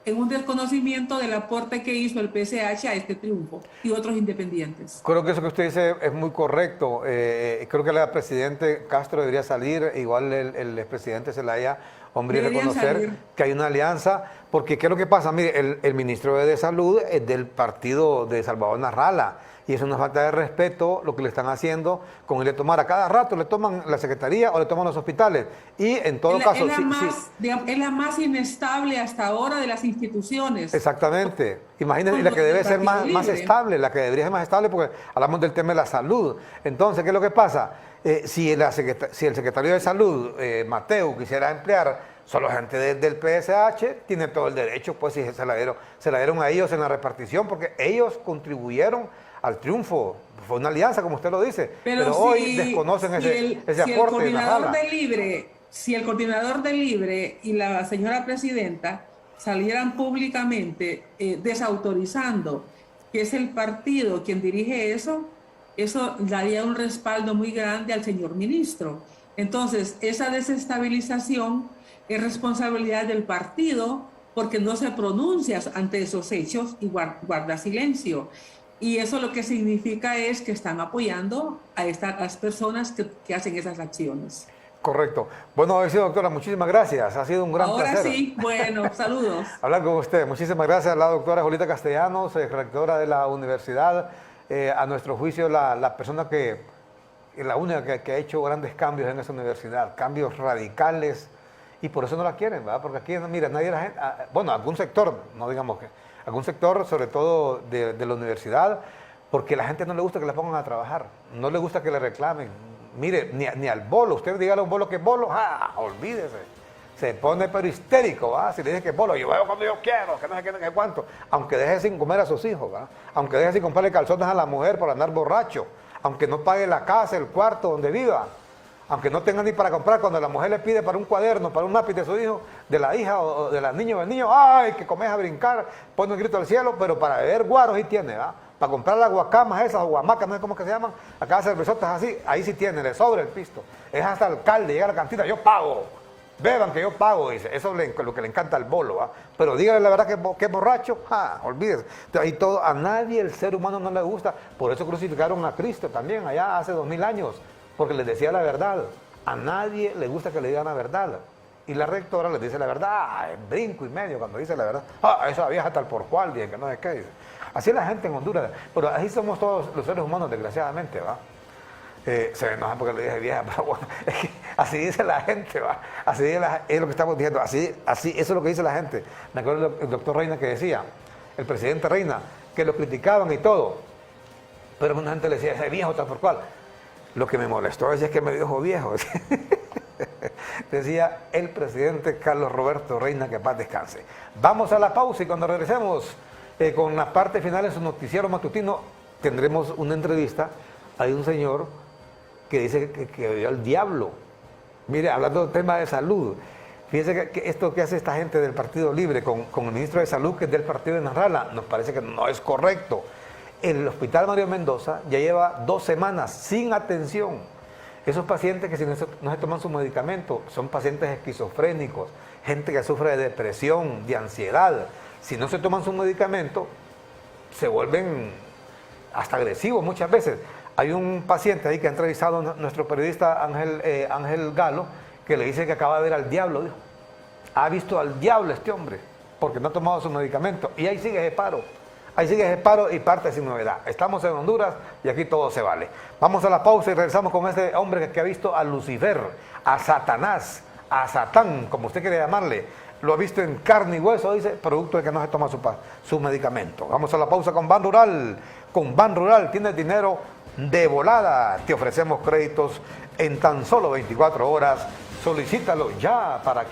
En un desconocimiento del aporte que hizo el PCH a este triunfo y otros independientes. Creo que eso que usted dice es muy correcto. Creo que el presidente Castro debería salir, igual el expresidente Zelaya, hombre, y reconocer que hay una alianza, porque ¿qué es lo que pasa? Mire, el ministro de Salud es del partido de Salvador Narrala, y es una falta de respeto lo que le están haciendo con el de tomar a cada rato, le toman la secretaría o le toman los hospitales. Y en todo caso... Es la más inestable hasta ahora de las instituciones. Exactamente. Imagínense, la que debe ser más estable, la que debería ser más estable, porque hablamos del tema de la salud. Entonces, ¿qué es lo que pasa? Si el secretario de Salud, Mateo, quisiera emplear solo gente del PSH, tiene todo el derecho, pues si se la dieron a ellos en la repartición, porque ellos contribuyeron al triunfo. Fue una alianza, como usted lo dice, pero hoy desconocen ese aporte de Narrala. Si el coordinador de Libre y la señora presidenta salieran públicamente desautorizando que es el partido quien dirige eso daría un respaldo muy grande al señor ministro. Entonces, esa desestabilización es responsabilidad del partido porque no se pronuncia ante esos hechos y guarda silencio. Y eso lo que significa es que están apoyando a las personas que hacen esas acciones. Correcto. Bueno, doctora, muchísimas gracias. Ha sido un gran placer. Ahora sí, bueno, saludos. Hablar con usted. Muchísimas gracias a la doctora Julieta Castellanos, rectora de la universidad. A nuestro juicio, la persona que es la única que ha hecho grandes cambios en esa universidad, cambios radicales, y por eso no la quieren, ¿verdad? Porque aquí, mira, nadie la gente, bueno, algún sector, no digamos que, algún sector, sobre todo de la universidad, porque a la gente no le gusta que la pongan a trabajar, no le gusta que le reclamen. Mire, ni al bolo, usted dígale a un bolo que es bolo, olvídese. Se pone pero histérico, ¿va? Si le dice que es bolo, yo veo cuando yo quiero, que no sé qué, no sé cuánto. Aunque deje sin comer a sus hijos, ¿va? Aunque deje sin comprarle calzones a la mujer por andar borracho. Aunque no pague la casa, el cuarto donde viva. Aunque no tenga ni para comprar, cuando la mujer le pide para un cuaderno, para un lápiz de su hijo, de la hija o de la niña o del niño, ¡ay, que comes a brincar! Pone un grito al cielo, pero para beber guaros sí tiene, ¿va? Para comprar las guacamas esas, o guamacas, no sé cómo que se llaman, acá cervezotas así, ahí sí tiene, le sobra el pisto. Es hasta el alcalde, llega a la cantina, yo pago. Beban que yo pago, dice. Eso es lo que le encanta al bolo, ¿va? Pero dígale la verdad que es borracho, olvídese. Entonces, ahí todo, a nadie el ser humano no le gusta. Por eso crucificaron a Cristo también allá hace 2000 años, porque les decía la verdad. A nadie le gusta que le digan la verdad. Y la rectora les dice la verdad, en brinco y medio cuando dice la verdad. Esa vieja tal por cual, dicen que no sé qué. Dice. Así es la gente en Honduras. Pero así somos todos los seres humanos, desgraciadamente, ¿va? Se enoja porque le dije vieja, pero bueno, es que así dice la gente, ¿va? Así es lo que estamos diciendo, así, eso es lo que dice la gente. Me acuerdo el doctor Reina que decía, el presidente Reina, que lo criticaban y todo, pero una gente le decía, ese viejo tal por cual. Lo que me molestó es que me dijo viejo. Decía el presidente Carlos Roberto Reina, que paz descanse. Vamos a la pausa y cuando regresemos con la parte final de su noticiero matutino, tendremos una entrevista. Hay un señor que dice que vio al diablo. Mire, hablando del tema de salud, fíjese que esto que hace esta gente del Partido Libre con el ministro de Salud, que es del partido de Narrala, nos parece que no es correcto. El Hospital Mario Mendoza ya lleva 2 semanas sin atención. Esos pacientes que si no se toman su medicamento son pacientes esquizofrénicos, gente que sufre de depresión, de ansiedad. Si no se toman su medicamento, se vuelven hasta agresivos muchas veces. Hay un paciente ahí que ha entrevistado nuestro periodista Ángel Galo, que le dice que acaba de ver al diablo. Dijo. Ha visto al diablo este hombre, porque no ha tomado su medicamento. Y ahí sigue ese paro. Ahí sigue ese paro y parte sin novedad. Estamos en Honduras y aquí todo se vale. Vamos a la pausa y regresamos con este hombre que ha visto a Lucifer, a Satanás, a Satán, como usted quiere llamarle. Lo ha visto en carne y hueso, dice, producto de que no se toma su medicamento. Vamos a la pausa con Ban Rural. Con Ban Rural tienes dinero de volada. Te ofrecemos créditos en tan solo 24 horas. Solicítalo ya para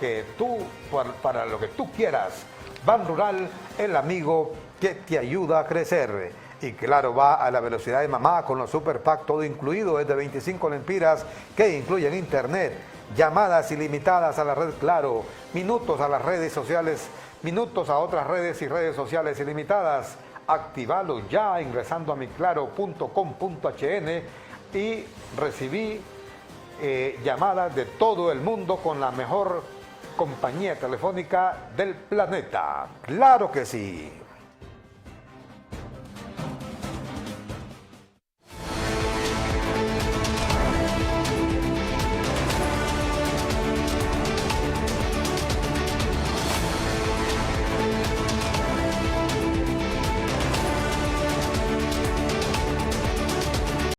lo que tú quieras. Ban Rural, el amigo que te ayuda a crecer. Y claro, va a la velocidad de mamá con los Super Pack, todo incluido, es de 25 lempiras, que incluyen internet, llamadas ilimitadas a la red Claro, minutos a las redes sociales, minutos a otras redes y redes sociales ilimitadas. Activalo ya ingresando a miclaro.com.hn y recibí llamadas de todo el mundo con la mejor compañía telefónica del planeta. ¡Claro que sí!